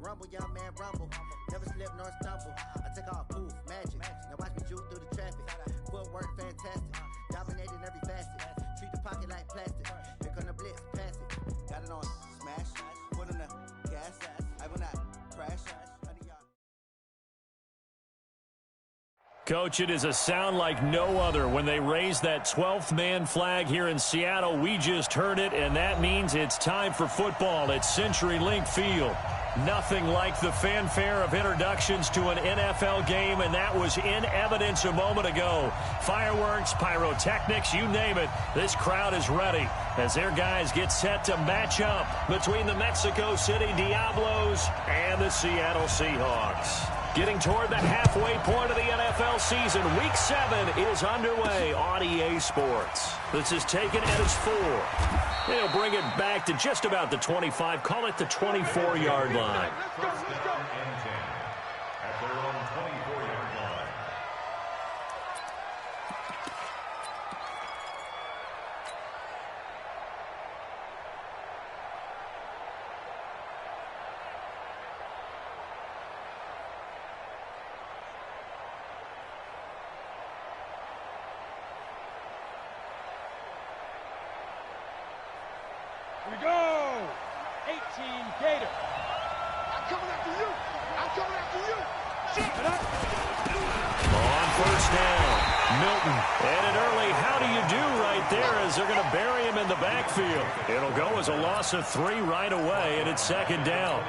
Rumble, young man, rumble. Never slip nor stumble. I take off, poof, magic. Now watch me juke through the traffic. Footwork fantastic. Dominating every facet. Treat the pocket like plastic. Here come the blitz, pass it. Got it on smash. Put on the gas. I will not crash. Coach, it is a sound like no other when they raise that 12th man flag here in Seattle. We just heard it, and that means it's time for football at CenturyLink Field. Nothing like the fanfare of introductions to an NFL game, and that was in evidence a moment ago. Fireworks, pyrotechnics, you name it. This crowd is ready as their guys get set to match up between the Mexico City Diablos and the Seattle Seahawks. Getting toward the halfway point of the NFL season, Week 7 is underway on EA Sports. This is taken at its 4. They'll bring it back to just about the 25, call it the 24-yard line. First down and 10 at their own 24-yard line. We go! 18 Gator. I'm coming after you. I'm coming after you. On first down, Milton. And it early, how do you do right there as they're going to bury him in the backfield? It'll go as a loss of 3 right away, and it's second down.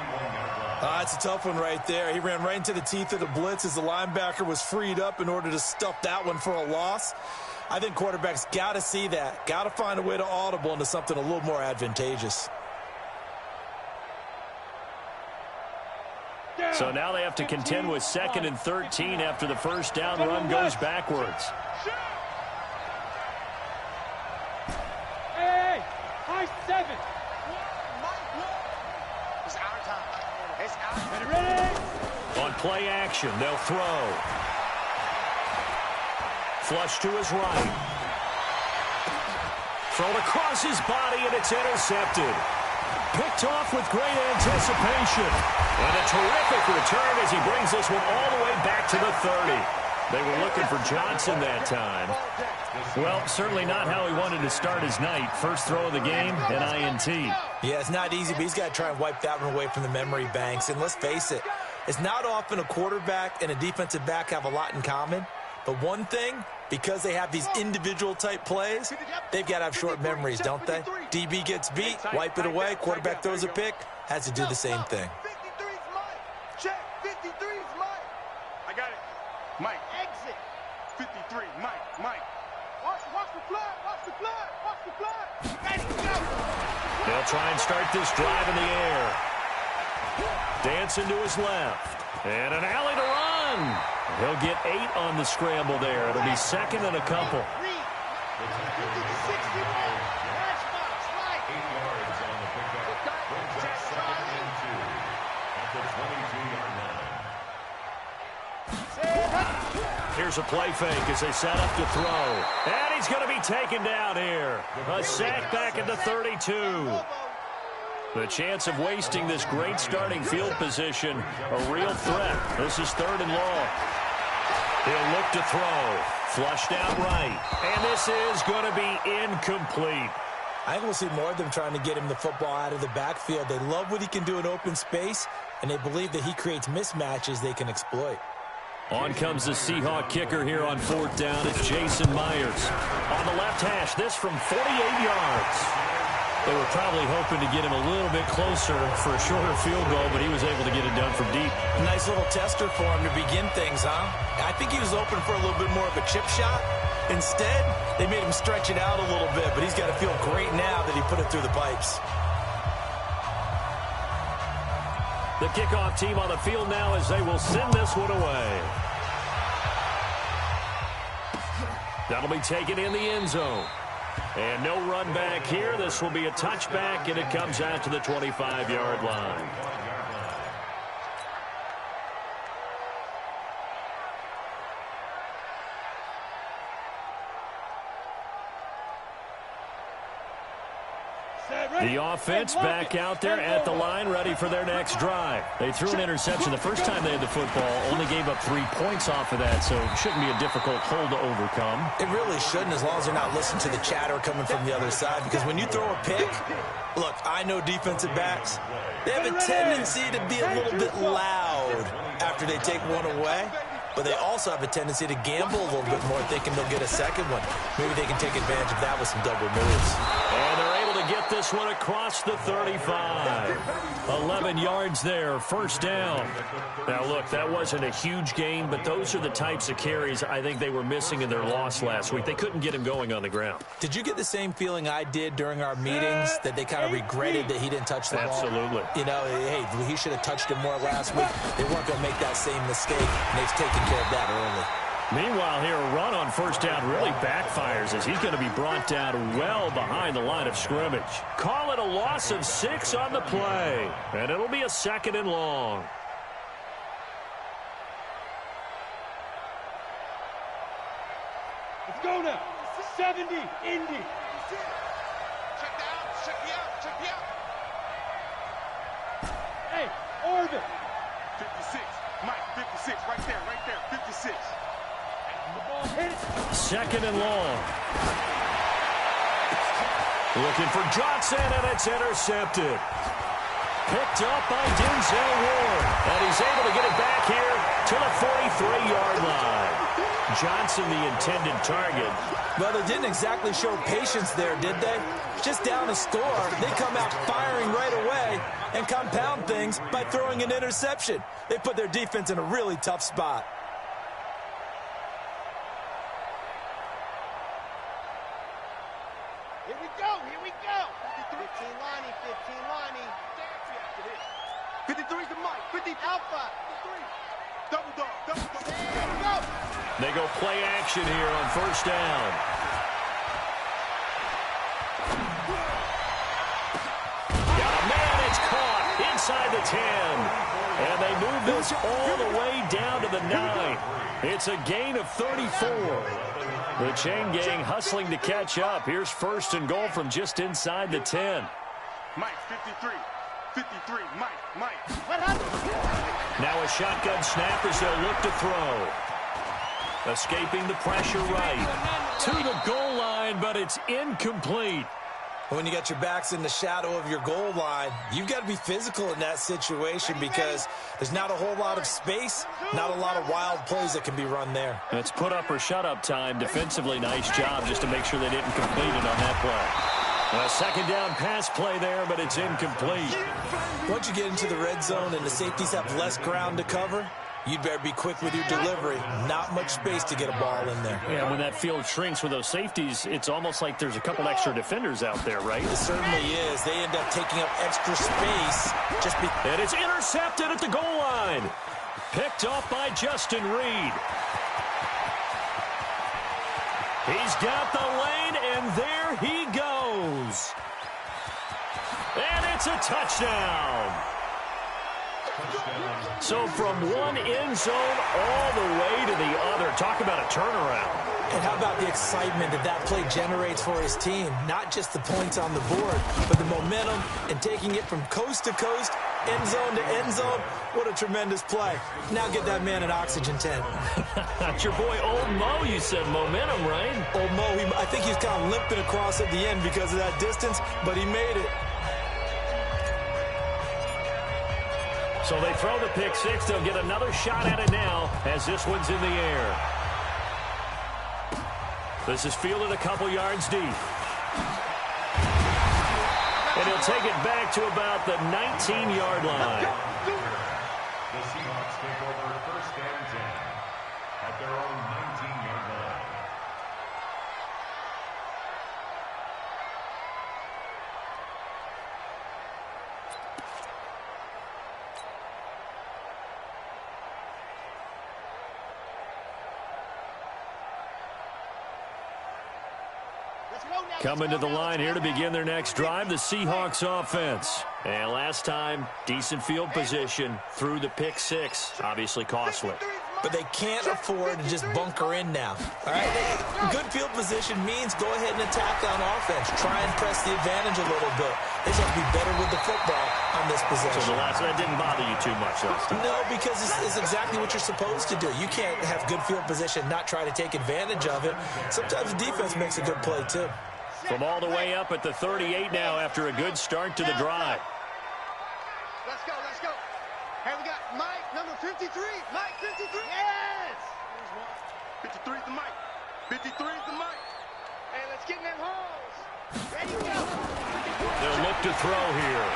It's a tough one right there. He ran right into the teeth of the blitz as the linebacker was freed up in order to stuff that one for a loss. I think quarterbacks got to see that. Got to find a way to audible into something a little more advantageous. So now they have to contend with 2nd and 13 after the first down run goes backwards. Hey, high 7. It's our time. It's our time. Ready? On play action, they'll throw. Flush to his right. Thrown across his body, and it's intercepted. Picked off with great anticipation. And a terrific return as he brings this one all the way back to the 30. They were looking for Johnson that time. Well, certainly not how he wanted to start his night. First throw of the game, an INT. Yeah, it's not easy, but he's got to try and wipe that one away from the memory banks. And let's face it, it's not often a quarterback and a defensive back have a lot in common. But one thing, because they have these individual type plays, they've got to have short memories, don't they? DB gets beat, wipe it away, quarterback throws a pick, has to do the same thing. 53's Mike. Check. 53's Mike. I got it. Mike. Exit. 53. Mike. Watch the flood. Watch the flood. Watch the flood. Ready, go. They'll try and start this drive in the air. Dancing to his left. And an alley to run. He'll get 8 on the scramble there. It'll be 2nd and a couple. 8 yards on the pickup. Brings up 2nd and 2 at the 22-yard line. Here's a play fake as they set up to throw. And he's going to be taken down here. A sack back at the 32. The chance of wasting this great starting field position, a real threat. This is 3rd and long. He'll look to throw. Flushed out right. And this is going to be incomplete. I think we'll see more of them trying to get him the football out of the backfield. They love what he can do in open space, and they believe that he creates mismatches they can exploit. On comes the Seahawk kicker here on 4th down. It's Jason Myers. On the left hash, this from 48 yards. They were probably hoping to get him a little bit closer for a shorter field goal, but he was able to get it done from deep. Nice little tester for him to begin things, huh? I think he was open for a little bit more of a chip shot. Instead, they made him stretch it out a little bit, but he's got to feel great now that he put it through the pipes. The kickoff team on the field now as they will send this one away. That'll be taken in the end zone. And no run back here. This will be a touchback, and it comes out to the 25-yard line. The offense back out there at the line, ready for their next drive. They threw an interception the first time they had the football, only gave up 3 points off of that, so it shouldn't be a difficult hole to overcome. It really shouldn't, as long as they're not listening to the chatter coming from the other side, because when you throw a pick, look, I know defensive backs, they have a tendency to be a little bit loud after they take one away. But they also have a tendency to gamble a little bit more, thinking they'll get a second one. Maybe they can take advantage of that with some double moves. And they're able to get this one across the 35. 11 yards there, first down. Now, look, that wasn't a huge gain, but those are the types of carries I think they were missing in their loss last week. They couldn't get him going on the ground. Did you get the same feeling I did during our meetings, that they kind of regretted that he didn't touch the ball? Absolutely. You know, hey, he should have touched it more last week. They weren't going to make that same mistake, and they've taken care of that early. Meanwhile, here, a run on first down really backfires as he's going to be brought down well behind the line of scrimmage. Call it a loss of 6 on the play, and it'll be a 2nd and long. Let's go now. 70, Indy. Check the out, check the out, check the out. Hey, Orville. 56, Mike, 56, right there, 56. The ball hit it. 2nd and long. Looking for Johnson, and it's intercepted. Picked up by Denzel Ward, and he's able to get it back here to the 43-yard line. Johnson, the intended target. Well, they didn't exactly show patience there, did they? Just down a score, they come out firing right away and compound things by throwing an interception. They put their defense in a really tough spot. Here we go, here we go. 15 Lonnie, 15 Lonnie. 53's the Mike, 50 Alpha. 53. Double dog, double dog. There we go. They go play action here on first down. Got a man, it's caught inside the 10. And they move this all the way down to the 9. It's a gain of 34. The chain gang hustling to catch up. Here's 1st and goal from just inside the 10. Mike, 53. 53, Mike. What happened? Now a shotgun snap as they'll look to throw. Escaping the pressure right to the goal line, but it's incomplete. When you got your backs in the shadow of your goal line, you've got to be physical in that situation because there's not a whole lot of space, not a lot of wild plays that can be run there. It's put up or shut up time. Defensively, nice job just to make sure they didn't complete it on that play. A 2nd down pass play there, but it's incomplete. Once you get into the red zone and the safeties have less ground to cover, you'd better be quick with your delivery. Not much space to get a ball in there. Yeah, when that field shrinks with those safeties, it's almost like there's a couple extra defenders out there, right? It certainly is. They end up taking up extra space. And it's intercepted at the goal line. Picked off by Justin Reed. He's got the lane, and there he goes. And it's a touchdown. So from one end zone all the way to the other. Talk about a turnaround. And how about the excitement that play generates for his team? Not just the points on the board, but the momentum and taking it from coast to coast, end zone to end zone. What a tremendous play. Now get that man an oxygen tent. That's your boy Old Mo, you said. Momentum, right? Old Mo, I think he's kind of limping across at the end because of that distance, but he made it. So they throw the pick 6. They'll get another shot at it now as this one's in the air. This is fielded a couple yards deep. And he'll take it back to about the 19-yard line. The Seahawks take over 1st and 10 at their own 19-yard line. Coming to the line here to begin their next drive, the Seahawks offense. And last time, decent field position through the pick 6. Obviously costly. But they can't afford to just bunker in now. All right? Good field position means go ahead and attack on offense. Try and press the advantage a little bit. They just have to be better with the football on this possession. So that didn't bother you too much last time? No, because it's exactly what you're supposed to do. You can't have good field position, not try to take advantage of it. Sometimes the defense makes a good play, too. From all the way up at the 38 now after a good start to the drive. Let's go, let's go. Hey, we got Mike, number 53. Mike, 53. Yes! 53 is the Mike. 53 is the Mike. Hey, let's get in them holes. Ready, go. They'll look to throw here.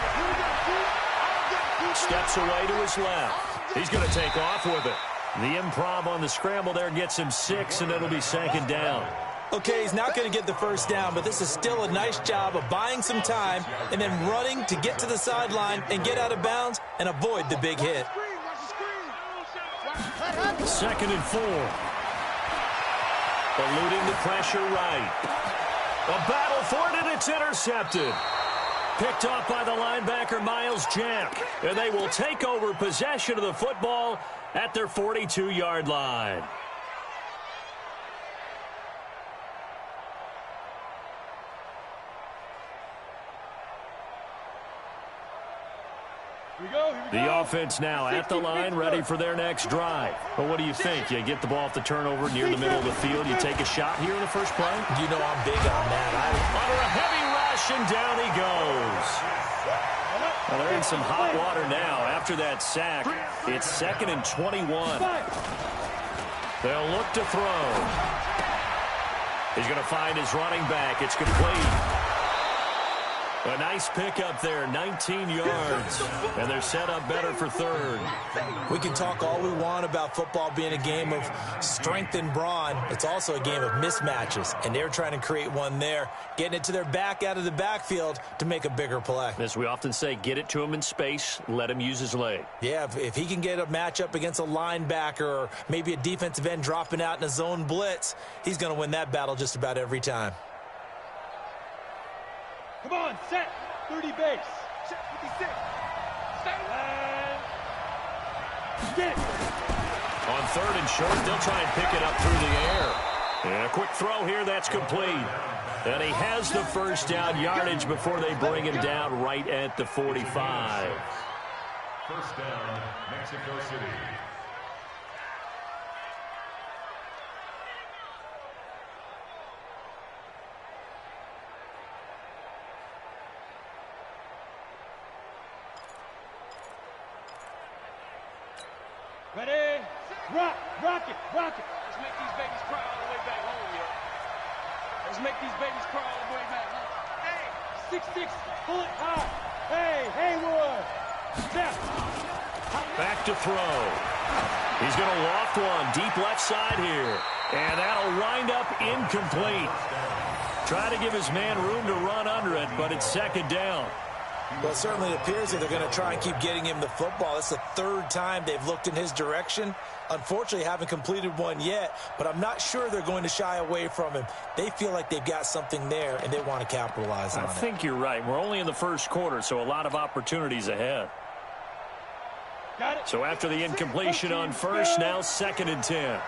Steps away to his left. He's going to take off with it. The improv on the scramble there gets him 6, and it'll be second down. Okay, he's not going to get the first down, but this is still a nice job of buying some time and then running to get to the sideline and get out of bounds and avoid the big hit. Second and 4. Eluding the pressure right. A battle for it, and it's intercepted. Picked off by the linebacker, Miles Jack. And they will take over possession of the football at their 42-yard line. The offense now at the line, ready for their next drive. But what do you think? You get the ball off the turnover near the middle of the field, you take a shot here in the first play? You know I'm big on that. Under a heavy rush, and down he goes. Well, they're in some hot water now. After that sack, it's 2nd and 21. They'll look to throw. He's going to find his running back. It's complete. A nice pickup there, 19 yards, and they're set up better for third. We can talk all we want about football being a game of strength and brawn. It's also a game of mismatches, and they're trying to create one there, getting it to their back out of the backfield to make a bigger play. As we often say, get it to him in space, let him use his leg. Yeah, if he can get a matchup against a linebacker or maybe a defensive end dropping out in a zone blitz, he's going to win that battle just about every time. Come on, set. 30 base. Set 56. Set. Get it. On 3rd and short, they'll try and pick it up through the air. And a quick throw here, that's complete. And he has the first down yardage before they bring him down right at the 45. First down, Mexico City. Ready? Rock, rock it, rock it. Let's make these babies cry all the way back home, yo. Let's make these babies cry all the way back home. Hey! 6'6", pull it high. Hey, Haywood. Step. Back to throw. He's going to loft one deep left side here. And that'll wind up incomplete. Try to give his man room to run under it, but it's second down. Well, it certainly appears that they're going to try and keep getting him the football. It's the 3rd time they've looked in his direction. Unfortunately, haven't completed one yet, but I'm not sure they're going to shy away from him. They feel like they've got something there, and they want to capitalize on it. I think you're right. We're only in the first quarter, so a lot of opportunities ahead. Got it. So after the incompletion on first, now 2nd and 10.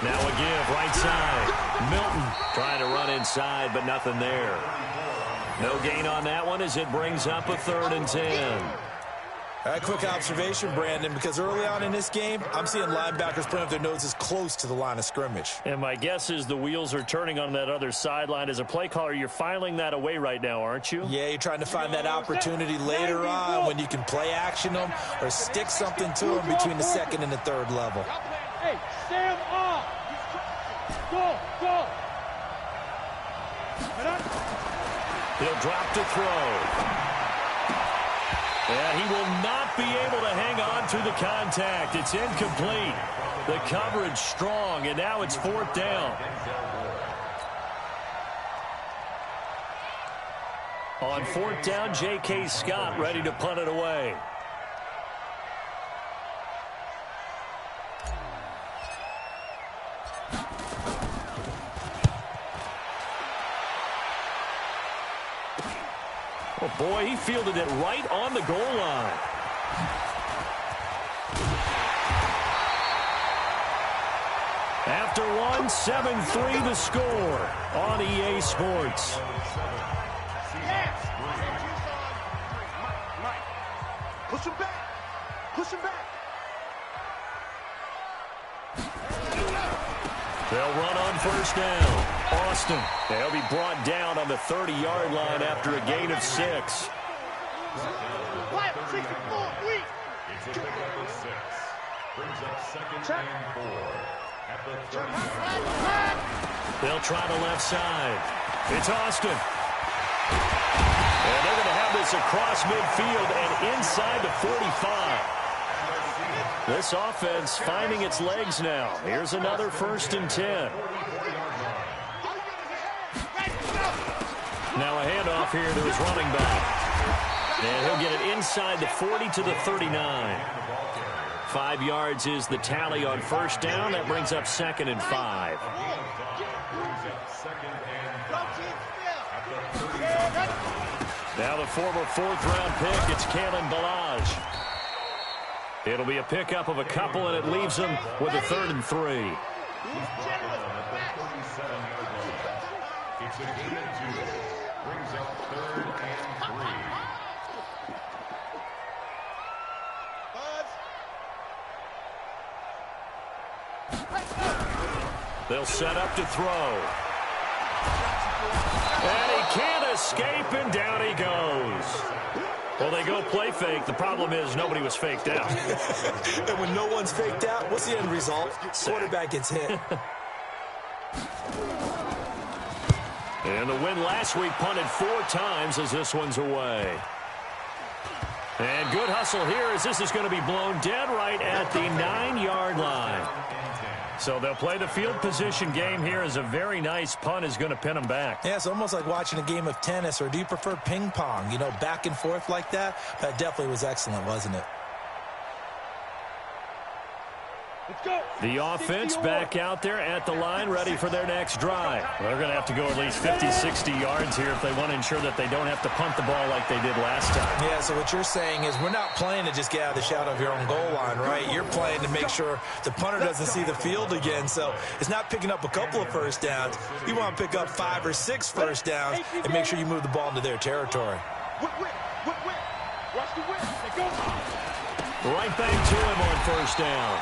Now a give, right side. Milton trying to run inside, but nothing there. No gain on that one as it brings up a 3rd and 10. A quick observation, Brandon, because early on in this game, I'm seeing linebackers putting up their noses close to the line of scrimmage. And my guess is the wheels are turning on that other sideline. As a play caller, you're filing that away right now, aren't you? Yeah, you're trying to find that opportunity later on when you can play action them or stick something to them between the 2nd and the 3rd level. Hey, Sam off. Go, go. He'll drop to throw. And he will not be able to hang on through the contact. It's incomplete. The coverage strong, and now it's 4th down. On 4th down, J.K. Scott ready to punt it away. Oh, boy, he fielded it right on the goal line. After one, 7-3 the score on EA Sports. Push him back. Push him back. They'll run on first down. Austin. They'll be brought down on the 30-yard line after a gain of 6. It's a pickup of 6. Brings up 2nd and 4 at the 30-yard line. They'll try the left side. It's Austin. And they're going to have this across midfield and inside the 45. This offense finding its legs now. Here's another 1st and 10. Now a handoff here to his running back. And he'll get it inside the 40 to the 39. 5 yards is the tally on first down. That brings up 2nd and 5. Now the former 4th-round pick, it's Kalen Ballage. It'll be a pickup of a couple, and it leaves them with a 3rd and 3. It's a gain of 2. Brings up 3rd and 3. They'll set up to throw. And he can't escape, and down he goes. Well, they go play fake. The problem is nobody was faked out. And when no one's faked out, what's the end result? Quarterback gets hit. And the win last week punted 4 times as this one's away. And good hustle here as this is going to be blown dead right at the 9-yard line. So they'll play the field position game here as a very nice punt is going to pin them back. Yeah, it's almost like watching a game of tennis, or do you prefer ping pong? You know, back and forth like that? That definitely was excellent, wasn't it? Let's go. The offense back out there at the line, ready for their next drive. They're going to have to go at least 50, 60 yards here if they want to ensure that they don't have to punt the ball like they did last time. Yeah, so what you're saying is we're not playing to just get out of the shadow of your own goal line, right? You're playing to make sure the punter doesn't see the field again. So it's not picking up a couple of first downs. You want to pick up 5 or 6 first downs and make sure you move the ball into their territory. Watch the whip. They go. Right back to him on first down.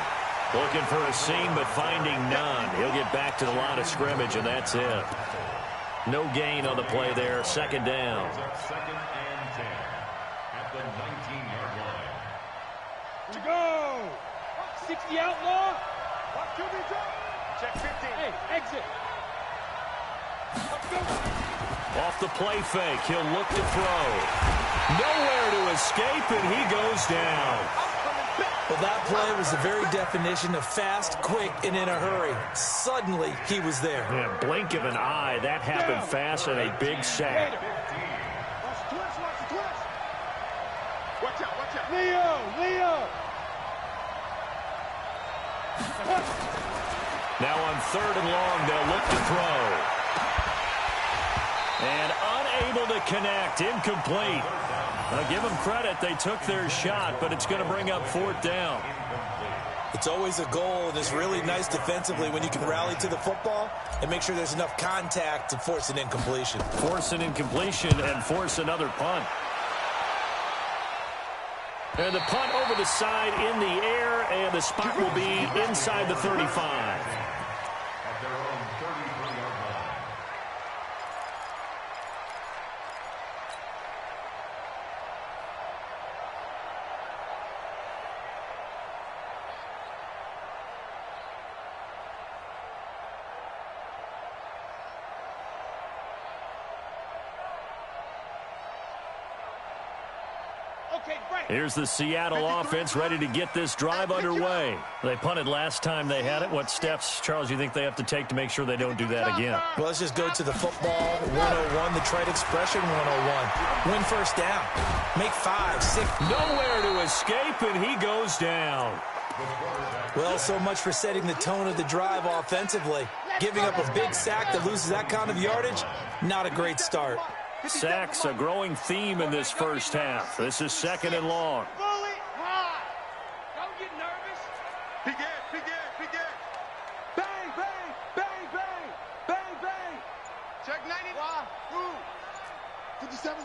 Looking for a seam, but finding none. He'll get back to the line of scrimmage, and that's it. No gain on the play there. 2nd down. 2nd and 10 at the 19-yard line. To go. 60 outlaw. Check 15. Hey, exit. Let's go. Off the play fake, he'll look to throw. Nowhere to escape, and he goes down. Well, that play was the very definition of fast, quick, and in a hurry. Suddenly, he was there. Yeah, blink of an eye. That happened fast and a big sack. Watch the twist. Watch out. Leo. Now on 3rd and long, they'll look to throw. And unable to connect, incomplete. Now give them credit, they took their shot, but it's going to bring up 4th down. It's always a goal, and it's really nice defensively when you can rally to the football and make sure there's enough contact to force an incompletion. Force an incompletion and force another punt. And the punt over the side in the air, and the spot will be inside the 35. At their own 33-yard line. Here's the Seattle offense ready to get this drive underway. They punted last time they had it. What steps, Charles, you think they have to take to make sure they don't do that again? Well, let's just go to the football 101, the trade expression 101. Win first down. Make 5, 6. Nowhere to escape, and he goes down. Well, so much for setting the tone of the drive offensively. Giving up a big sack that loses that kind of yardage, not a great start. Sacks, a growing theme in this first half. This is 2nd and long. Don't get nervous. Big Ed. Bang.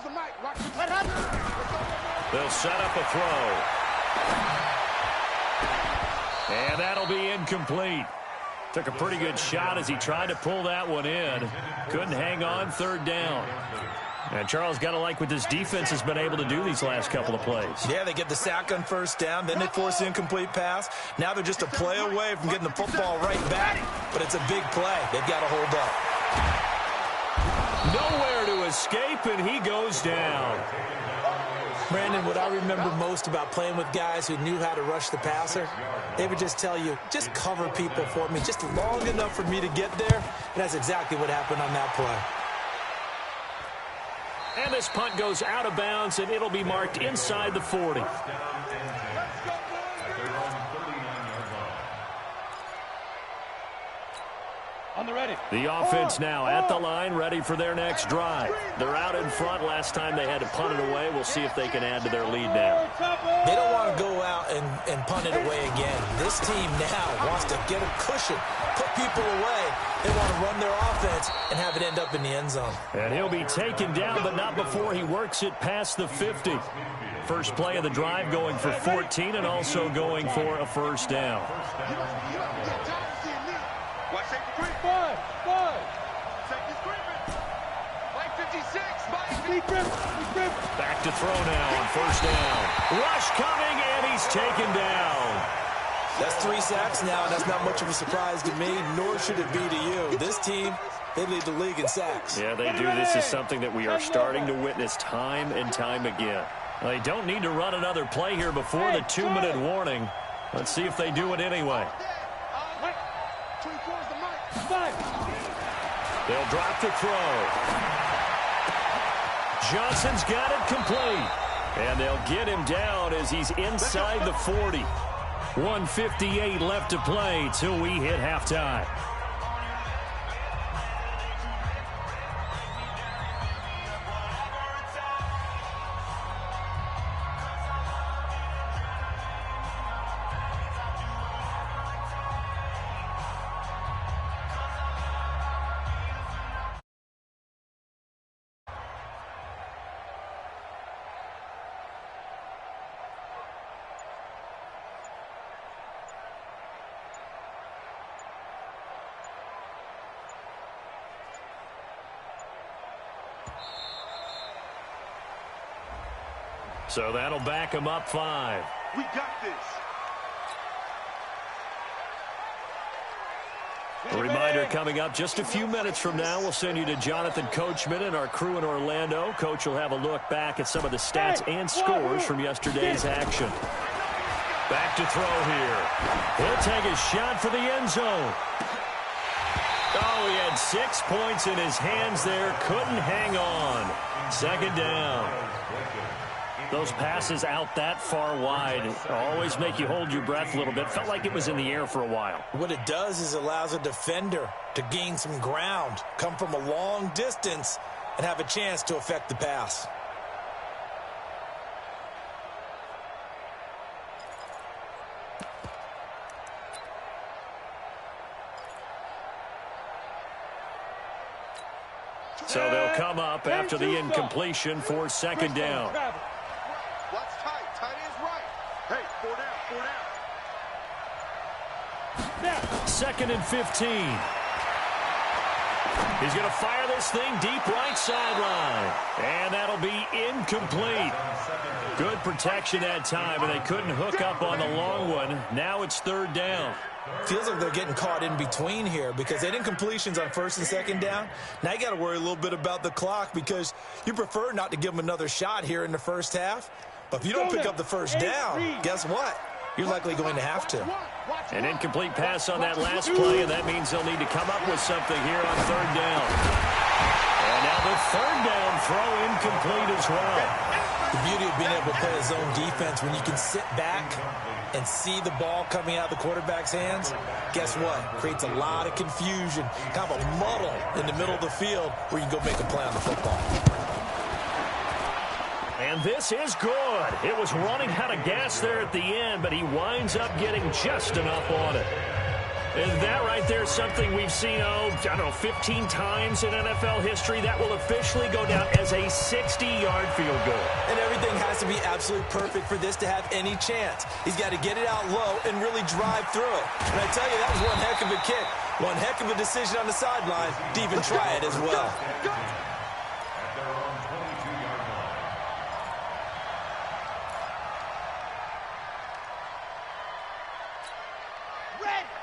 the mic. Watch the They'll set up a throw. And that'll be incomplete. Took a pretty good shot as he tried to pull that one in. Couldn't hang on, third down. And Charles, got to like what this defense has been able to do these last couple of plays. Yeah, they get the sack on first down, then they force the incomplete pass. Now they're just a play away from getting the football right back, but it's a big play. They've got to hold up. Nowhere to escape, and he goes down. Brandon, what I remember most about playing with guys who knew how to rush the passer, they would just tell you, just cover people for me, just long enough for me to get there. And that's exactly what happened on that play. And this punt goes out of bounds, and it'll be marked inside the 40. On the ready. The offense now at the line, ready for their next drive. They're out in front. Last time they had to punt it away. We'll see if they can add to their lead now. They don't want to go out and punt it away again. This team now wants to get a cushion, put people away. They want to run their offense and have it end up in the end zone. And he'll be taken down, but not before he works it past the 50. First play of the drive going for 14 and also going for a first down. Watch safety creep. 5. Safety creeping. Mike 56. Mike Back to throw now on first down. Rush coming, and he's taken down. That's 3 sacks now, and that's not much of a surprise to me, nor should it be to you. This team, they lead the league in sacks. Yeah, they do. This is something that we are starting to witness time and time again. Well, they don't need to run another play here before the 2-minute warning. Let's see if they do it anyway. 24 is the mic. 5. They'll drop the throw. Johnson's got it complete. And they'll get him down as he's inside the 40. 1:58 left to play till we hit halftime. So that'll back him up 5. We got this. A reminder coming up just a few minutes from now. We'll send you to Jonathan Coachman and our crew in Orlando. Coach will have a look back at some of the stats and scores from yesterday's action. Back to throw here. He'll take a shot for the end zone. Oh, he had 6 points in his hands there. Couldn't hang on. Second down. Those passes out that far wide always make you hold your breath a little bit. Felt like it was in the air for a while. What it does is allows a defender to gain some ground, come from a long distance, and have a chance to affect the pass. So they'll come up after the incompletion for second down. What's tight? Tight is right. Hey, 4 down. Second and 15. He's going to fire this thing deep right sideline. And that'll be incomplete. Good protection that time, and they couldn't hook up on the long one. Now it's third down. Feels like they're getting caught in between here because they had incompletions on first and second down. Now you got to worry a little bit about the clock because you prefer not to give them another shot here in the first half. But if you don't pick up the first down, guess what? You're likely going to have to. An incomplete pass on that last play, and that means they'll need to come up with something here on third down. And now the third down throw incomplete as well. The beauty of being able to play a zone defense when you can sit back and see the ball coming out of the quarterback's hands, guess what? Creates a lot of confusion, kind of a muddle in the middle of the field where you can go make a play on the football. And this is good. It was running out of gas there at the end, but he winds up getting just enough on it. And that right there is something we've seen, I don't know, 15 times in NFL history. That will officially go down as a 60-yard field goal. And everything has to be absolutely perfect for this to have any chance. He's got to get it out low and really drive through it. And I tell you, that was one heck of a kick. One heck of a decision on the sideline to even try it as well.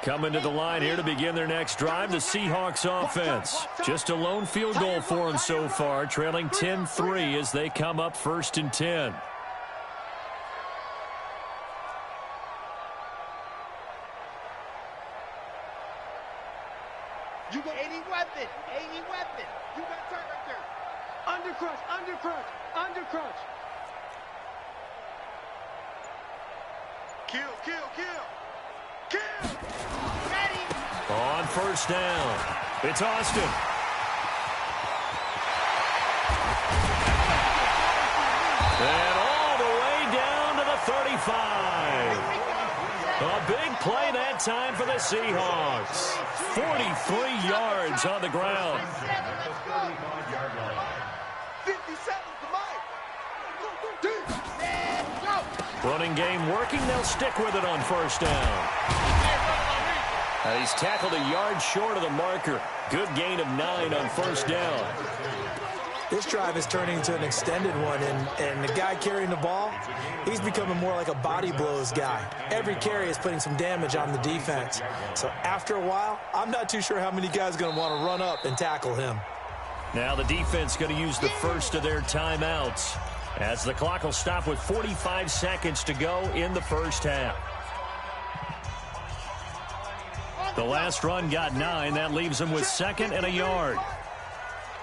Coming to the line here to begin their next drive, the Seahawks offense. Just a lone field goal for them so far, trailing 10-3 as they come up 1st and 10. You got 80 weapon. 80 weapon. You got time right there. Undercrunch, undercrunch, undercrunch. Kill, kill, kill. Kill. Ready. On 1st down, it's Austin. And all the way down to the 35. A big play that time for the Seahawks. 43 yards on the ground. 57 to Mike. Running game working. They'll stick with it on 1st down. He's tackled a yard short of the marker. Good gain of 9 on 1st down. This drive is turning into an extended one, and the guy carrying the ball, he's becoming more like a body blows guy. Every carry is putting some damage on the defense. So after a while, I'm not too sure how many guys are going to want to run up and tackle him. Now the defense going to use the first of their timeouts, as the clock will stop with 45 seconds to go in the 1st half. The last run got 9. That leaves them with 2nd and a yard. Here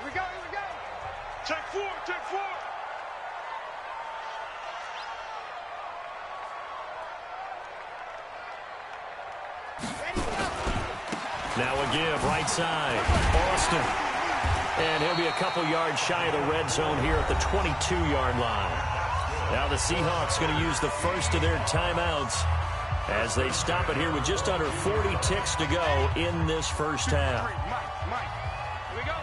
we go, here we go. Check 4, check 4. Now a give, right side, Austin. And he'll be a couple yards shy of the red zone here at the 22-yard line. Now the Seahawks going to use the first of their timeouts as they stop it here with just under 40 ticks to go in this 1st half. Mike, here we go.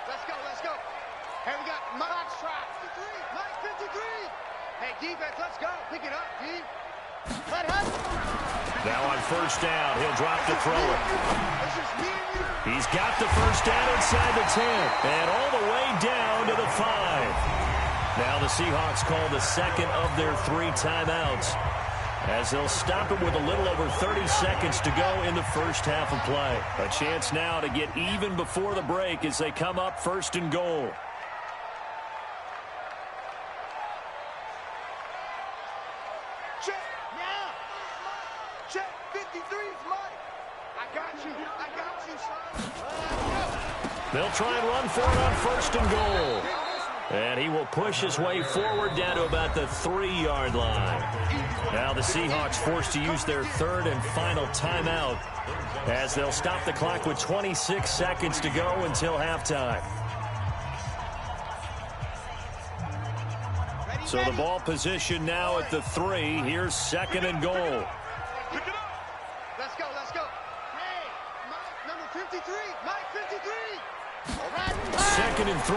Let's go. Hey, we got Mike's try. 53, Mike 53. Hey, defense, let's go. Pick it up, D. Let him. Now on 1st down, he'll drop to throw it. He's got the 1st down inside the 10 and all the way down to the 5. Now the Seahawks call the 2nd of their 3 timeouts as they'll stop it with a little over 30 seconds to go in the 1st half of play. A chance now to get even before the break as they come up 1st and goal. Check now. Check 53's Mike. I got you, son. They'll try and run for it on 1st and goal. And he will push his way forward down to about the 3-yard line. Now the Seahawks forced to use their 3rd and final timeout as they'll stop the clock with 26 seconds to go until halftime. So the ball position now at the 3. Here's 2nd and goal. Pick it up. Let's go. Hey, Mike, number 53. Mike 53. All right. 2nd and 3.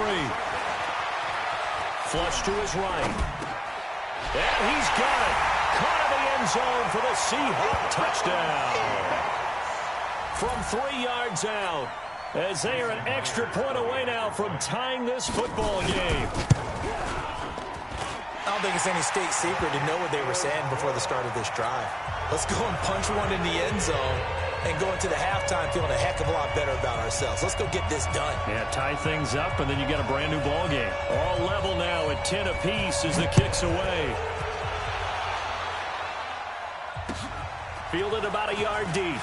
Flush to his right. And he's got it. Caught in the end zone for the Seahawks touchdown. From 3 yards out, as they are an extra point away now from tying this football game. I don't think it's any state secret to know what they were saying before the start of this drive. Let's go and punch one in the end zone and go into the halftime feeling a heck of a lot better about ourselves. Let's go get this done. Yeah, tie things up, and then you get a brand new ball game. All level now at 10 apiece as the kick's away. Fielded about a yard deep.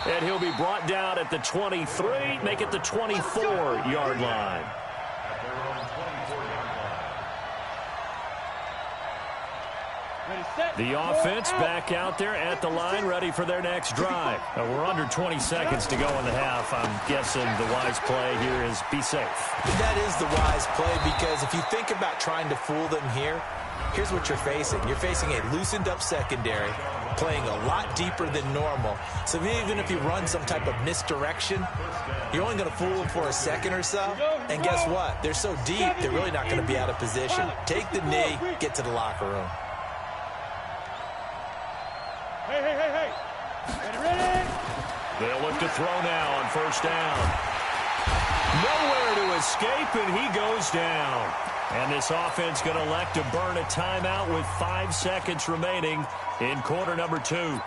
And he'll be brought down at the 23, make it the 24-yard line. The offense back out there at the line, ready for their next drive. We're under 20 seconds to go in the half. I'm guessing the wise play here is be safe. That is the wise play, because if you think about trying to fool them here, here's what you're facing. You're facing a loosened-up secondary, playing a lot deeper than normal. So even if you run some type of misdirection, you're only going to fool them for a second or so. And guess what? They're so deep, they're really not going to be out of position. Take the knee, get to the locker room. Hey. Ready? They'll look to throw now on first down. Nowhere to escape, and he goes down. And this offense going to elect to burn a timeout with 5 seconds remaining in quarter number 2.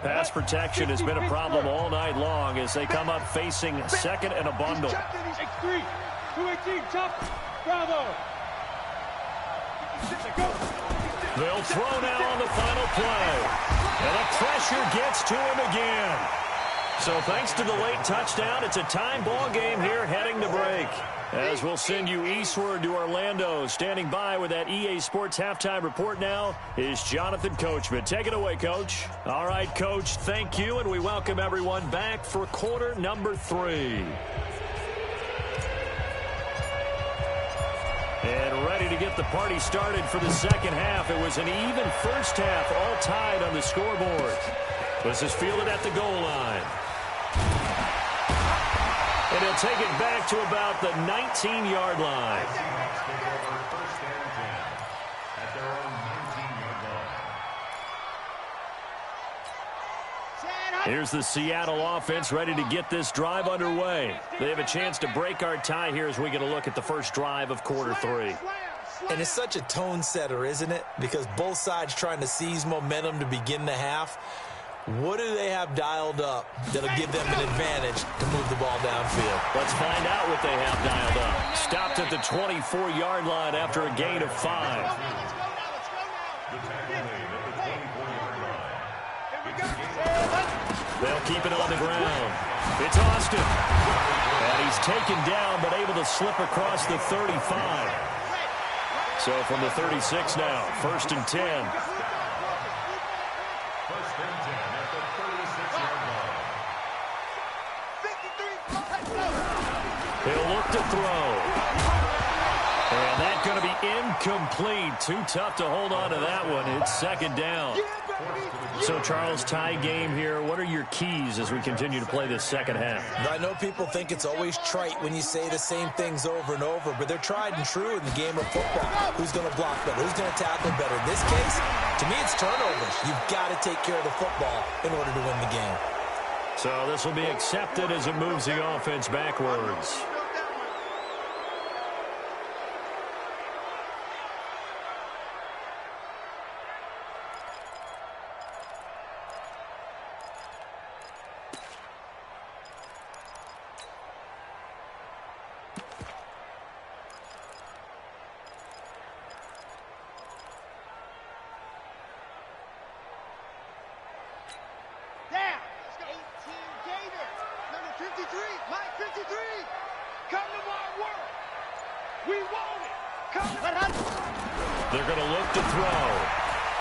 Pass protection has been a problem all night long as they come up facing second and a bundle. X3, 218, chop, bravo. They'll throw now on the final play. And the pressure gets to him again. So thanks to the late touchdown, it's a tie ball game here heading to break. As we'll send you eastward to Orlando. Standing by with that EA Sports halftime report now is Jonathan Coachman. Take it away, Coach. All right, Coach, thank you, and we welcome everyone back for quarter number 3. And ready to get the party started for the second half. It was an even first half, all tied on the scoreboard. This is fielded at the goal line. And he'll take it back to about the 19-yard line. Here's the Seattle offense ready to get this drive underway. They have a chance to break our tie here as we get a look at the first drive of quarter 3. And it's such a tone setter, isn't it? Because both sides trying to seize momentum to begin the half. What do they have dialed up that'll give them an advantage to move the ball downfield? Let's find out what they have dialed up. Stopped at the 24-yard line after a gain of 5. They'll keep it on the ground. It's Austin. And he's taken down but able to slip across the 35. So from the 36 now, 1st and 10. He'll look to throw. And that's going to be incomplete. Too tough to hold on to that one. It's second down. So, Charles, tie game here. What are your keys as we continue to play this second half? I know people think it's always trite when you say the same things over and over, but they're tried and true in the game of football. Who's going to block better? Who's going to tackle better? In this case, to me, it's turnovers. You've got to take care of the football in order to win the game. So this will be accepted as it moves the offense backwards. They're going to look to throw.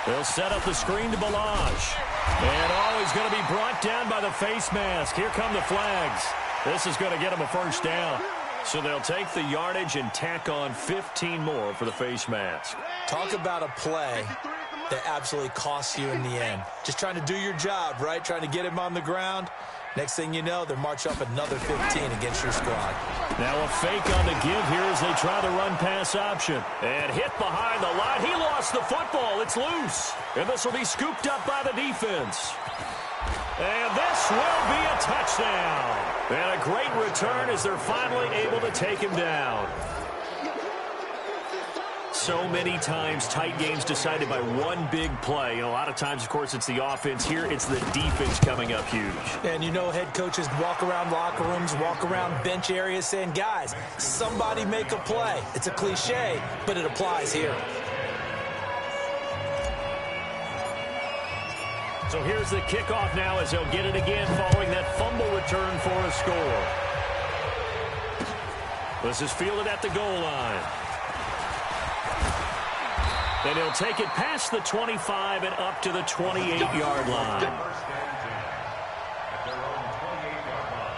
They'll set up the screen to Balaj. And he's going to be brought down by the face mask. Here come the flags. This is going to get him a first down. So they'll take the yardage and tack on 15 more for the face mask. Talk about a play that absolutely costs you in the end. Just trying to do your job, right? Trying to get him on the ground. Next thing you know, they're march up another 15 against your squad. Now a fake on the give here as they try the run-pass option. And hit behind the line. He lost the football. It's loose. And this will be scooped up by the defense. And this will be a touchdown. And a great return as they're finally able to take him down. So many times, tight games decided by one big play. A lot of times, of course, it's the offense. Here, it's the defense coming up huge. And you know head coaches walk around locker rooms, walk around bench areas saying, guys, somebody make a play. It's a cliche, but it applies here. So here's the kickoff now as they'll get it again following that fumble return for a score. This is fielded at the goal line. And he'll take it past the 25 and up to the 28-yard line. First down 10 at their own 28-yard line.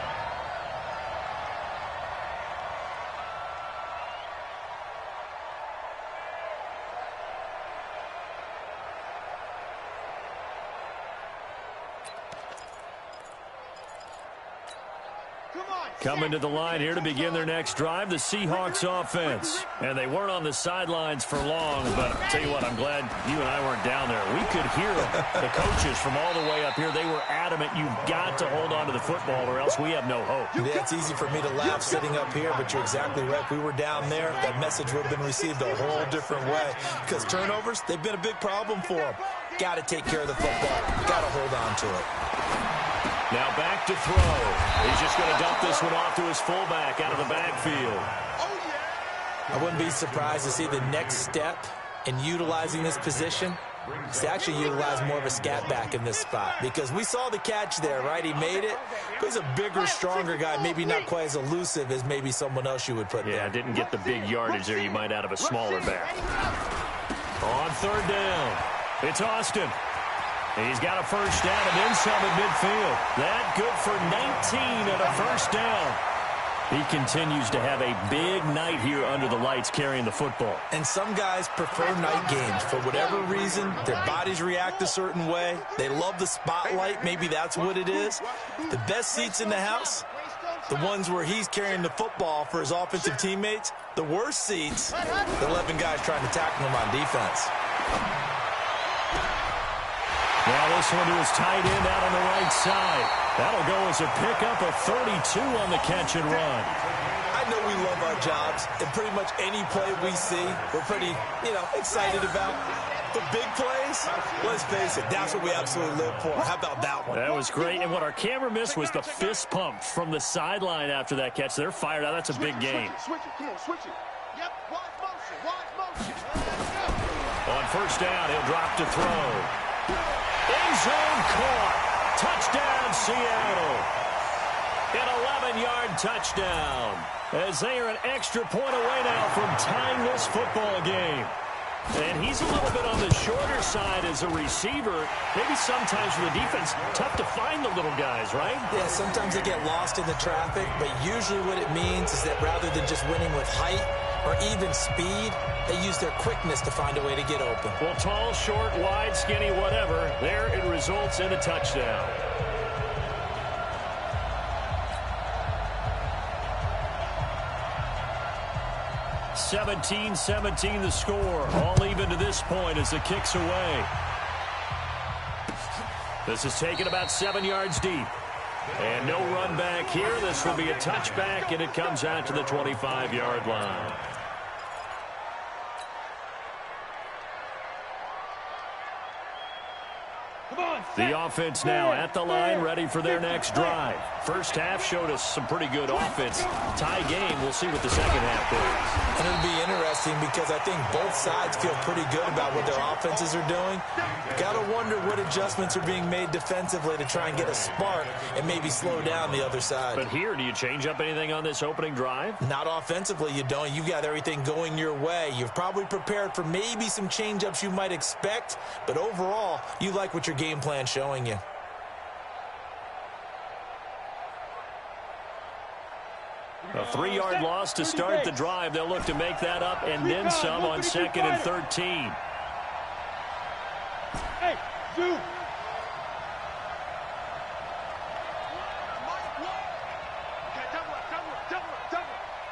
Coming to the line here to begin their next drive, the Seahawks offense. And they weren't on the sidelines for long, but I'll tell you what, I'm glad you and I weren't down there. We could hear the coaches from all the way up here. They were adamant, you've got to hold on to the football or else we have no hope. Yeah, it's easy for me to laugh sitting up here, but you're exactly right. If we were down there, that message would have been received a whole different way. Because turnovers, they've been a big problem for them. Got to take care of the football. Got to hold on to it. Now back to throw. He's just going to dump this one off to his fullback out of the backfield. I wouldn't be surprised to see the next step in utilizing this position is to actually utilize more of a scat back in this spot. Because we saw the catch there, right? He made it. But he's a bigger, stronger guy, maybe not quite as elusive as maybe someone else you would put there. Yeah, didn't get the big yardage there you might out of a smaller back. On third down, it's Austin. He's got a first down and then some at midfield. That good for 19 and a first down. He continues to have a big night here under the lights carrying the football. And some guys prefer night games. For whatever reason, their bodies react a certain way. They love the spotlight. Maybe that's what it is. The best seats in the house, the ones where he's carrying the football for his offensive teammates. The worst seats, the 11 guys trying to tackle him on defense. Now this one to his tight end out on the right side. That'll go as a pickup of 32 on the catch and run. I know we love our jobs, and pretty much any play we see, we're pretty, excited about. But big plays, let's face it, that's what we absolutely live for. How about that one? That was great, and what our camera missed was the fist pump from the sideline after that catch. They're fired out. That's a big game. Switch it. Come on, switch it. Yep, wide motion. On first down, he'll drop to throw. End zone caught. Touchdown, Seattle. An 11-yard touchdown. As they are an extra point away now from tying this football game. And he's a little bit on the shorter side as a receiver. Maybe sometimes for the defense, tough to find the little guys, right? Yeah, sometimes they get lost in the traffic, but usually what it means is that rather than just winning with height or even speed, they use their quickness to find a way to get open. Well, tall, short, wide, skinny, whatever, there it results in a touchdown. (17-17) the score. All even to this point as the kick's away. This is taken about 7 yards deep. And no run back here. This will be a touchback, and it comes out to the 25-yard line. The offense now at the line, ready for their next drive. First half showed us some pretty good offense. Tie game, we'll see what the second half is. And it'll be interesting because I think both sides feel pretty good about what their offenses are doing. Got to wonder what adjustments are being made defensively to try and get a spark and maybe slow down the other side. But here, do you change up anything on this opening drive? Not offensively, you don't. You've got everything going your way. You've probably prepared for maybe some change-ups you might expect, but overall, you like what your game plan showing you. A 3-yard loss to start the drive. They'll look to make that up and then some on 2nd and 13. Hey, you.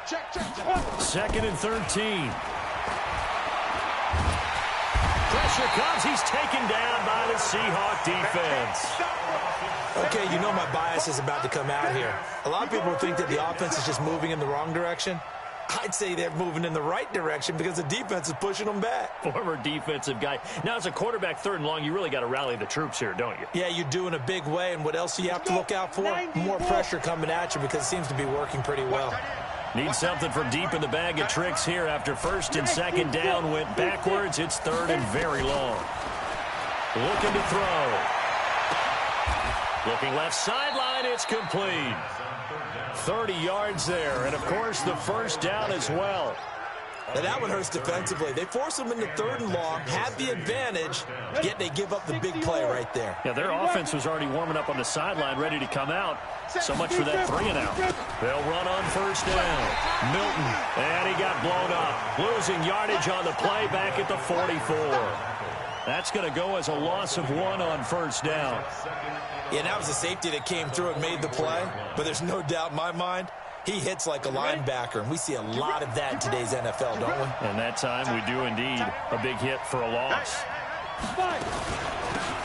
Check. 2nd and 13. Pressure comes. He's taken down by the Seahawk defense. Okay, you know my bias is about to come out here. A lot of people think that the offense is just moving in the wrong direction. I'd say they're moving in the right direction because the defense is pushing them back. Former defensive guy. Now, as a quarterback 3rd and long, you really got to rally the troops here, don't you? Yeah, you do in a big way. And what else do you have to look out for? More pressure coming at you because it seems to be working pretty well. Need something from deep in the bag of tricks here after 1st and 2nd down went backwards. It's 3rd and very long. Looking to throw. Looking left sideline, it's complete. 30 yards there, and of course the first down as well. Now that one hurts defensively. They force them into 3rd and long, have the advantage, yet they give up the big play right there. Yeah, their offense was already warming up on the sideline, ready to come out. So much for that 3-and-out. They'll run on 1st down. Milton, and he got blown up. Losing yardage on the play back at the 44. That's going to go as a loss of 1 on 1st down. Yeah, that was a safety that came through and made the play, but there's no doubt in my mind, he hits like a linebacker, and we see a lot of that in today's NFL, don't we? And that time we do indeed. A big hit for a loss.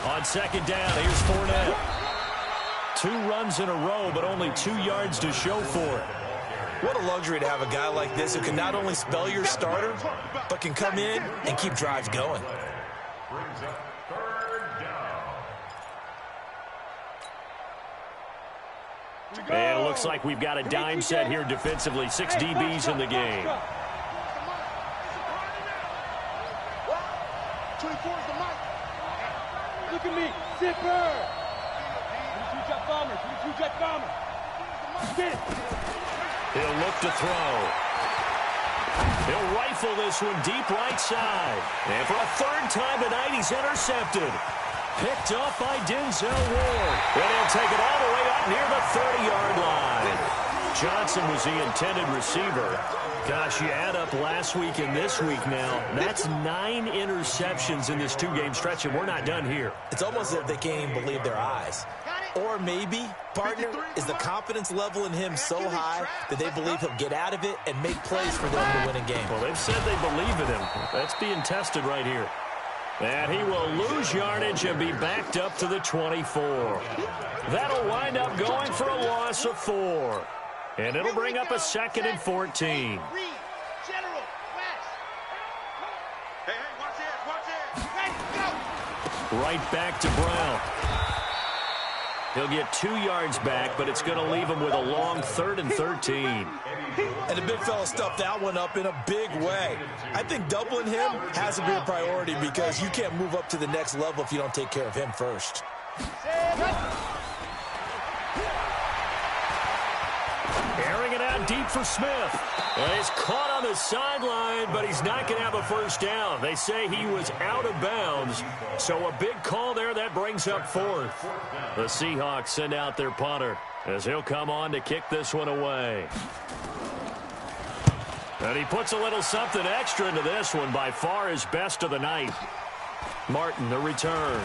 On 2nd down, here's Fournette. 2 runs in a row, but only 2 yards to show for it. What a luxury to have a guy like this who can not only spell your starter, but can come in and keep drives going. Brings up 3rd down. And it looks like we've got a dime set here defensively. 6 DBs in the game. 24 is the mic. Look at me. Zipper. 22 jet bomber. 22 jet bomber. Get it. He'll look to throw. He'll rifle this one deep right side. And for a 3rd time tonight, he's intercepted. Picked up by Denzel Ward. And he'll take it all the way up near the 30-yard line. Johnson was the intended receiver. Gosh, you add up last week and this week now. That's 9 interceptions in this 2-game stretch, and we're not done here. It's almost as if they can't even believe their eyes. Or maybe, partner, is the confidence level in him so high that they believe he'll get out of it and make plays for them to win a game. Well, they've said they believe in him. That's being tested right here. And he will lose yardage and be backed up to the 24. That'll wind up going for a loss of 4. And it'll bring up a 2nd and 14. Right back to Brown. He'll get 2 yards back, but it's going to leave him with a long 3rd and 13. And the big fella stuffed that one up in a big way. I think doubling him has to be a priority because you can't move up to the next level if you don't take care of him first. Airing it out deep for Smith. Well, he's caught on the sideline, but he's not going to have a 1st down. They say he was out of bounds, so a big call there that brings up 4th. The Seahawks send out their punter as he'll come on to kick this one away. And he puts a little something extra into this one, by far his best of the night. Martin, the return.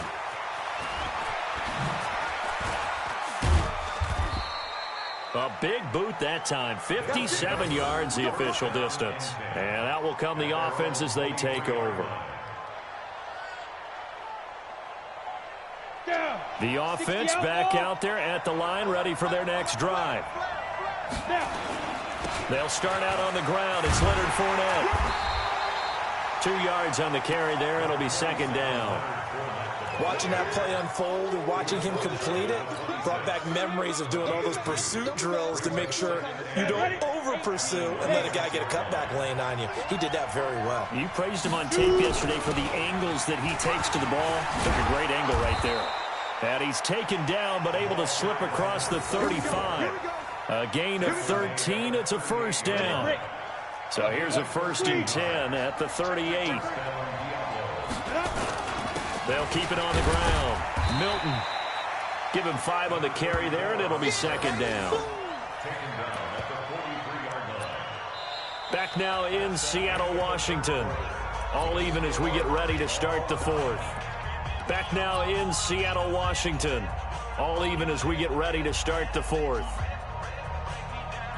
A big boot that time. 57 yards the official distance. And that will come the offense as they take over. The offense back out there at the line, ready for their next drive. They'll start out on the ground. It's Leonard Fournette. 2 yards on the carry there. It'll be 2nd down. Watching that play unfold and watching him complete it brought back memories of doing all those pursuit drills to make sure you don't over-pursue and let a guy get a cutback lane on you. He did that very well. You praised him on tape yesterday for the angles that he takes to the ball. Took a great angle right there. And he's taken down but able to slip across the 35. A gain of 13. It's a 1st down. So here's a 1st and 10 at the 38. They'll keep it on the ground. Milton, give him 5 on the carry there, and it'll be 2nd down. Back now in Seattle, Washington. All even as we get ready to start the 4th. Back now in Seattle, Washington. All even as we get ready to start the 4th.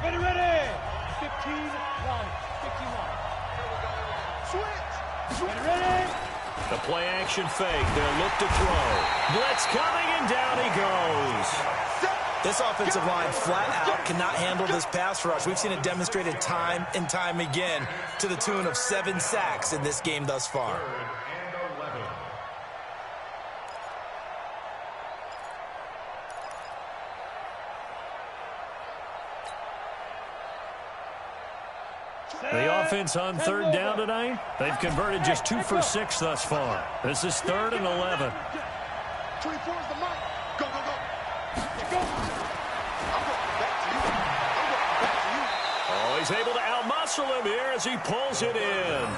Ready, ready. 15 line. 15 line. Switch. Ready, ready. The play action fake. They'll look to throw. Blitz coming, and down he goes. This offensive line flat out cannot handle this pass rush. We've seen it demonstrated time and time again to the tune of 7 sacks in this game thus far. The offense on 3rd down tonight, they've converted just 2 for 6 thus far. This is 3rd and 11. 24 is the mic. Go, go, go. Yeah, go. I'm going back to you. I'm going back to you. Oh, he's He's able to outmuscle him here as he pulls it in.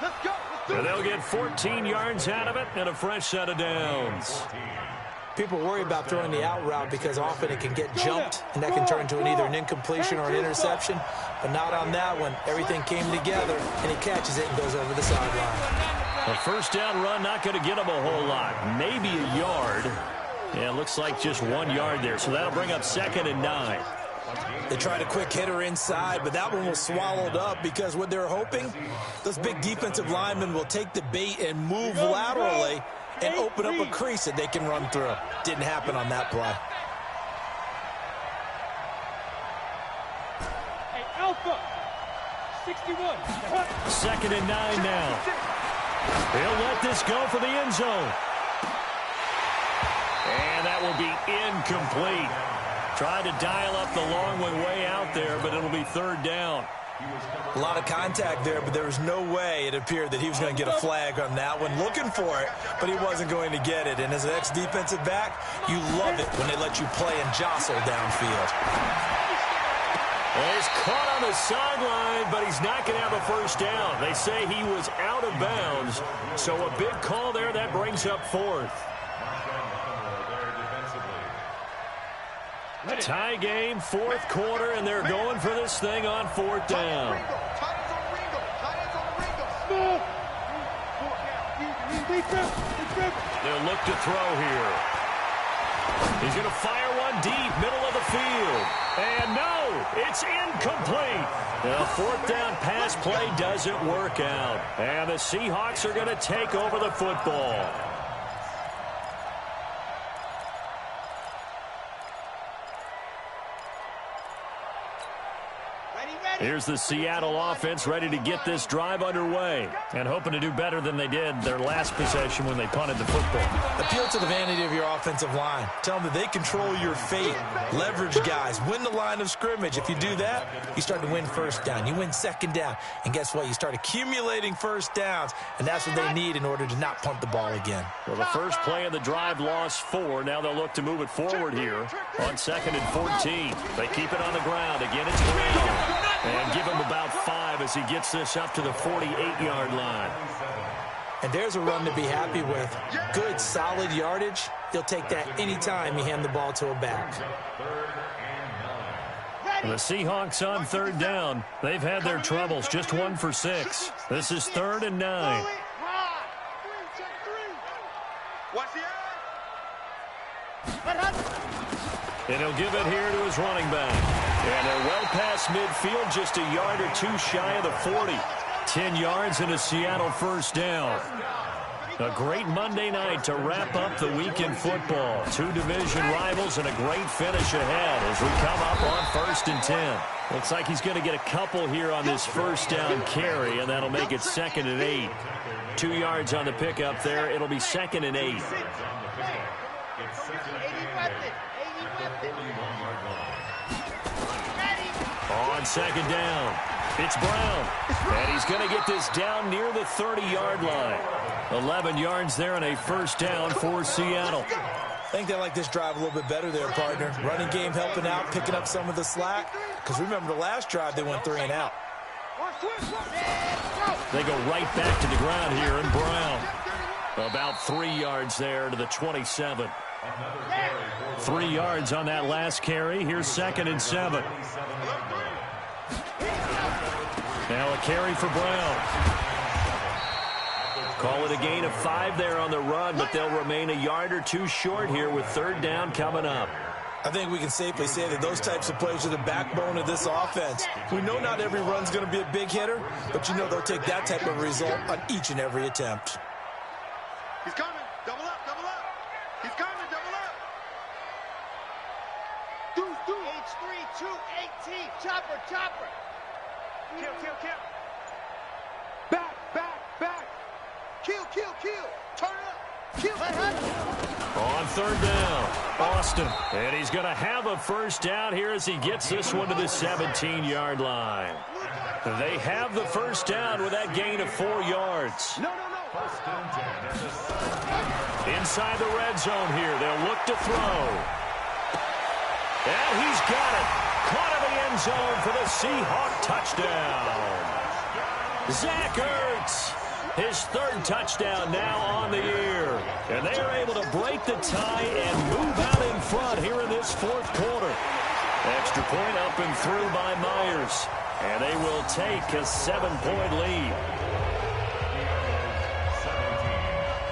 Let's go. And they'll get 14 yards out of it and a fresh set of downs. People worry about throwing the out route because often it can get jumped, and that can turn into either an incompletion or an interception. But not on that one. Everything came together, and he catches it and goes over the sideline. A first down run, not going to get him a whole lot. Maybe a yard. Yeah, it looks like just 1 yard there. So that'll bring up 2nd and 9. They tried a quick hitter inside, but that one was swallowed up because what they're hoping, those big defensive linemen will take the bait and move laterally and open up a crease that they can run through. Didn't happen on that play. Hey, Alpha, 61. 2nd and 9 now. He'll let this go for the end zone. And that will be incomplete. Tried to dial up the long one way out there, but it'll be 3rd down. A lot of contact there, but there was no way it appeared that he was going to get a flag on that one. Looking for it, but he wasn't going to get it. And as an ex-defensive back, you love it when they let you play and jostle downfield. Well, he's caught on the sideline, but he's not going to have a first down. They say he was out of bounds, so a big call there. That brings up 4th. Tie game, 4th quarter, and they're going for this thing on 4th down. They'll look to throw here. He's going to fire one deep, middle of the field. And no, it's incomplete. The 4th down pass play doesn't work out. And the Seahawks are going to take over the football. Here's the Seattle offense ready to get this drive underway and hoping to do better than they did their last possession when they punted the football. Appeal to the vanity of your offensive line. Tell them that they control your fate. Leverage guys. Win the line of scrimmage. If you do that, you start to win first down. You win 2nd down. And guess what? You start accumulating first downs, and that's what they need in order to not punt the ball again. Well, the first play of the drive lost 4. Now they'll look to move it forward here on 2nd and 14. They keep it on the ground. Again, it's Brown. And give him about 5 as he gets this up to the 48-yard line. And there's a run to be happy with. Good, solid yardage. He'll take that anytime you hand the ball to a back. The Seahawks on 3rd down. They've had their troubles. Just 1 for 6. This is 3rd and 9. And he'll give it here to his running back. And they're well past midfield, just a yard or 2 shy of the 40. 10 yards and a Seattle first down. A great Monday night to wrap up the week in football. 2 division rivals and a great finish ahead as we come up on 1st and 10. Looks like he's going to get a couple here on this first down carry, and that'll make it 2nd and 8. 2 yards on the pickup there. It'll be 2nd and 8. On 2nd down, it's Brown. And he's going to get this down near the 30-yard line. 11 yards there and a first down for Seattle. I think they like this drive a little bit better there, partner. Running game helping out, picking up some of the slack. Because remember the last drive, they went 3 and out. They go right back to the ground here, and Brown about 3 yards there to the 27. 3 yards on that last carry. Here's 2nd and 7. Now a carry for Brown. Call it a gain of 5 there on the run, but they'll remain a yard or 2 short here with 3rd down coming up. I think we can safely say that those types of plays are the backbone of this offense. We know not every run's going to be a big hitter, but you know they'll take that type of result on each and every attempt. He's coming. Double up, double up. He's coming, double up. Do. H3, 218. Chopper. Kill. Back. Kill. Turn it up. Kill. On 3rd down, Austin. And he's going to have a first down here as he gets this one to the 17-yard line. They have the first down with that gain of 4 yards. No. Inside the red zone here, they'll look to throw. And he's got it. Caught in the end zone for the Seahawk touchdown. Zach Ertz, his third touchdown now on the year. And they are able to break the tie and move out in front here in this fourth quarter. Extra point up and through by Myers. And they will take a 7-point lead.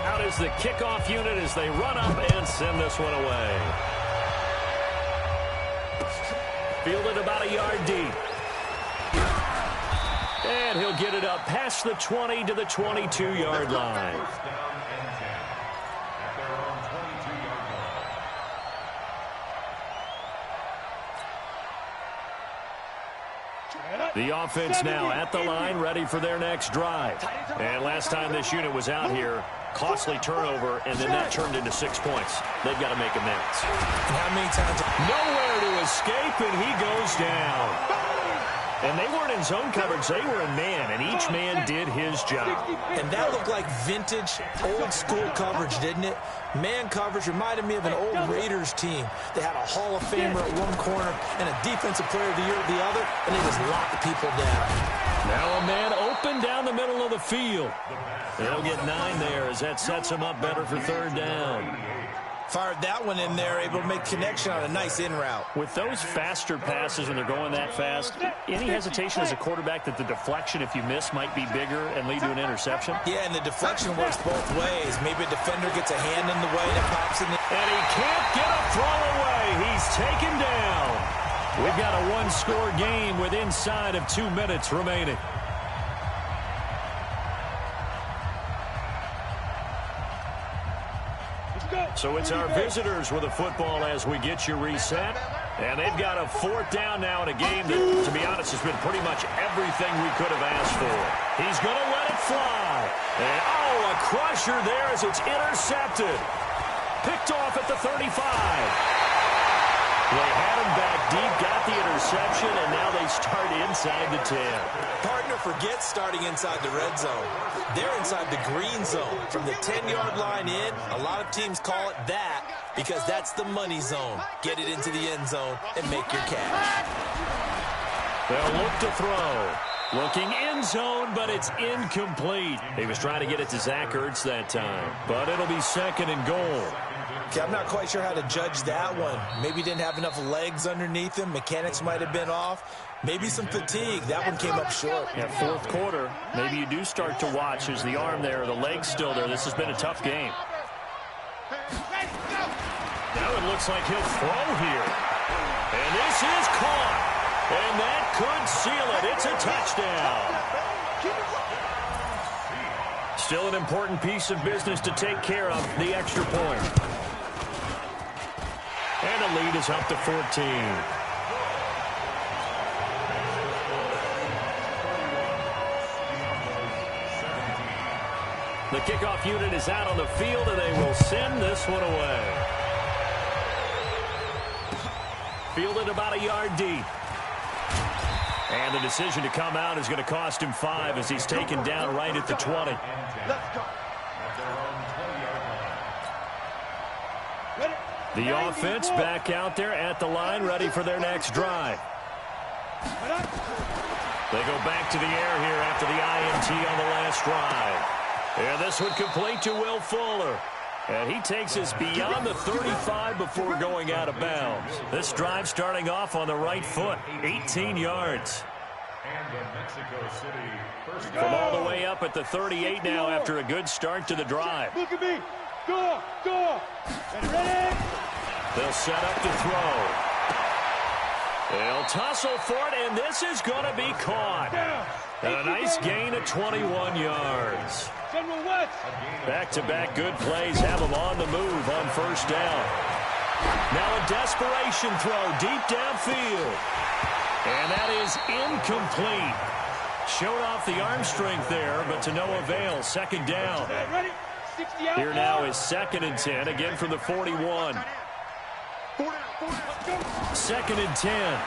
Out is the kickoff unit as they run up and send this one away. Fielded about a yard deep. And he'll get it up past the 20 to the 22-yard line. The offense now at the line, ready for their next drive. And last time this unit was out here, costly turnover, and then that turned into 6 points. They've got to make amends. And how many times? Nowhere to escape, and he goes down. And they weren't in zone coverage. They were in man, and each man did his job. And that looked like vintage, old-school coverage, didn't it? Man coverage reminded me of an old Raiders team. They had a Hall of Famer at one corner and a Defensive Player of the Year at the other, and they just locked people down. Now a man open down the middle of the field. They'll get 9 there as that sets him up better for third down. Fired that one in there, able to make connection on a nice in route. With those faster passes when they're going that fast, any hesitation as a quarterback that the deflection, if you miss, might be bigger and lead to an interception? Yeah, and the deflection works both ways. Maybe a defender gets a hand in the way and it pops in the... And he can't get a throw away. He's taken down. We've got a one-score game with inside of 2 minutes remaining. So it's our visitors with a football as we get you reset. And they've got a fourth down now in a game that, to be honest, has been pretty much everything we could have asked for. He's going to let it fly. And, oh, a crusher there as it's intercepted. Picked off at the 35. They had him back deep, got the interception, and now they start inside the 10. Partner forgets starting inside the red zone. They're inside the green zone. From the 10-yard line in, a lot of teams call it that because that's the money zone. Get it into the end zone and make your cash. They'll look to throw. Looking end zone, but it's incomplete. He was trying to get it to Zach Ertz that time, but it'll be second and goal. Okay, I'm not quite sure how to judge that one. Maybe he didn't have enough legs underneath him. Mechanics might have been off. Maybe some fatigue. That one came up short. Yeah, fourth quarter, maybe you do start to watch. Is the arm there, the leg's still there. This has been a tough game. Now it looks like he'll throw here. And this is caught. And that could seal it. It's a touchdown. Still an important piece of business to take care of, the extra point. And the lead is up to 14. The kickoff unit is out on the field, and they will send this one away. Fielded about a yard deep. And the decision to come out is going to cost him 5 as he's taken down right at the 20. The offense back out there at the line, ready for their next drive. They go back to the air here after the INT on the last drive. And this one complete to Will Fuller. And he takes us beyond the 35 before going out of bounds. This drive starting off on the right foot, 18 yards. From all the way up at the 38 now after a good start to the drive. Look at me. Go. Ready? They'll set up to throw. They'll tussle for it, and this is going to be caught. And a nice gain of 21 yards. Back-to-back good plays have them on the move on first down. Now a desperation throw deep downfield. And that is incomplete. Showed off the arm strength there, but to no avail. Second down. Here now is 2nd and 10, again from the 41. 2nd and 10.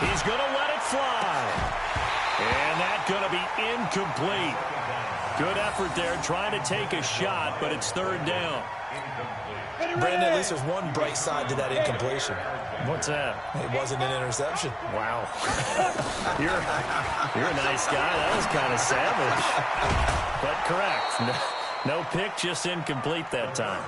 He's going to let it fly. And that's going to be incomplete. Good effort there, trying to take a shot, but it's third down. Brandon, at least there's one bright side to that incompletion. What's that? It wasn't an interception. Wow. You're a nice guy. That was kind of savage. But correct. No pick, just incomplete that time.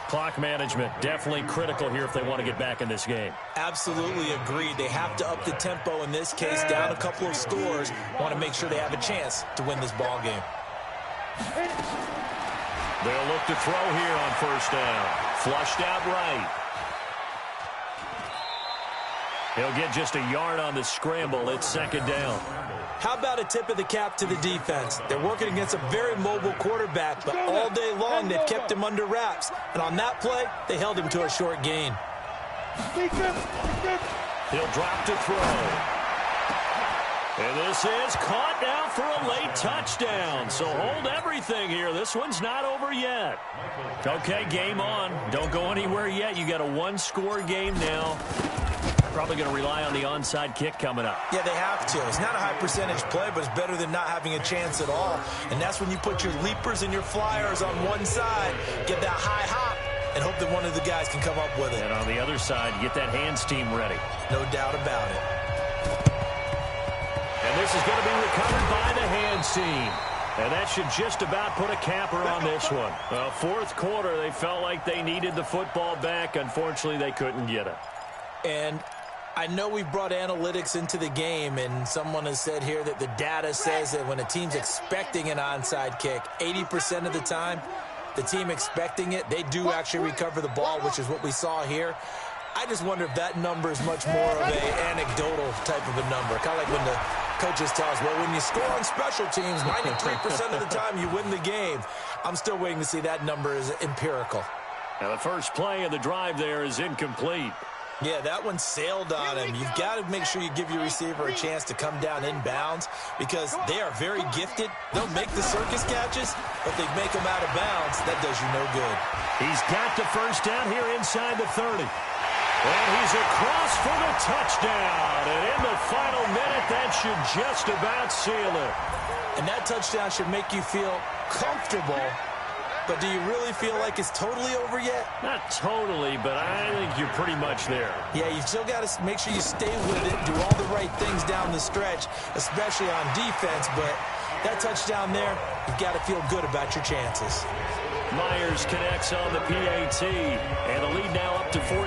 Clock management, definitely critical here if they want to get back in this game. Absolutely agreed. They have to up the tempo in this case, down a couple of scores. Want to make sure they have a chance to win this ball game. They'll look to throw here on first down. Flushed out right. He'll get just a yard on the scramble. It's second down. How about a tip of the cap to the defense? They're working against a very mobile quarterback, but all day long they've kept him under wraps. And on that play, they held him to a short gain. He'll drop to throw. And this is caught now for a late touchdown. So hold everything here. This one's not over yet. Okay, game on. Don't go anywhere yet. You got a one-score game now. Probably going to rely on the onside kick coming up. Yeah, they have to. It's not a high percentage play, but it's better than not having a chance at all. And that's when you put your leapers and your flyers on one side, get that high hop, and hope that one of the guys can come up with it. And on the other side, you get that hands team ready. No doubt about it. And this is going to be recovered by the hands team. And that should just about put a capper on this one. Fourth quarter, they felt like they needed the football back. Unfortunately, they couldn't get it. And I know we've brought analytics into the game, and someone has said here that the data says that when a team's expecting an onside kick, 80% of the time, the team expecting it, they do actually recover the ball, which is what we saw here. I just wonder if that number is much more of an anecdotal type of a number. Kind of like when the coaches tell us, well, when you score on special teams, 93% of the time you win the game. I'm still waiting to see that number is empirical. Now the first play of the drive there is incomplete. Yeah, that one sailed on him. You've got to make sure you give your receiver a chance to come down inbounds because they are very gifted. They'll make the circus catches, but they make them out of bounds. That does you no good. He's got the first down here inside the 30. And he's across for the touchdown. And in the final minute, that should just about seal it. And that touchdown should make you feel comfortable. But do you really feel like it's totally over yet? Not totally, but I think you're pretty much there. Yeah, you've still got to make sure you stay with it, do all the right things down the stretch, especially on defense. But that touchdown there, you've got to feel good about your chances. Myers connects on the PAT, and the lead now up to 14.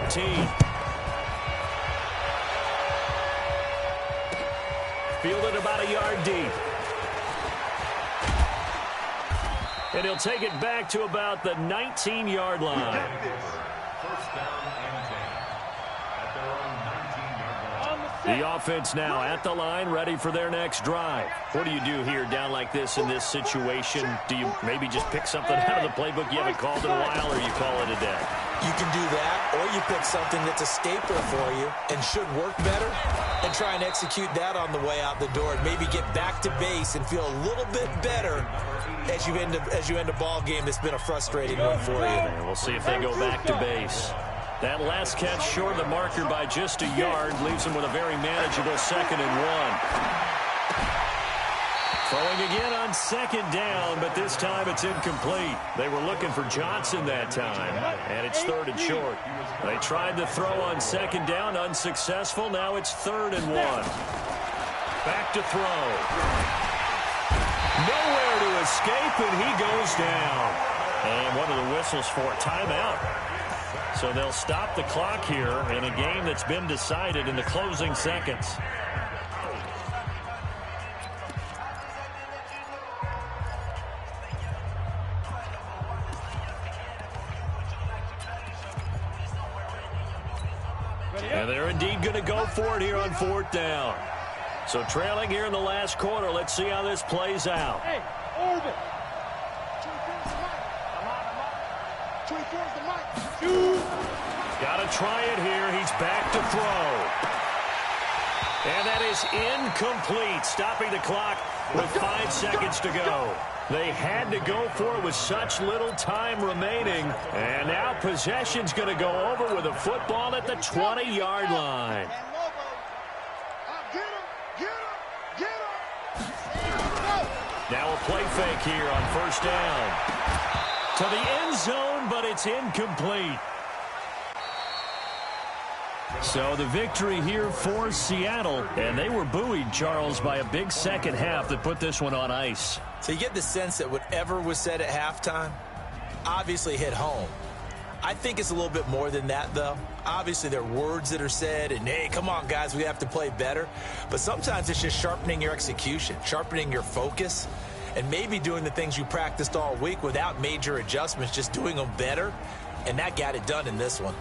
Fielded about a yard deep. And he'll take it back to about the 19-yard line. First down and 10 at their own 19-yard line. The offense now at the line, ready for their next drive. What do you do here down like this in this situation? Do you maybe just pick something out of the playbook you haven't called in a while, or you call it a day? You can do that, or you pick something that's a staple for you and should work better and try and execute that on the way out the door and maybe get back to base and feel a little bit better as you end a ball game that's been a frustrating one for you. And we'll see if they go back to base. That last catch short of the marker by just a yard leaves them with a very manageable 2nd and 1. Throwing again on 2nd down, but this time it's incomplete. They were looking for Johnson that time, and it's 3rd and short. They tried to throw on 2nd down, unsuccessful. Now it's 3rd and 1. Back to throw. Nowhere to escape, and he goes down. And one of the whistles for a timeout. So they'll stop the clock here in a game that's been decided in the closing seconds. And they're indeed going to go for it here on 4th down. So trailing here in the last quarter. Let's see how this plays out. Hey, Orbit. 24's the mic. Got to try it here. He's back to throw. And that is incomplete, stopping the clock with 5 seconds to go. They had to go for it with such little time remaining. And now possession's going to go over with a football at the 20-yard line. Now a play fake here on first down. To the end zone, but it's incomplete. So the victory here for Seattle, and they were buoyed, Charles, by a big second half that put this one on ice. So you get the sense that whatever was said at halftime obviously hit home. I think it's a little bit more than that, though. Obviously, there are words that are said, and, hey, come on, guys, we have to play better. But sometimes it's just sharpening your execution, sharpening your focus, and maybe doing the things you practiced all week without major adjustments, just doing them better, and that got it done in this one.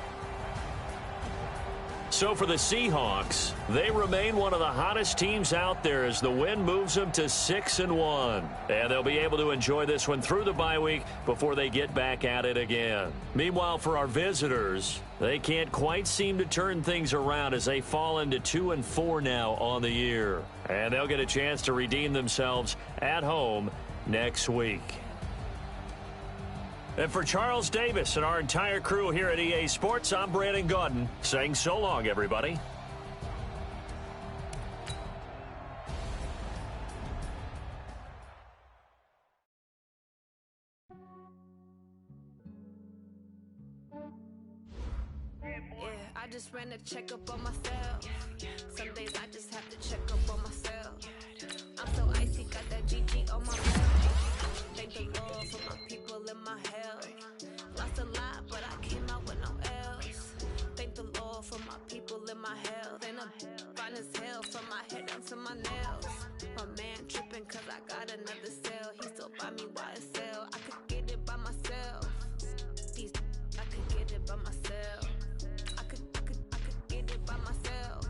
So for the Seahawks, they remain one of the hottest teams out there as the win moves them to 6-1. And they'll be able to enjoy this one through the bye week before they get back at it again. Meanwhile, for our visitors, they can't quite seem to turn things around as they fall into 2-4 now on the year. And they'll get a chance to redeem themselves at home next week. And for Charles Davis and our entire crew here at EA Sports, I'm Brandon Gaudin saying so long, everybody. Yeah, I just ran a checkup on myself. Some days I just have to check up on myself. I'm so icy, got that GG on my belt. Thank the Lord for my people in my health. Lost a lot, but I came out with no else. Thank the Lord for my people in my health. And I'm fine as hell from my head down to my nails. My man tripping cause I got another cell. He still buy me YSL. I could get it by myself. I could get it by myself. I could get it by myself.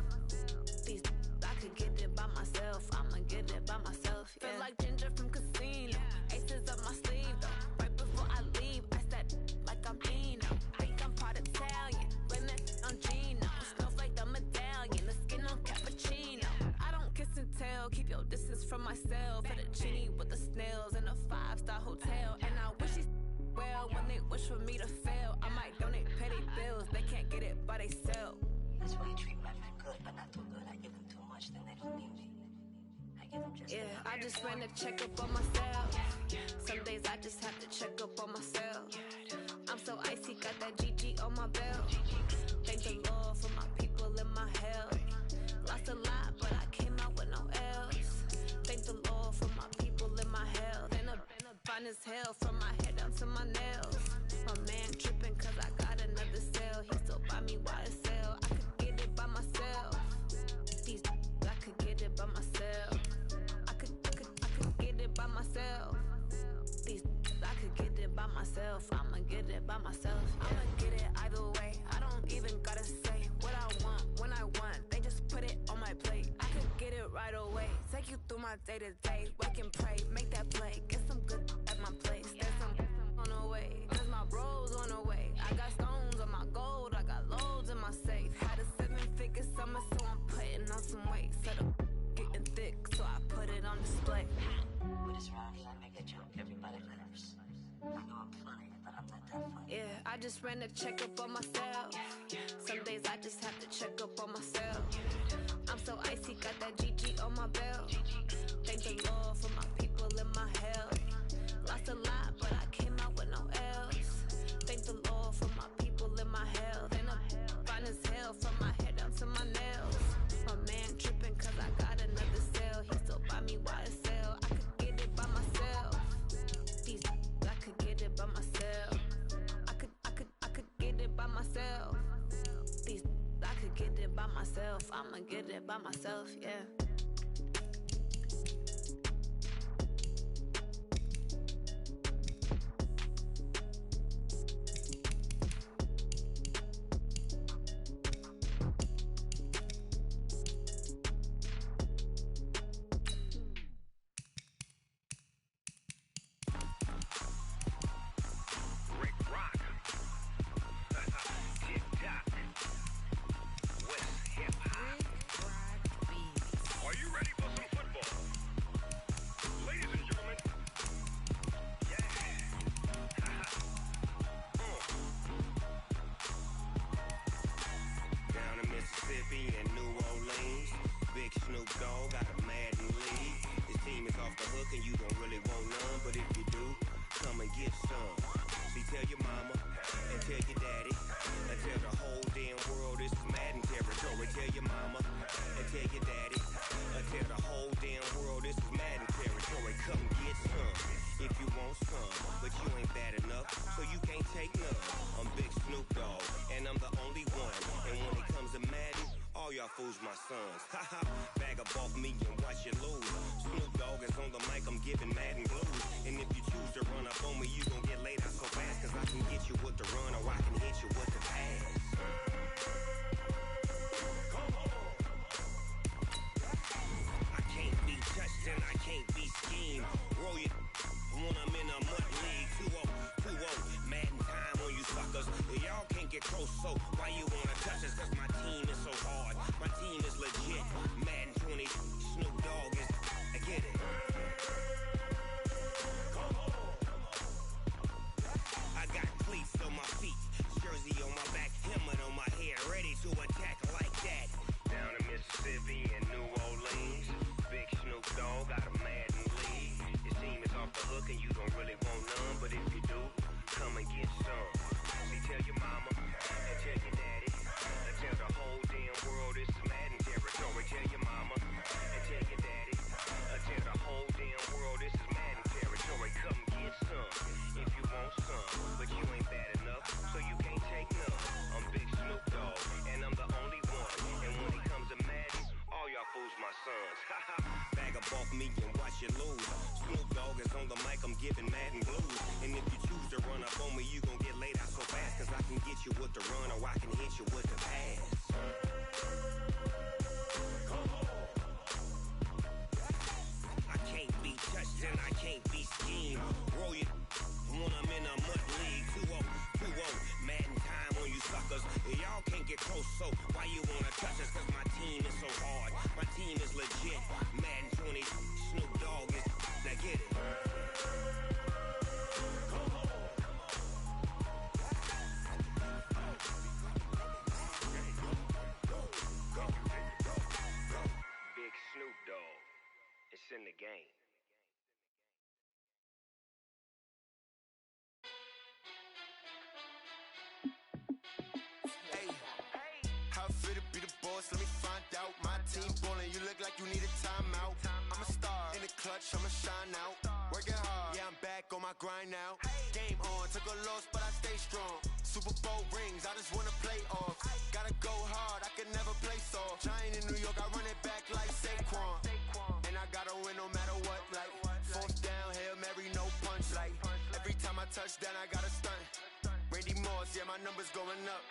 I could get it by myself. I'ma get it by myself. Yeah. Feel like Ginger from Casino. Aces up my sleeve though. Right before I leave, I said like I'm Eno. Think I'm part Italian. Blame it on Gino. Smells like the medallion. The skin on cappuccino. I don't kiss and tell. Keep your distance from myself. Fettuccine with the snails in a 5-star hotel. And I wish he's well when they wish for me to fail. I might donate petty bills. They can't get it by they sell. That's why you treat my men good, but not too good. I give them too much, then they don't need me. I give them just enough. I just ran a checkup on myself. Some days I just have to check up on myself. I'm so icy, got that GG on my belt. Thank the Lord for my people in my health. Lost a lot, but I came out with no else. Thank the Lord for my people in my health. And I'm fine as hell from my head down to my nails. My man tripping cause I got another cell. He still buy me YSL. I could get it by myself. I could get it by myself. I could get it by myself. I could get it by myself. I'ma get it by myself. I'ma get it either way. I don't even gotta say what I want when I want. They just put it on my plate. I could get it right away. Take you through my day to day. Wake and pray, make that play. Get some good at my place. There's some on the way. Cause my bros on the way. I got stones on my gold. I got loads in my safe. Had a 7-figure summer, so I'm putting on some weight. Set up getting thick, so I put it on display. With this round here, I make a joke. Everybody laughs. I know I'm funny, but I'm not that funny. Yeah, I just ran a checkup on myself. Some days I just have to check up on myself. I'm so icy, got that GG on my belt. Thank the Lord for my people in my health. Lost a lot, but I came out with no else. Thank the Lord for my people in my health. And I'm fine as hell from my head down to my nails. My man tripping cause I got another cell. He still buy me YSL. I could get it by myself. I could get it by myself. I could get it by myself. I could get it by myself. I'ma get it by myself, yeah. hook and you don't really want none. But if you do, come and get some. See, tell your mama and tell your daddy and tell the whole damn world this is Madden territory. Tell your mama and tell your daddy and tell the whole damn world this is Madden territory. Come get some if you want some, but you ain't bad enough, so you can't take none. I'm Big Snoop Dogg, and I'm the only one. And when it comes to Madden, all y'all fools my sons. Haha, bag up off me and watch you lose. Snoop Dogg is on the mic, I'm giving Madden blues. And if you choose to run up on me, you gon' get laid out so fast, cause I can get you with the run or I can hit you with the pass. I can't be touched and I can't be schemed. Roll you when I'm in a mud league. 2-0, Madden time on you suckers. Y'all can't get close, so why you wanna touch us? Cause my team is so hard, my team is legit. Madden 20, Snoop Dogg is, I get it. I got cleats on my feet, jersey on my back, helmet on my head, ready to attack like that. Down in Mississippi and New Orleans, Big Snoop Dogg got a Madden league. Your team is off the hook and you don't really want none, but if you do, come and get some. See, tell your mama and tell your daddy and tell the whole damn world this is Madden territory. Tell your mama and tell your daddy and tell the whole damn world this is Madden territory. Come get some if you want some, but you ain't bad enough, so you can't take none. I'm Big Snoop Dogg, and I'm the only one. And when it comes to Madden, all y'all fools my sons. Bag up off me and watch you lose. Snoop Dogg is on the mic, I'm giving Madden blues. And if you choose to run up on me, you gon' get laid out so fast, cause I can get you with the run or I can hit you with the pass. I can't be touched and I can't be schemed. Roll you when I'm in a mud league. 2-0, Madden time on you suckers. Y'all can't get close, so why you wanna touch us? Cause my team is so hard, my team is legit. Madden 20, Snoop Dogg is, now get it. Big Snoop Dogg, it's in the game. How fit to be the boss? Let me find out. My team ballin', you look like you need a timeout. I'm a star in the clutch, I'ma shine out. Working hard, yeah, I'm back on my grind now. Game on, took a loss, but I stay strong. Super Bowl rings, I just wanna play off. Gotta go hard, I can never play soft. Giant in New York, I run it back like Saquon. And I gotta win no matter what, like fourth down, Hail Mary, no punch. Like every time I touch down, I gotta stunt. Randy Moss, yeah, my numbers going up.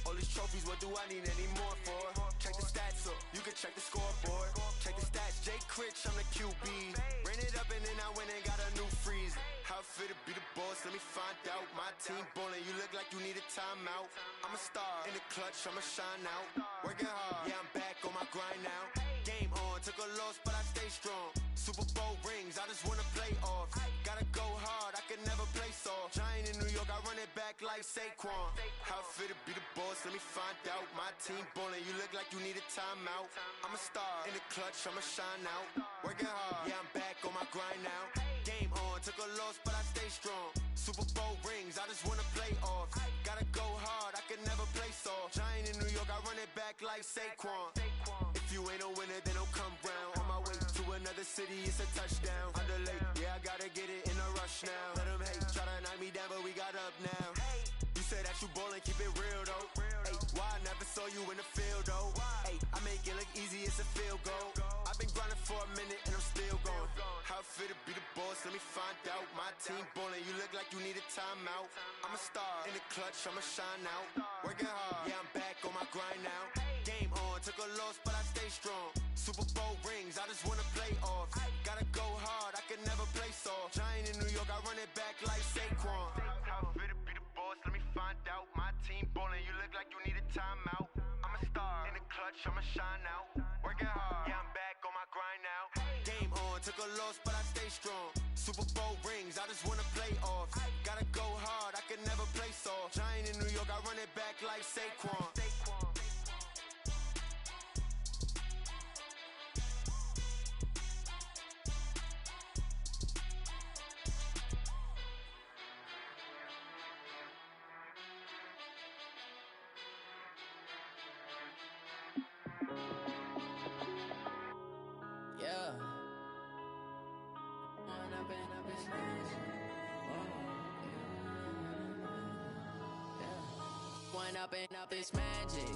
All these trophies, what do I need any more for? Check the stats up, you can check the scoreboard. Check the stats, Jay Critch, I'm the QB. Ran it up and then I went and got a new freeze. How fit to be the boss, let me find out. My team ballin', you look like you need a timeout. I'm a star in the clutch, I'ma shine out. Working hard, yeah, I'm back on my grind now. Game on, took a loss, but I stay strong. Super Bowl rings, I just wanna play off. Gotta go hard, I can never play soft. Giant in New York, I run it back like Saquon. How fit to be the boss, let me find out. My team ballin', you look like you need a timeout. I'm a star in the clutch, I'ma shine out. Working hard, yeah, I'm back on my grind now. Game on, took a loss, but I stay strong. Super Bowl rings, I just wanna play off. Gotta go hard, I can never play soft. Giant in New York, I run it back like Saquon. If you ain't a winner, then don't come round. On my way to another city, it's a touchdown. Underlay, yeah, I gotta get it in a rush now. Let them hate, try to knock me down, but we got up now. You said that you ballin', keep it real though. Ay, why I never saw you in the field though? Ay, I make it look easy, it's a field goal. I've been grinding for a minute and I'm still going. How fit to be the boss, let me find out. My team ballin', you look like you need a timeout. I'm a star in the clutch, I'ma shine out. Working hard, yeah, I'm back on my grind now. Game on, took a loss, but I stay strong. Super Bowl rings, I just wanna play off. Gotta go hard, I can never play soft. Giant in New York, I run it back like Saquon. How fit to be the boss, let me find out. My team ballin', you look like you need a timeout. I'm a star in the clutch, I'ma shine out. Working hard, yeah, I'm back on my grind now. Game on, took a loss, but I stay strong. Super Bowl rings, I just wanna play off. Gotta go hard, I can never play soft. Giant in New York, I run it back like Saquon. Run up and up, it's magic.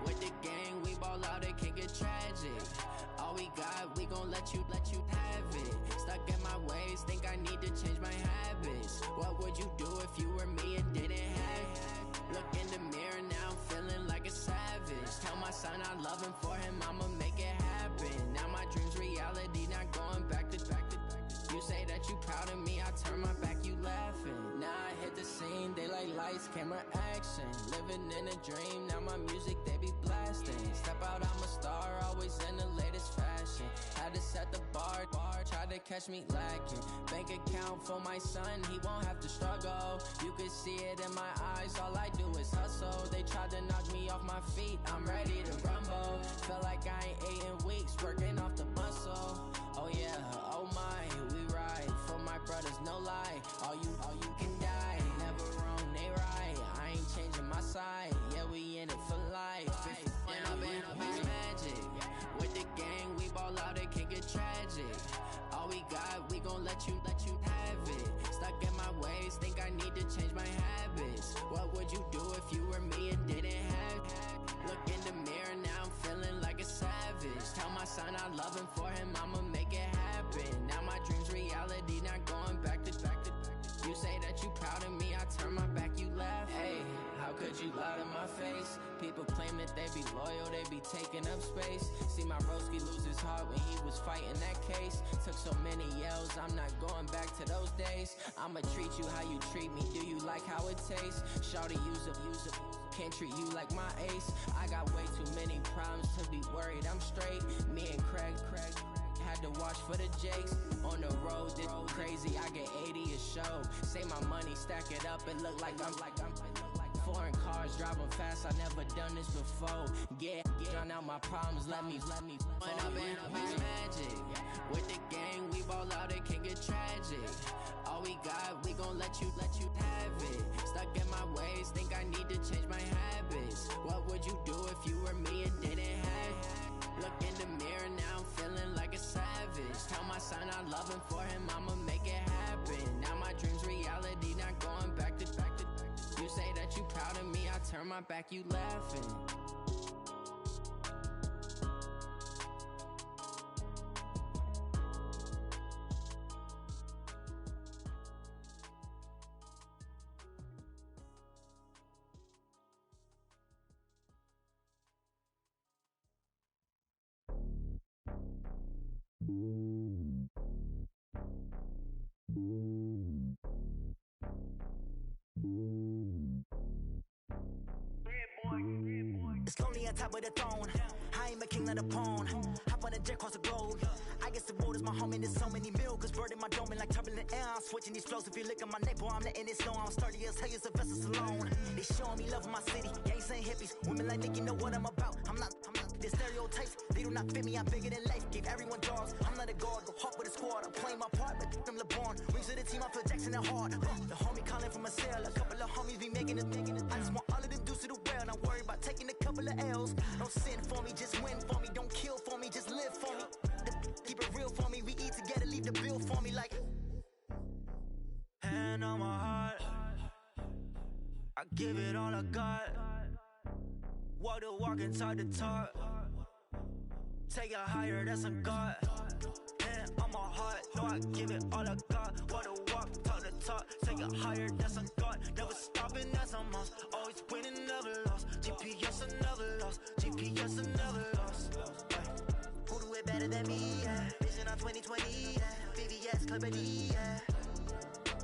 With the gang, we ball out, it can get tragic. All we got, we gon' let you have it. Stuck in my ways, think I need to change my habits. What would you do if you were me and didn't have it? Look in the mirror, now I'm feeling like a savage. Tell my son I love him, for him I'ma make it happen. Now my dream's reality, not going back to. You say that you proud of me, I turn my back, you laughing. Now I hit the scene, they like lights, camera, action. Living in a dream, now my music, they be blasting. Step out, I'm a star, always in the latest fashion. Had to set the bar, tried to catch me lacking. Bank account for my son, he won't have to struggle. You can see it in my eyes, all I do is hustle. They tried to knock me off my feet, I'm ready to rumble. Feel like I ain't ate in weeks, working off the muscle. Oh yeah, oh my, we ride for my brothers, no lie. All you can die, never wrong, they right. I ain't changing my side, yeah, we in it for life. And up it's magic. With the gang, we ball out, it can get tragic. All we got, we gon' let you have it. Stuck in my ways, think I need to change my habits. What would you do if you were me and didn't have it? Look in the mirror, now I'm feeling like a savage. Tell my son I love him, for him I'ma make it happen. Now my dream's reality, not going back to. You say that you proud of me, I turn my back, you laugh. Hey, how could you lie to my face? People claim that they be loyal, they be taking up space. See my broski lose his heart when he was fighting that case. Took so many yells, I'm not going back to those days. I'ma treat you how you treat me, do you like how it tastes? Shawty, use up, can't treat you like my ace. I got way too many problems to be worried, I'm straight. Me and Craig had to watch for the Jakes. On the road, this crazy, I get 80 a show. Say my money, stack it up, it look like I'm foreign cars, driving fast, I never done this before. Get drown out my problems, let me run up and up, it's magic. With the gang, we ball out, it can get tragic. All we got, we gon' let you have it. Stuck in my ways, think I need to change my habits. What would you do if you were me and didn't have it? Look in the mirror, now I'm feeling like a savage. Tell my son I love him, for him I'ma make it happen. Now my dream's reality, not going back to. You say that you proud of me, I turn my back, you laughing. It's lonely on top of the throne. I ain't a king of the pawn. Hop on a jet across the globe. I guess the world is my home and there's so many milkers burning my dome like turbulent air. I'm switching these flows. If you look at my neck, boy, I'm letting it slow. I'm sturdy as hell, as a vessel alone. They showing me love in my city. Gangs ain't hippies. Women like Nicky know what I'm about. I'm not the stereotypes. They do not fit me. I'm bigger than life. Gave everyone dogs. I'm not a guard. Go hawk with a squad. I'm playing my part, but them LeBron. Rings to the team. I feel Jackson and hard. The homie calling from a cell. A couple of homies be making it. I just want all of them dudes to the well. Not worry about taking a couple of L's. Don't sin for me, just win for me. Don't kill for me, just live for me. Keep it real for me. We eat together, leave the bill for me like. Hand on my heart, I give it all I got. Walk the walk and talk the talk. Take it higher, that's a God. Hand on my heart, no, I give it all I got. Walk the walk, talk the talk. Take it higher, that's a God. Never stopping, that's a must. Always winning, never lost. GPS, I never lost. GPS, I never lost. Who do it better than me? Yeah. Vision on 2020. Yeah. VVS, Clipper D. Yeah.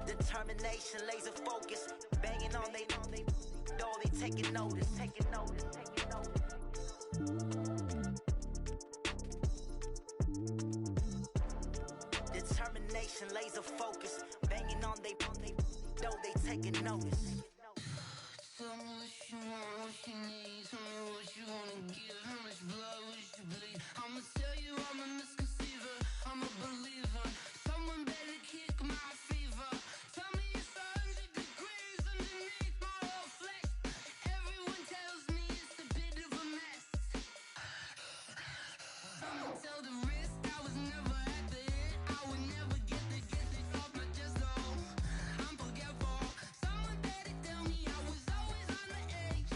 Determination, laser focus. Banging on they door, they taking notice. Taking notice. Taking notice. Determination, laser focus. Banging on they door, they taking notice. Tell me what you want, what you need. Tell me what you wanna give. How much blood would you bleed? I'ma tell you I'm a misconceiver. I'm a believer. Someone better kick my fever. Tell me it's 100 degrees underneath my whole flesh. Everyone tells me it's a bit of a mess. Someone tell the risk I was never at the end. I would never get the off my chest though. I'm forgetful. Someone better tell me I was always on the edge.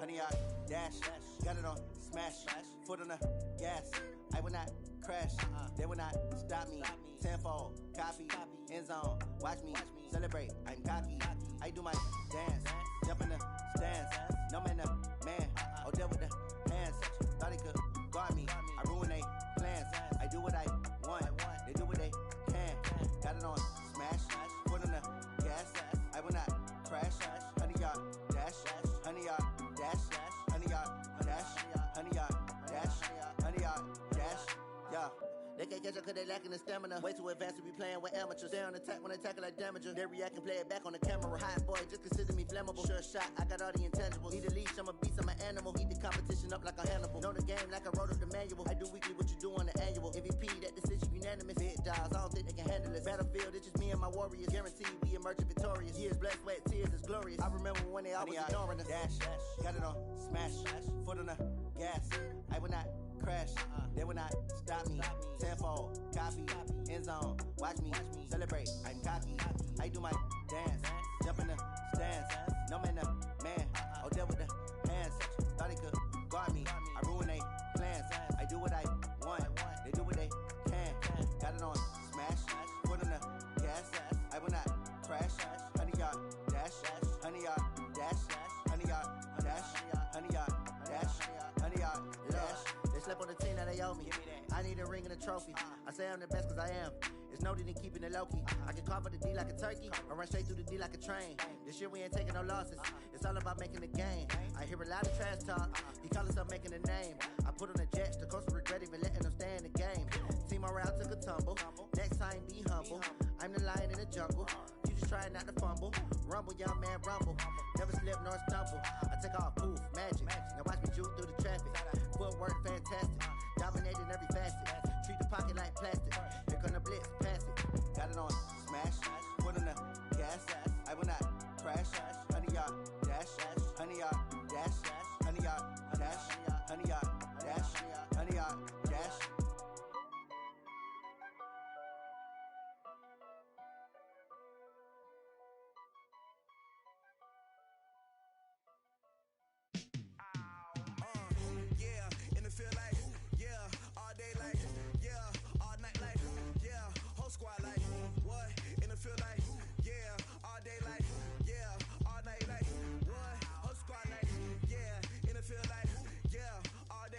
100-yard dash. Got it on smash. Foot on the gas. I will not crash. They will not stop me. Tenfold copy. End zone. Watch me celebrate. I'm cocky. I do my dance. Jump in the stands. No man, man. Oh, deal with the hands. Thought he could guard me. I ruin they plans. I do what I want. They do what they can. Got it on smash. Foot on the gas. I will not crash. 100-yard dash. 100-yard dash. 100-yard dash. 100-yard dash. 100-yard dash. Yeah. They can't catch up cause they lacking the stamina. Way too advanced to be playing with amateurs. Stay on attack when they tackle like damager. They react and play it back on the camera. Hot boy, just consider me flammable. Sure shot, I got all the intangibles. Need a leash, I'm a beast, I'm an animal. Eat the competition up like a Hannibal. Know the game like I wrote up the manual. I do weekly what you do on the annual. MVP, that decision unanimous. Big dials, I don't think they can handle it. Battlefield, it's just me and my warriors. Guaranteed we emerge victorious. Years, blood, sweat, tears, it's glorious. I remember when they always ignoring us. Dash, got it on smash. Foot on the gas. I will not crash. They will not stop me. Tenfold copy. End zone. Watch me celebrate. I'm cocky. I do my dance. Jump in the stands. No man, man. Oh, deal with the hands. Thought he could guard me. I ruin they plans. I do what I want. They do what they can. Got it on smash. Foot on the gas. I will not crash. 100-yard dash. 100-yard dash. 100-yard dash. 100-yard dash. 100-yard dash. They slept on the team that they owe me. I need a ring and a trophy. I say I'm the best cause I am. It's noted in keeping it low-key. I can carve up the D like a turkey or run straight through the D like a train. This year we ain't taking no losses. It's all about making the game. I hear a lot of trash talk. He call himself making a name. I put on the Jets. The coach will regret even letting them stay in the game. Team morale took a tumble. Next time be humble. I'm the lion in the jungle. You just try not to fumble. Rumble, young man, rumble. Never slip nor stumble. I take off, poof, magic. Now watch me juke through the traffic. Footwork fantastic. Dominating every facet. Treat the pocket like plastic. Here come the blitz, pass it. Got it on smash. Foot on the gas. I will not crash. 100-yard dash. 100-yard dash. 100-yard dash. 100-yard dash. 100-yard dash. Yeah, in the field like, yeah, all day like, yeah, all night like, yeah, whole squad like, what? In the field like, yeah, all day like, yeah, all night like, what? Whole squad like, yeah, in the field like, yeah, all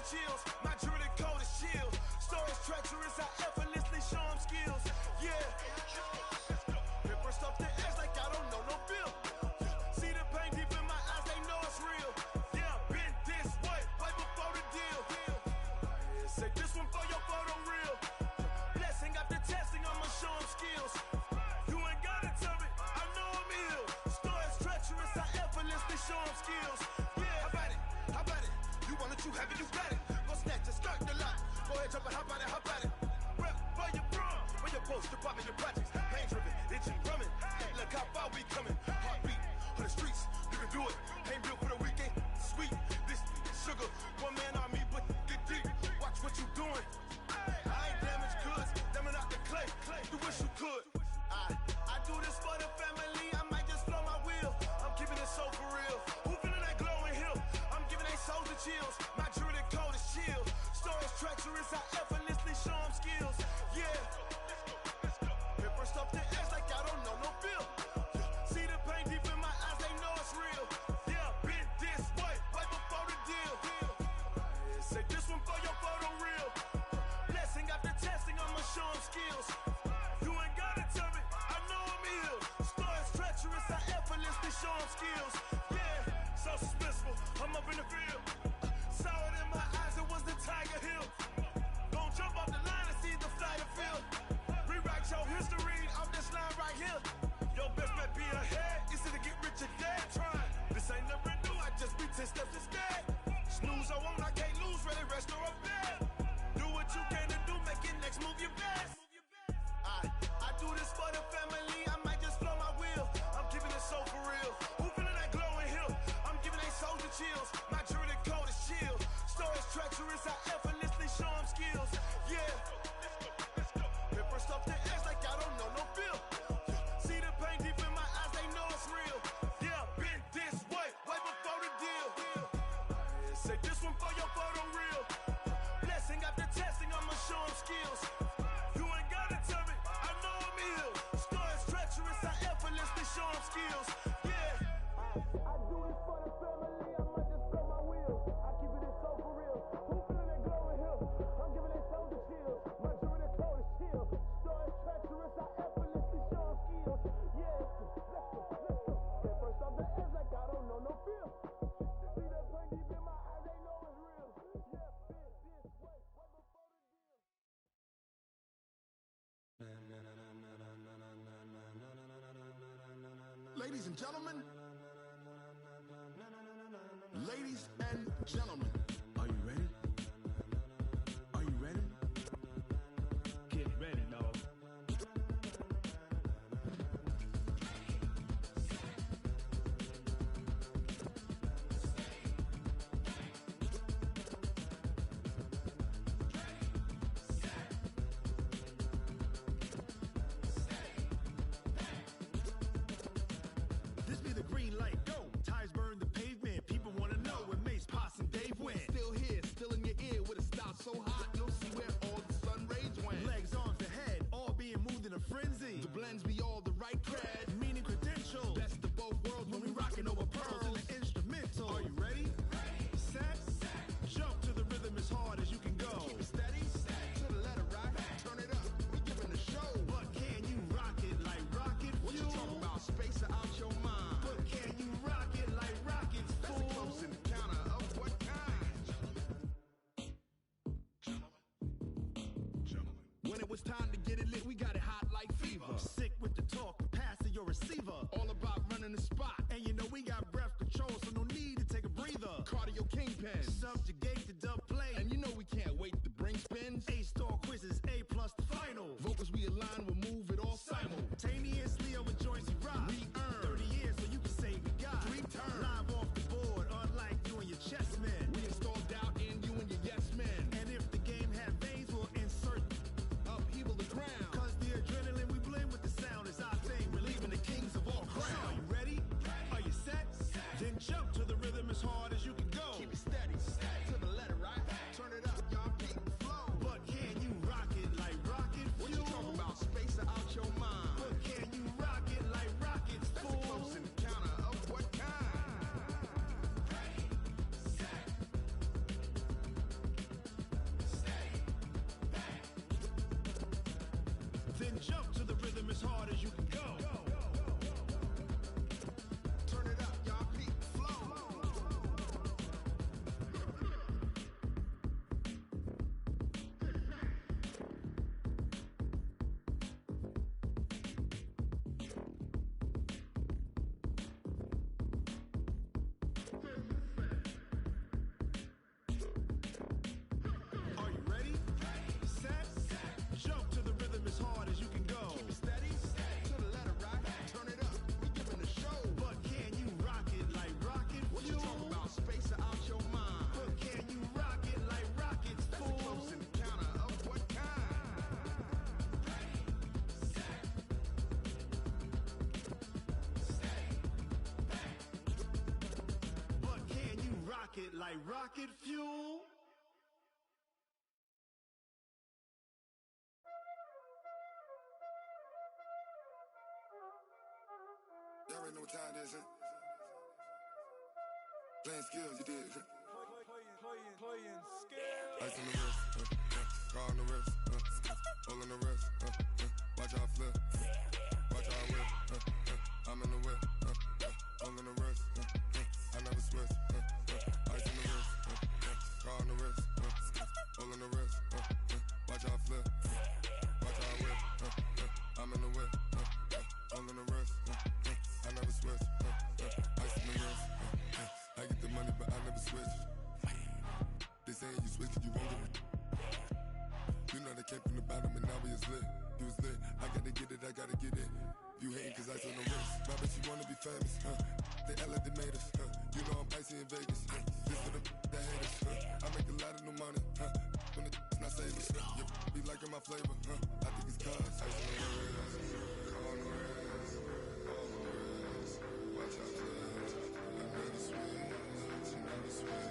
chills. My jewelry code is chill. Stories treacherous, I effortlessly show them skills. Yeah. Paper stuff the edge like I don't know no bill. See the pain deep in my eyes, they know it's real. Yeah, been this way, way before the deal. Say this one for your photo reel. Blessing after testing, I'ma show them skills. You ain't gotta tell me, I know I'm ill. Stories treacherous, I effortlessly show them skills. Yeah, how about it? How about it? You want it, you have it, you got it. Go snatch it, start the lot. Go ahead, jump it, how about it, how about it? Rep for your bro, for your post, your poppin', your projects. Pain driven, itching, drumming. Look how far we coming. Heartbeat on the streets, you can do it. Ain't built for the weekend. Sweet, this sugar, one man army, but get deep. Watch what you doing. I ain't damaged goods, damn it out the clay. You wish you could. I do this for the family. I might just blow my wheel. I'm keeping it so for real. Who feeling that glowing hill? I'm giving they souls the chills. My jewelry code is chill. Stories treacherous, I effortlessly show them skills. Yeah. Paper stuff the edge like I don't know no bill. See the pain deep in my eyes, they know it's real. Yeah, been this way, way before the deal. Say this one for your photo reel. Blessing after testing, I'ma show them skills. You ain't gotta tell me, I know I'm ill. Stories treacherous, I effortlessly show them skills. Yeah, so suspenseful, I'm up in the field. Saw it in my eyes, it was the Tiger Hill. Gon' jump off the line and see the flight of field. Rewrite your history off this line right here. Your best bet be ahead, easy to get rich or dead trying. This ain't never new, I just be 10 steps instead. Snooze I won't, I can't lose, ready, rest or up bed. Do what you can to do, make it next move your best. I do this for the family, I might just blow my wheel. I'm keeping it so for real. Who feeling that glowing hill? I'm giving they souls the chills. My jewelry code is chill. Stories treacherous, I effortlessly show them skills. Yeah. Paper stuff the edge like I don't know no bill. See the pain deep in my eyes, they know it's real. Yeah, been this way, way before the deal. Say this one for your photo reel. Blessing after testing, I'ma show them skills. You ain't gotta tell me, I know I'm ill. Stories treacherous, I effortlessly show them skills. Yeah. I do this for the family, I might just blow my wheel. I keep it so for real. Who feeling that glowing hill? I'm giving they souls the chills. My jewelry code is chill. Stories treacherous, I effortlessly show them skills. Yeah, let's go. Get first off the edge like I don't know no feel. See that pain deep in my eyes, they know it's real. Yeah, been this way, way before the deal. Ladies and gentlemen, ladies and gentlemen, are you ready? Are you ready? Get ready, dog. This be the green light, go. Tires burn the pavement. People wanna know where Mace, Potts, and Dave went. Still here, still in your ear with a stop so hot, you'll see where all the sun rays went. Legs, arms, the head, all being moved in a frenzy. The blends be all the right cred, Meaning credentials. best of both worlds when we rockin' over pearls. in the instrumental. Are you ready? Set. Jump to the rhythm as hard as you can go. Keep it steady, to the letter right, turn it up, we giving a show. But can you rock it like rocket What you fuel? talking about, space or out your mind? But can you rock it like rockets, That's a fool? close encounter of what kind? When it was time to get it lit, we got it hot like fever. Sick with the talk, pass to your receiver. All about running the spot, And you know we got breath control, so no need to take a breather. cardio kingpin. Subjugate the dub play. And you know we can't wait to bring spins. A-star quizzes, A plus the final. Vocals we align, we'll move it all Simultaneously over joints we rock. We earn 30 years so you can say we got. 3 turns. Live off the board, unlike you and your chess men. We install doubt in you and your yes men. And if the game had veins, we'll insert Upheaval the ground. Cause the adrenaline we blend with the sound is our thing. Relieving the kings of all So are crown. you ready? Are you set? Then jump to the rhythm as hard as you can go. Keep it steady, to the letter right. it like rocket fuel. Y'all already know what time it is, huh? Playing skills, you did, huh? Playing skills. Ice on the wrist, car on the wrist, hole in the wrist, watch how I flip, watch how I whip, I'm in the whip, hole in the wrist, I never switch, ice on the wrist, car on the wrist, hole in the wrist, watch how I flip, watch how I whip, I'm in the whip, hole in the wrist, I never switch, ice on the wrist, I get the money but I never switch. They saying you switch 'cause you won't get it. You know they came from the bottom and now we is lit. You was lit, I gotta get it, I gotta get it. You hating 'cause ice on the wrist. My bitch, you wanna be famous, They act like they made us, You know I'm icy in Vegas, This for the that hate us, I make a lot of new money, When the not saving, You be liking my flavor, I think it's cause ice on the wrist, on the wrist, on the wrist. Watch out, cuz I never switch, I never switch.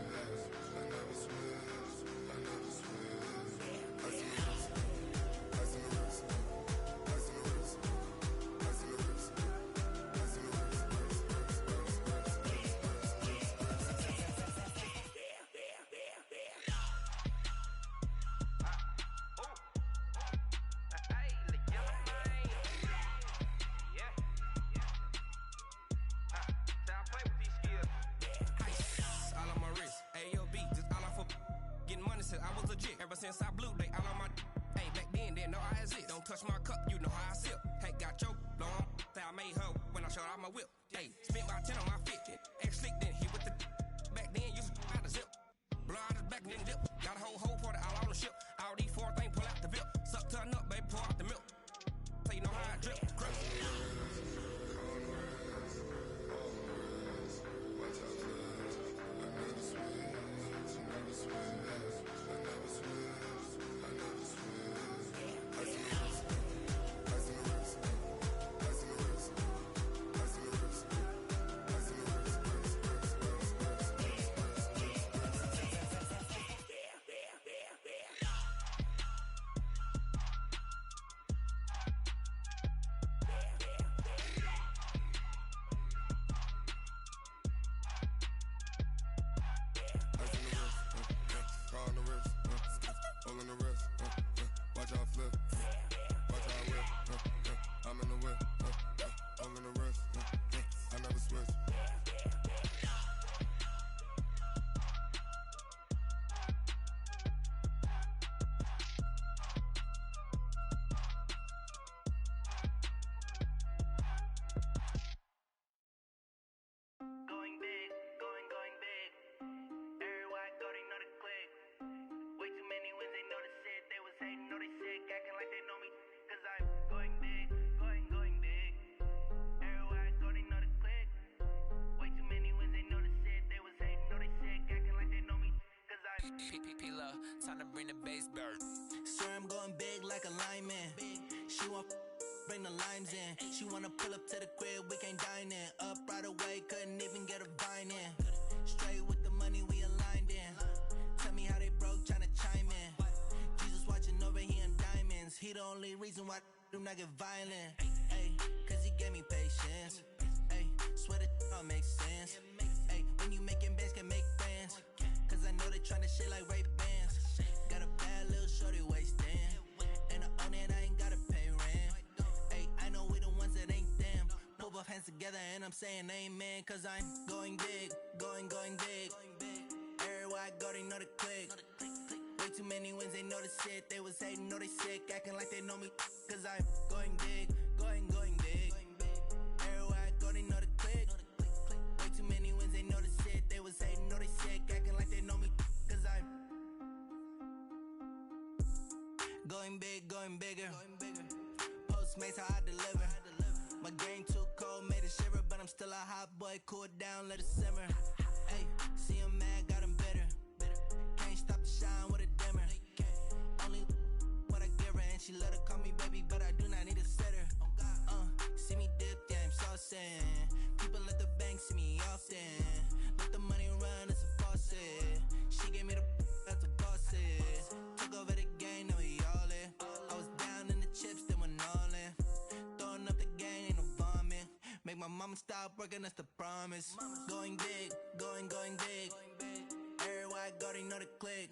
Since I blew, they all on my hey, back then, didn't know I had it. Don't touch my cup, you know how I sip. Hey, got your long, say I made her when I showed out my whip. Hey, spent my 10 on my 50. Ex slick, then hit with the back then, used to out the zip. Blow out his back, then dip. Got a whole party all on the ship. All these 4 things, pull out the VIP. Suck to a nut, baby, pour out the milk. So you know how I drip. Grip. Time to bring the bass bird. Swear I'm going big like a lineman. She want bring the limes in. She wanna pull up to the crib, we can't dine in. Up right away, couldn't even get a vine in. Straight with the money we aligned in. Tell me how they broke, tryna chime in. Jesus watching over here in diamonds. He the only reason why I do not get violent. Ay, cause he gave me patience. Ay, swear that all makes sense. Ay, when you making bands can make friends. Cause I know they tryna shit like Ray Bans. Got a bad little shorty wasting. And I own it, I ain't gotta pay rent. Ay, I know we the ones that ain't them. Pull both hands together and I'm saying amen. Cause I'm going big, going big. Everywhere I go, they know the click. Way too many wins, they know the shit. They was hating, know they sick, acting like they know me. Cause I'm going big, going big. Everywhere I go, they know the click. Way too many wins, they know the shit. They was hating, know they sick, acting like they know me. Cause I'm going big, going bigger. Postmates, how I deliver. My game too cold, made it shiver. But I'm still a hot boy, cool it down, let it simmer. Hey, see him mad, got him bitter. Can't stop the shine with a dimmer. Only what I give her, and she let her call me baby, but I do not need a sitter. See me dip, yeah, I'm saucing. People at the bank see me often. Let the money run, it's a faucet. my mama stopped working, that's the promise. Going big, going big. Everywhere I go, they know the click.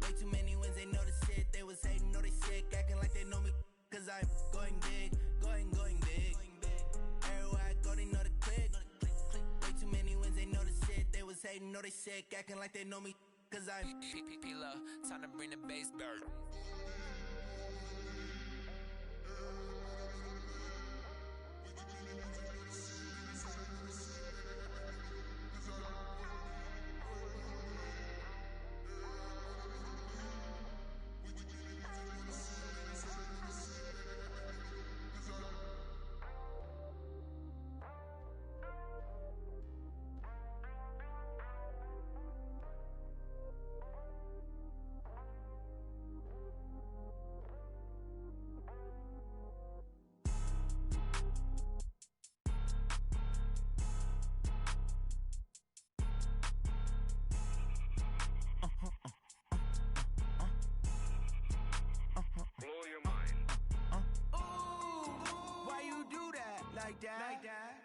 Way too many wins, they know the shit. They was hating, know they sick, acting like they know me. Cause I'm going big, going big. Everywhere I go, they know the click. Way too many wins, they know the shit. They was hating, know they sick, acting like they know me. Cause I'm P-P-P-Love, time to bring the bass back.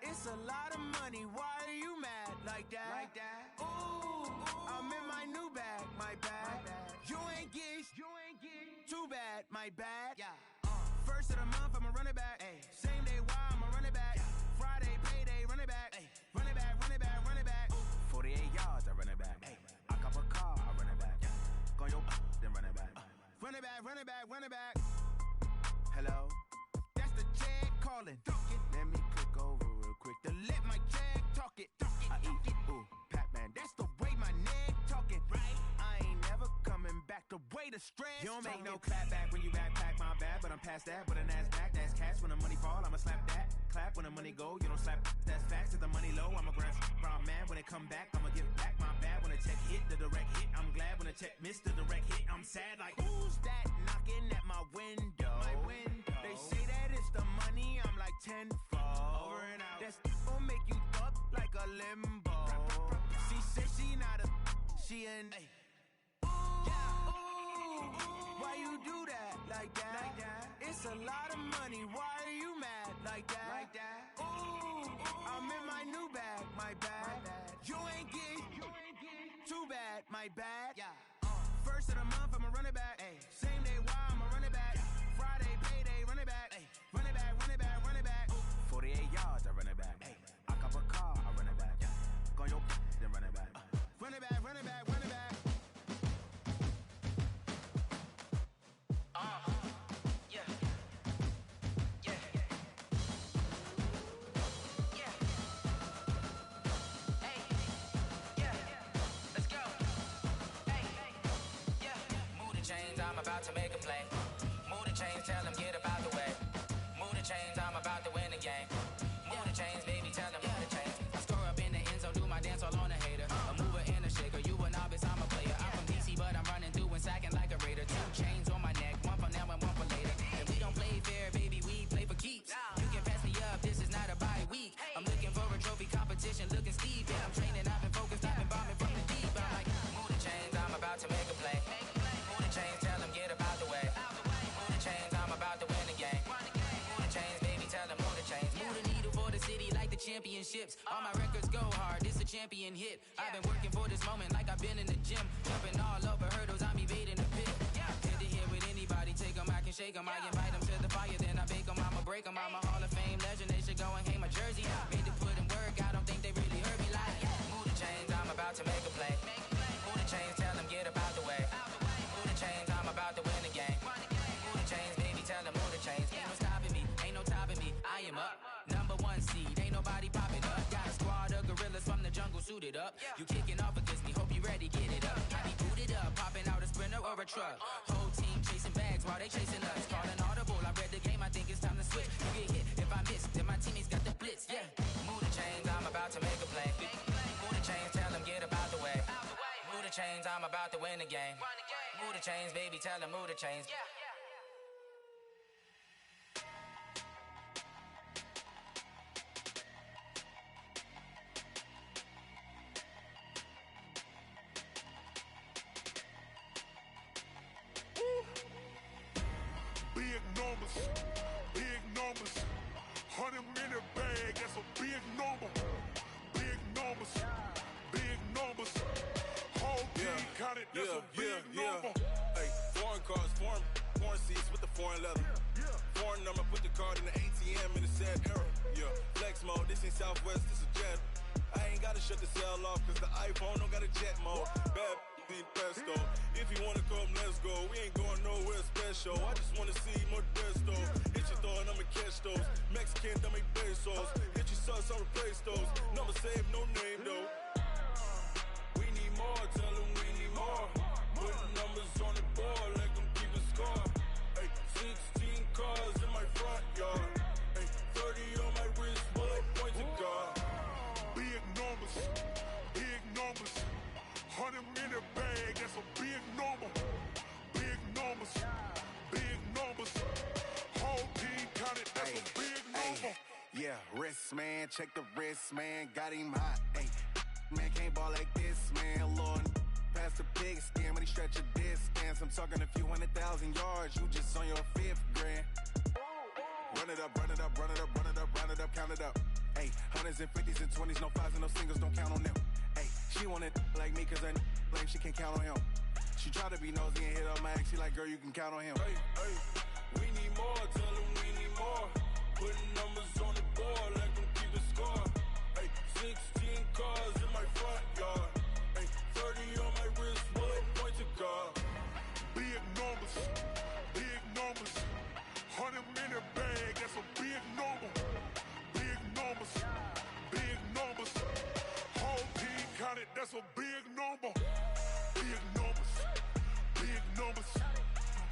It's a lot of money, why are you mad like that? Ooh, I'm in my new bag, my bad. You ain't get too bad, my bad. First of the month, I'ma run it back. Same day, why I'ma run it back. Friday, payday, run it back. Run it back, run it back, run it back. 48 yards, I run it back. I cop a car, I run it back. Go your then run it back. Run it back, run it back, run it back. Hello? That's the check calling. Let me click over real quick to let my check talk it. I eat, ooh, Pac-Man, that's the way my neck talking. Right? I ain't never coming back the way the stress. You don't make no clap back when you backpack, my bad, but I'm past that. With a NASDAQ, that's cash. When the money fall, I'ma slap that. Clap when the money go, you don't slap. That's facts. If the money low, I'ma grab brown man. When it come back, I'ma give back my bad. When the check hit, the direct hit, I'm glad. When the check missed the direct hit, I'm sad. Like, who's that knocking at my window? They say that it's the money, I'm like tenfold. Over and out. That's gon' make you up like a limbo. She said she not a, she an. Why you do that like that? It's a lot of money, why are you mad like that? Ooh, I'm in my new bag, my bad. You ain't get too bad, my bad. First of the month, I'ma run it back. Same day, why I'ma run it back. Friday, payday, run it back. Run it back, run it back, run it back. 48 yards, I run it back. I cop a car, I run it back. Go your then run it back. Run it back, run it back, run it back. Yeah. Yeah. Yeah. Hey. Yeah. Let's go. Hey. Yeah. Move the chains, I'm about to make a play. Move the chains, tell them get about the way. Move the chains, I'm about to win the game. Move the chains, baby, tell them move the chains. I score up in the end zone, do my dance all on a hater. A mover and a shaker, you a novice, I'm a player. I'm from DC, but I'm running through and sacking like a raider. 2 chains on my neck, one for now and one for later. And we don't play fair, baby, we play for keeps. You can pass me up, this is not a bye week. I'm looking for a trophy competition, looking steep. And I'm training, I've been focused, I've been bombing from the deep. I'm like, move the chains, I'm about to make a play. Move the chains, tell them get about the way. Move the chains, I'm about to win the game. Move the chains, baby, tell them move the chains. Move the needle for the city like the championships. All my records go hard, this a champion hit. I've been working for this moment like I've been in the gym. Jumping all over hurdles, I'm evading the pit. Head to head with anybody, take them, I can shake them. I invite them to the fire, then I bake them, I'ma break them. I'm a Hall of Fame legend, they should go and hang my jersey. Made to put in work, I don't think they really heard me like. Move the chains, I'm about to make a play. Move the chains, tell them get about the way. Move the chains, I'm about to win the game. Move the chains, baby, tell them move the chains. Ain't no stopping me, ain't no topping me, I am up. #1 seed, ain't nobody popping up. Got a squad of gorillas from the jungle suited up. You kicking off against me, hope you ready, get it up. I be booted up, popping out a Sprinter or a truck. Whole team chasing bags while they chasing us. Calling audible, I read the game, I think it's time to switch. You get hit, if I miss, then my teammates got the blitz, yeah. Move the chains, I'm about to make a play. Move the chains, tell them get about the way. Move the chains, I'm about to win the game. Move the chains, baby, tell them move the chains. Big numbers, 100 minute bag, that's a big number. Big numbers, big numbers. Whole team counted, that's a big number. Hey, foreign cars, foreign seats with the foreign leather. Foreign number, put the card in the ATM in the sad era. Yeah, flex mode, this ain't Southwest, this is jet. I ain't gotta shut the cell off, cause the iPhone don't got a jet mode. Bad need pesto. If you wanna come, let's go. We ain't going nowhere special. I just wanna see more desto. Hit your throw and I'ma catch those. Mexican, don't make pesos. Hit your sus, I'll replace those. Number save, no name though. We need more, tell them we need more. Putting numbers on the board, let them keep a score. Hey, 16 cars in my front yard. Hey, 30 on my wrist, bullet point to God. Big numbers, big numbers. 100 minute bag, that's a big number. Big numbers, big numbers. Whole team counted, that's a big number. Yeah, wrist man, check the wrist man, got him hot. Ay, man can't ball like this, man. Lord, past the pig skin when he stretch a distance. I'm talking a few 100,000 yards, you just on your 5th grand. Run it up, run it up, run it up, run it up, run it up, count it up. Ay, hundreds and 50s and 20s, no 5s and no singles, don't count on them. Ay, she wanted like me cause her lame, she can't count on him. She tried to be nosy and hit up my ex, she like, girl, you can count on him. Hey, hey, we need more, tell them we need more. Putting numbers on the board, let them keep the score. Hey, 16 cars in my front yard. Hey, 30 on my wrist, bullet point to God. Big numbers, big numbers. 100 minute bag, that's a big number. Big numbers, big numbers. Whole team counted, that's a big number. Big numbers, big numbers.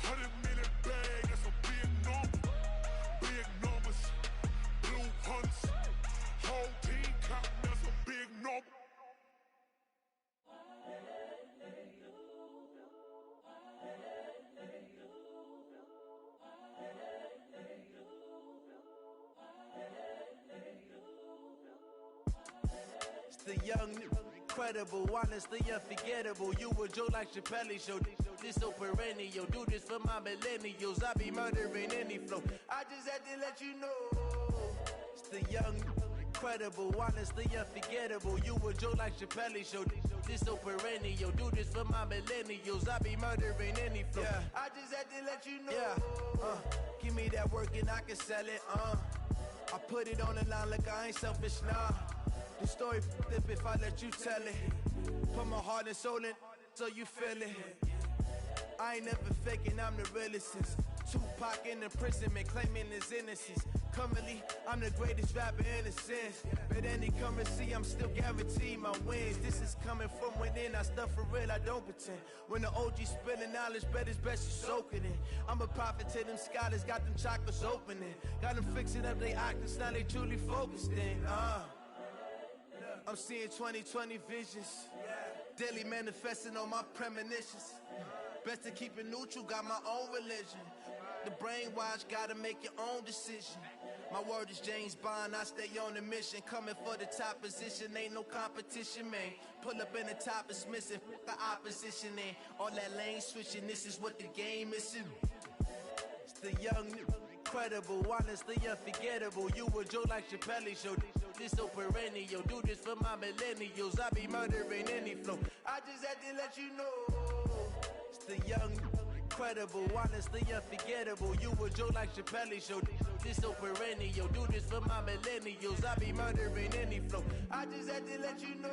100 minute bag, that's a big number. Big numbers, blue hunts. Whole team counting, that's a big number. The young, incredible, honestly unforgettable. You a Joe like Chappelle show. This so perennial. Do this for my millennials. I be murdering any flow. I just had to let you know. It's the young, incredible, honestly unforgettable. You a Joe like Chappelle show. This so perennial. Do this for my millennials. I be murdering any flow. Yeah. I just had to let you know. Yeah. Give me that work and I can sell it. I put it on the line like I ain't selfish, nah. The story flip if I let you tell it. Put my heart and soul in so you feel it. I ain't never faking, I'm the realest since Tupac in imprisonment, claiming his innocence. Currently, I'm the greatest rapper in a sense. But any currency, I'm still guaranteed my wins. This is coming from within, I stuff for real, I don't pretend. When the OG spilling knowledge, bet it's best you soak it in. I'm a prophet to them scholars, got them chakras opening. Got them fixing up they octaves, now they truly focused in. I'm seeing 2020 visions. Daily manifesting on my premonitions. Best to keep it neutral, got my own religion. The brainwash, gotta make your own decision. My word is James Bond, I stay on the mission. Coming for the top position, ain't no competition, man. Pull up in the top is missing, the opposition in. All that lane switching, this is what the game is. It's the young, incredible, honestly unforgettable. You a Joe like Chappelle show. This so perennial. Do this for my millennials. I be murdering any flow. I just had to let you know. It's the young, incredible, honestly unforgettable. You a Joe like Chappelle show. This so perennial. Do this for my millennials. I be murdering any flow. I just had to let you know.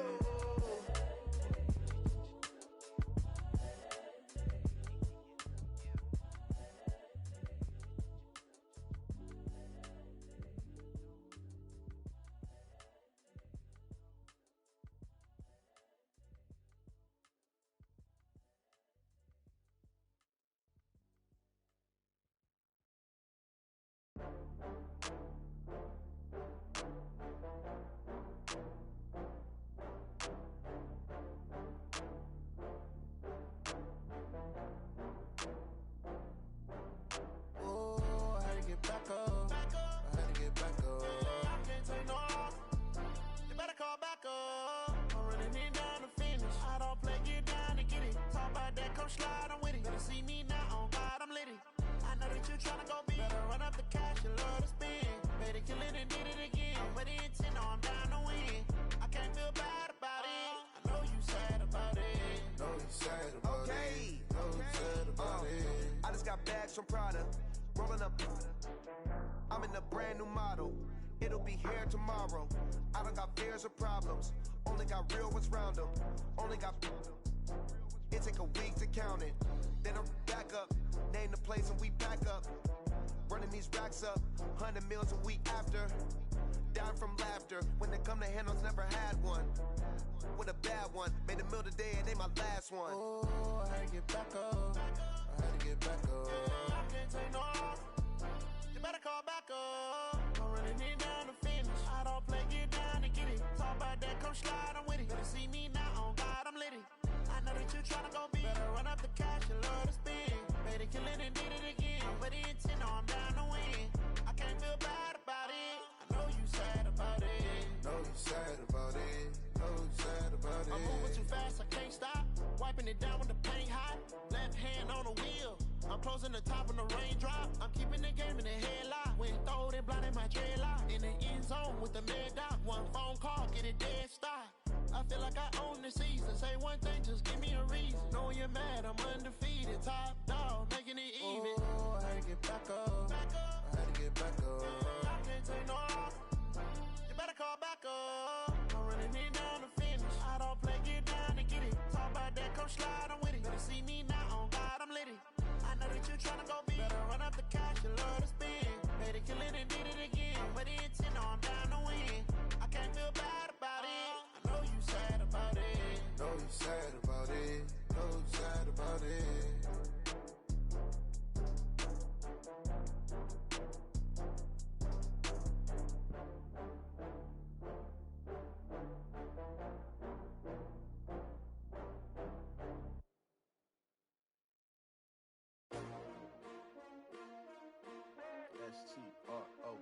bags from Prada. Rolling up. I'm in a brand new model. It'll be here tomorrow. I don't got fears or problems. Only got real ones round them. Only got. It take a week to count it. Then I'm back up. Name the place and we back up. Running these racks up. 100 meals a week after. Dying from laughter. When they come to handles, never had one. With a bad one. Made a meal today and they my last one. Oh, I had to get back up. I had to get back up. I can't take no off. You better call back up. I'm running it down to finish. I don't play, get down and get it. Talk about that, come slide, I'm with it. Better see me now, on God, I'm litty. I know that you tryna go big. Better run up the cash and love to spend. Made it, kill it, and did it again. I'm with the intent, no, I'm down to win. I can't feel bad about it. I know you sad about it. Know you sad about it. Know you sad about it. I'm moving too fast, I can't stop. Wiping it down with the paint hot. Left hand on the wheel. I'm closing the top when the raindrop. I'm keeping the game in the headlock. When throwed and blinded my dreadlock. In the end zone with the mad dot. One phone call, get it dead stop. I feel like I own the season. Say one thing, just give me a reason. Knowing you're mad, I'm undefeated. Top dog, making it even. Oh, I had to get back up. I had to get back up. I can't take no off. You better call back up. I'm running it down to finish. I don't play, get down and get it. Talk about that, come slide, I'm with it. Better see me now, on God, I'm litty. I know that you tryna go big. Better run up the cash, you love to spend. Made it, kill it, and did it again. But the intent, no, I'm down to win. I can't feel bad about it. I know you sad about it. Know you sad about it. Know you sad about it. S-T-R-O.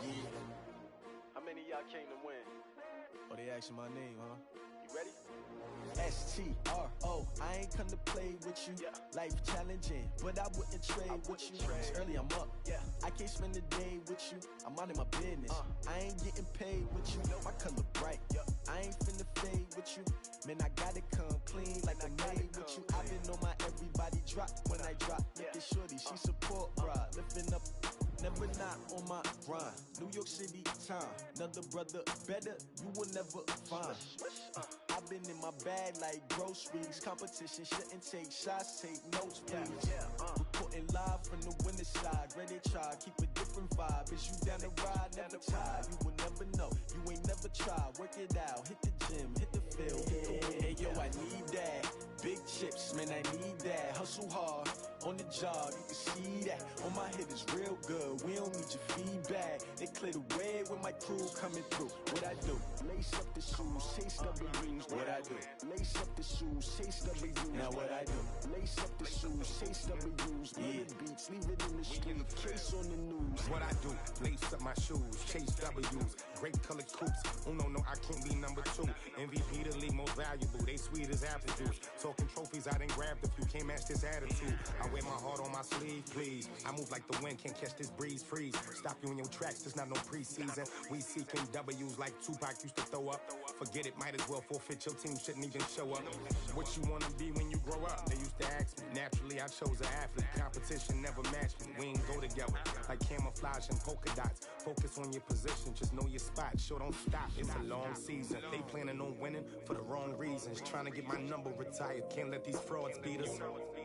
Yeah. How many of y'all came to win? Oh, they asking my name, huh? You ready? S-T-R-O. I ain't come to play with you. Yeah. Life challenging, but I wouldn't trade with you. It's early, I'm up. Yeah. I can't spend the day with you. I'm out of my business. I ain't getting paid with you. My color bright. I ain't finna fade with you. Man, I gotta come clean like I made with you. I've been on my everybody drop when I drop. Look at shorty, she support ride. Lifting up, never not on my grind. New York City time. Another brother better, you will never find. I've been in my bag like groceries. Competition shouldn't take shots, take notes, please. Reporting live from the winter side. Ready to try, keep a different vibe. Is you down the ride, never tired. You will never know, you ain't never tried. Work it out, hit the gym, hit the field, hit the wheel. Hey yo, I need that. Big chips, man, I need that. Hustle hard, on the job, you can see that. On my hit is real good, we don't need your feedback. They clear the way when my crew coming through. What I do? Lace up the shoes, chase W's. What I do? Lace up the shoes, chase W's. Now what I do? Lace up the shoes, chase W's. Yeah. Beats, leave it in the street, case on the news. What I do? Lace up my shoes, chase W's. Great colored coops. Oh no, I can't be number 2. MVP the league most valuable. They sweet as apple juice. Talking trophies, I done grabbed a few. Can't match this attitude. I wear my heart on my sleeve, please. I move like the wind, can't catch this breeze. Freeze. Stop you in your tracks, there's not no preseason. We seeking W's like Tupac used to throw up. Forget it, might as well forfeit. Your team shouldn't even show up. What you wanna be when you grow up? They used to ask me. Naturally, I chose an athlete. Competition never matched me. We ain't go together like camouflage and polka dots. Focus on your position, just know your spot. Sure, don't stop. It's a long season. They planning on winning for the wrong reasons. Trying to get my number retired. Can't let these frauds beat us.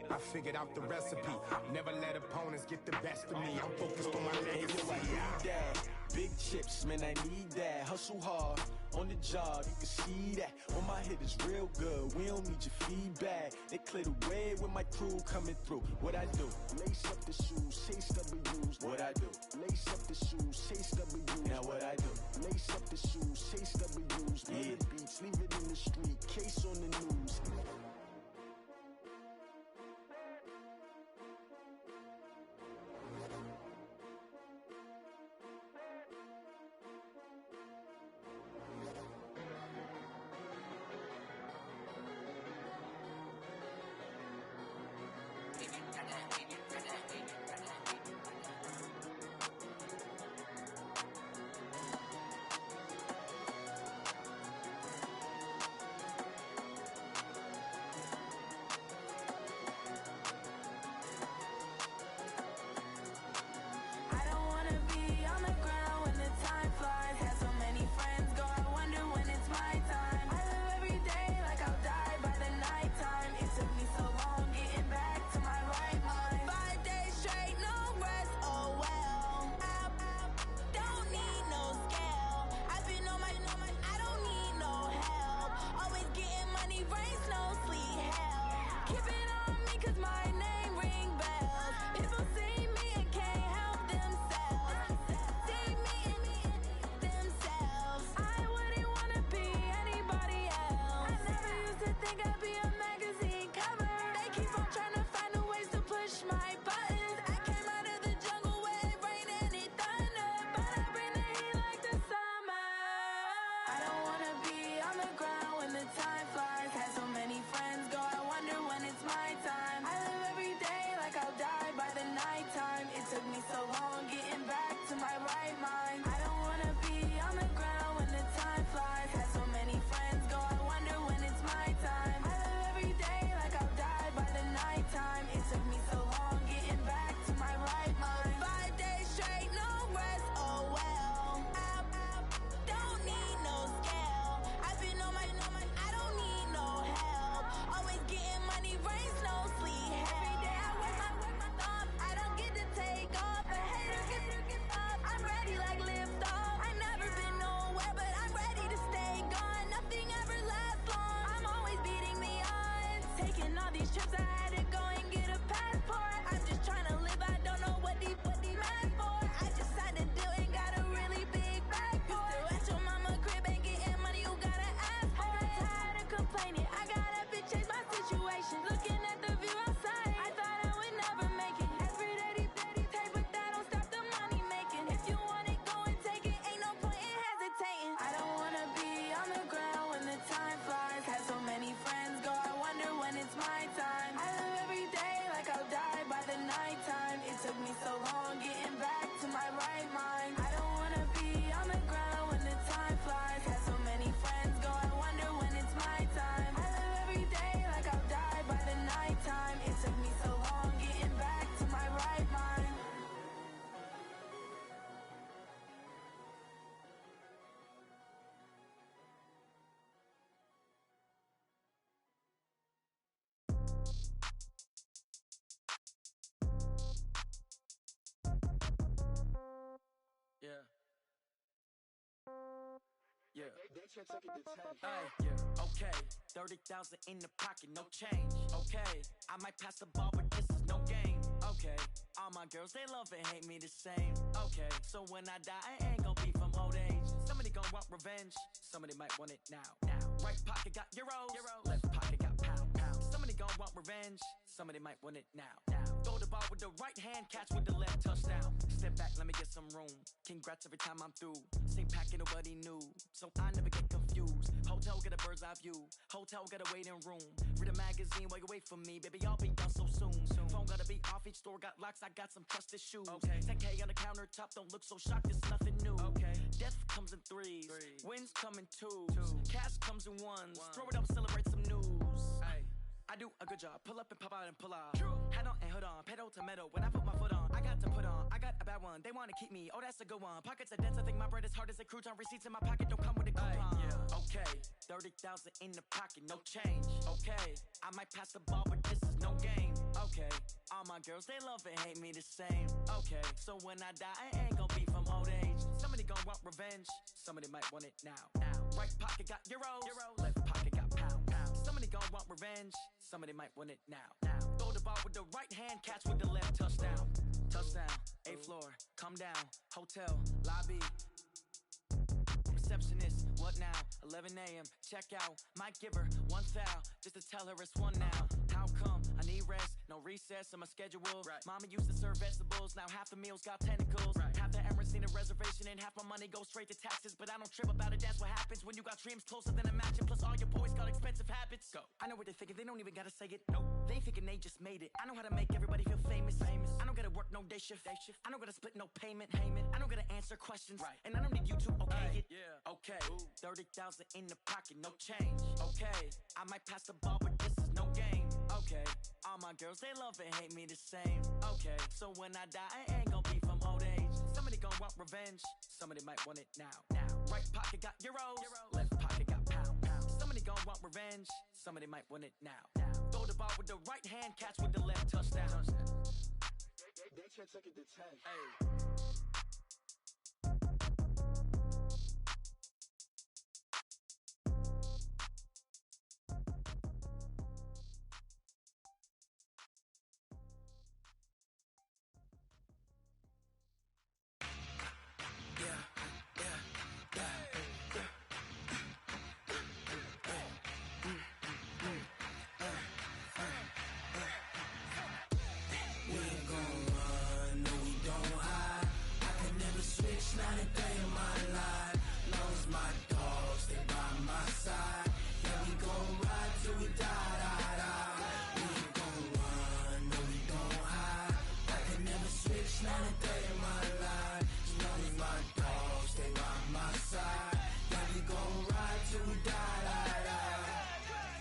I figured out the recipe. Never let opponents get the best of me. I'm focused on my legacy. Hey, yo, I need that. Big chips, man, I need that. Hustle hard, on the job, you can see that. On my hit is real good, we don't need your feedback. They clear the way when my crew coming through. What I do? Lace up the shoes, chase W's. What I do? Lace up the shoes, chase W's. Now what I do? Lace up the shoes, chase W's. Yeah. Beats, leave it in the street, case on the news. Yeah, okay. 30,000 in the pocket, no change. Okay, I might pass the ball, but this is no game. Okay, all my girls, they love and hate me the same. Okay, so when I die, I ain't gon' be from old age. Somebody gon' want revenge, somebody might want it now. Right pocket got euros, left pocket got pound. Somebody gon' want revenge, somebody might want it now. Throw the ball with the right hand, catch with the left, touchdown. Step back, let me get some room. Congrats every time I'm through. Same packet, nobody knew, so I never get confused. Hotel get a bird's eye view, hotel got a waiting room. Read a magazine while you wait for me, baby, I'll be done so soon. Phone gotta be off, each store got locks, I got some trusted shoes. 10K on the countertop, don't look so shocked, it's nothing new. Death comes in threes, wins come in twos, cash comes in ones. Throw it up, celebrate some news. I do a good job, pull up and pop out and pull out. Hat on and hood on, pedal to metal. When I put my foot on, I got to put on. I got a bad one, they wanna keep me, oh that's a good one. Pockets are dense, I think my bread is hard as a crouton. Receipts in my pocket don't come with a coupon. Okay, 30,000 in the pocket, no change. Okay, I might pass the ball, but this is no game. Okay, all my girls, they love and hate me the same. Okay, so when I die, I ain't gon' be from old age. Somebody gon' want revenge, somebody might want it now. Right pocket got euros, left pocket got pound. Somebody gon' want revenge, somebody might want it now. Throw the ball with the right hand, catch with the left, touchdown. Touchdown, 8th floor, come down, hotel, lobby. Receptionist, what now? 11 a.m., check out. Might give her one foul, just to tell her it's one now. How come? I need rest, no recess on my schedule. Mama used to serve vegetables, now half the meals got tentacles. Half the Emirates need a reservation and half my money goes straight to taxes. But I don't trip about it, that's what happens when you got dreams closer than a mansion. Plus all your boys got expensive habits. Go. I know what they're thinking, they don't even gotta say it. Nope. They thinking they just made it. I know how to make everybody feel famous. I don't gotta work no day shift. I don't gotta split no payment. I don't gotta answer questions. And I don't need you to okay it. Okay, 30,000 in the pocket, no change. Okay, I might pass the ball, but this is no game. Okay, all my girls, they love and hate me the same. Okay, so when I die, I ain't gon' be from old age. Somebody gon' want revenge, somebody might want it now. Right pocket got euros, left pocket got pound. Somebody gon' want revenge, somebody might want it now. Throw the ball with the right hand, catch with the left, touchdown. They can't take it to 10.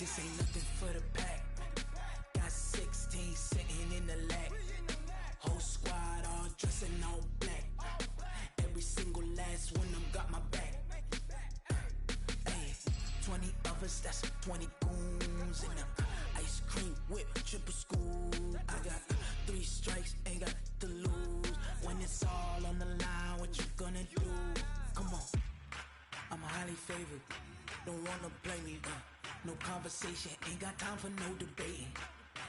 This ain't nothing for the pack. Got 16 sitting in the lap. Whole squad all dressing all black. Every single last one of them got my back. Hey, 20 of us, that's 20 goons in the ice cream whip, triple school. I got 3 strikes, ain't got to lose. When it's all on the line, what you gonna do? Come on, I'm highly favored. Don't wanna blame me, no conversation, ain't got time for no debating.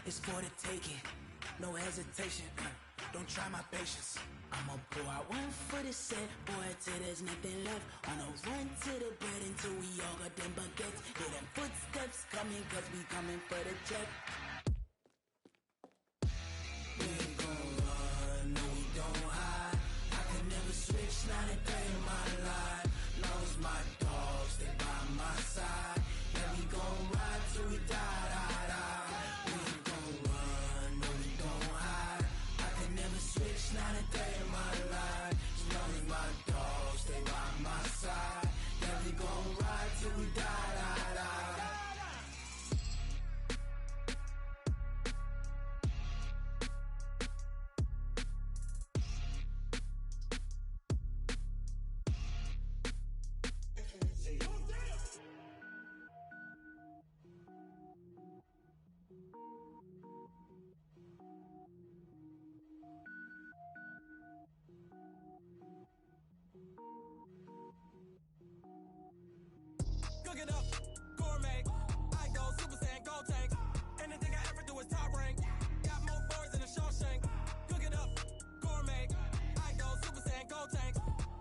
It's for the taking, no hesitation, don't try my patience. I'ma pour out one for the set, boy, till there's nothing left. On a run to the bed until we all got them baguettes. Hear them footsteps coming, cause we coming for the check. We ain't gon' run, no we don't hide. I can never switch, not a day in my life. Long as my dogs, they by my side. Yeah, we gon' ride till we die, die, die. We ain't gon' run, no we don't hide. I can never switch, not a day in my life. As long as my dogs, stay by my side. Yeah, we gon' ride till we die, die, die. it up, gourmet. I go Super Saiyan, gold tank. Anything I ever do is top rank. Got more boys in a Shawshank. Cook it up, gourmet. I go Super Saiyan, gold tank.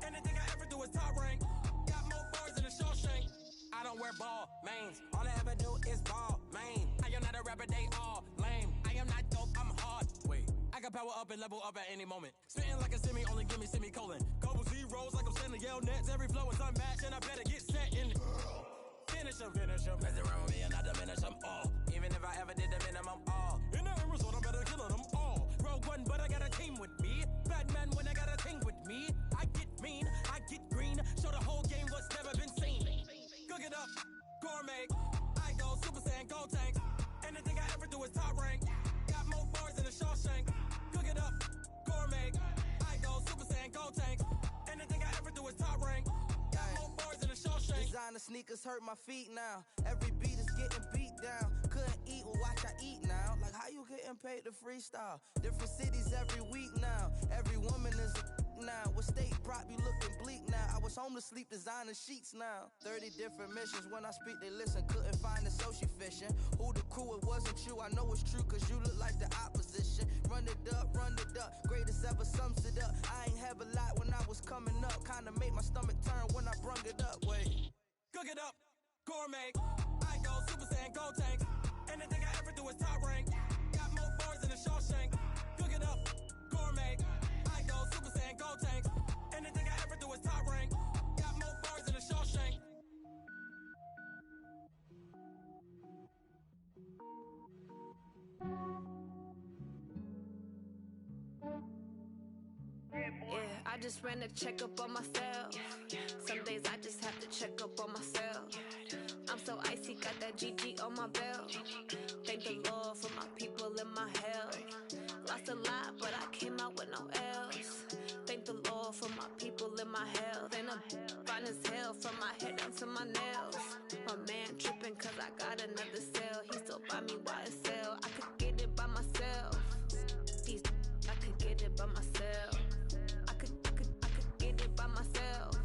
Anything I ever do is top rank. Got more boys in a Shawshank. I don't wear ball mains. All I ever do is ball main. I am not a rapper, they all lame. I am not dope, I'm hard. Wait, I can power up and level up at any moment. Spitting like a semi, only give me semicolon. Couple zeros like I'm sending yell nets. Every flow is unmatched and I better get set in. Finish them. Mess around with me and I diminish them all. Even if I ever did the minimum all. In the end result, I'm better killing them all. Rogue One, but I got a team with me. Batman when I got a team with me. I get mean, I get green. Show the whole game what's never been seen. Cook it up, gourmet. I go Super Saiyan, gold tank. Anything I ever do is top rank. Got more boys in a Shawshank. Cook it up, gourmet. I go Super Saiyan, gold tank. Anything I ever do is top rank. Got more boys in a Shawshank. Designer sneakers hurt my feet now. Every beat is getting beat down. Couldn't eat, well watch I eat now. Like how you getting paid to freestyle? Different cities every week now. Every woman is a now. With state prop, you looking bleak now. I was home to sleep, designer sheets now. 30 different missions. When I speak, they listen. Couldn't find it, so she fishing. Who the crew, it wasn't you. I know it's true, cause you look like the opposition. Run it up. Greatest ever sums it up. I ain't have a lot when I was coming up. Kinda made my stomach turn when I brung it up. Wait. Cook it up, gourmet. I go Super Saiyan, gold tank. Anything I ever do is top rank. Got more boys in a Shawshank. Cook it up, gourmet. I go Super Saiyan, gold tank. Anything I ever do is top rank. Got more boys in a Shawshank. Yeah, I just ran a checkup on myself. Some days I just have to check up on myself. I'm so icy, got that GG on my belt. Thank the Lord for my people in my health. Lost a lot, but I came out with no L's. Thank the Lord for my people in my health. And I'm fine as hell from my head down to my nails. My man tripping cause I got another cell. He still buy me YSL. I could get it by myself. I could get it by myself. I could get it by myself.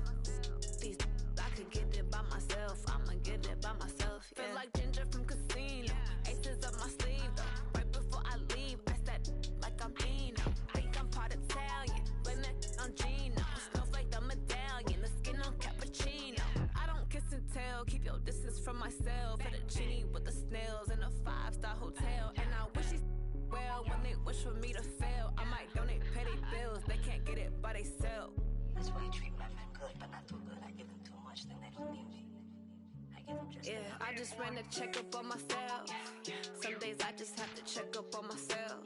I could get it by myself. I'ma get it by myself. Yeah. Feel like Ginger from Casino. Aces up my sleeve though. Right before I leave, I said like I'm Dino. Think I'm part Italian. Blame it on Gino. Smells like the medallion. The skin on cappuccino. I don't kiss and tell. Keep your distance from myself. For the genie with the snails in a 5-star hotel. And I wish he's well when they wish for me to fail. I might donate petty bills. They can't get it by they sell. That's why I treat my men good, but not too good. I give them too much, then they don't need me. I give them just enough. I just ran a checkup on myself. Some days I just have to check up on myself.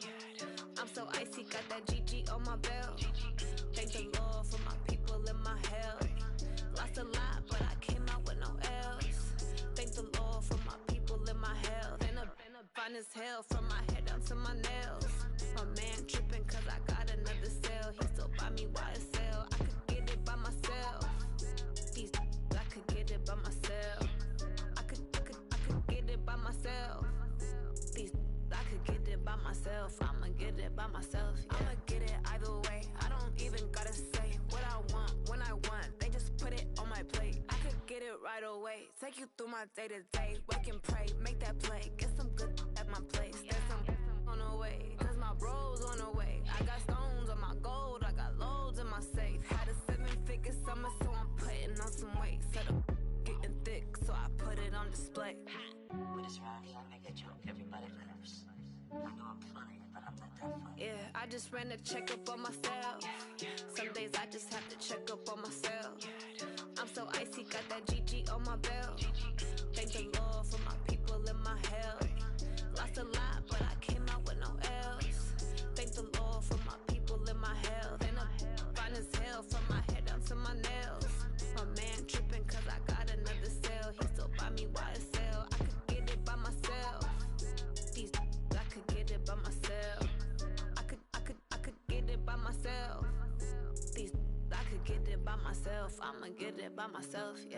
I'm so icy, got that GG on my belt. Thank the Lord for my people in my health. Lost a lot, but I came out with no L's. Thank the Lord for my people in my health. And I'm fine as hell from my head down to my nails. My man tripping cause I got another cell. He still buy me YSL. I could get it by myself. I could get it by myself. I could get it by myself. I could get it by myself. I'ma get it by myself. Yeah. I'ma get it either way. I don't even gotta say what I want when I want. They just put it on my plate. I could get it right away. Take you through my day to day. Wake and pray, make that play. Get some good at my place. There's some on the way. Cause my bros on the way. I got stones on my gold. I got loads in my safe. Had a 7-figure summer, so I'm putting on some weight. Set up getting thick, so I put it on display. With this round here, I make a joke. Everybody laughs. I know I'm funny, but I'm not that funny. Yeah, I just ran a checkup on myself. Some days I just have to check up on myself. I'm so icy, got that GG on my belt. Thank the Lord for my people in my health. Lost a lot, but I came out with no L's. Thank the Lord for my people in my health. And I'm fine as hell from my head down to my nails. My man tripping cause I got another cell. He still buy me YSL. I could get it by myself. I could get it by myself. I could get it by myself. I could get it by myself. I'ma get it by myself, yeah.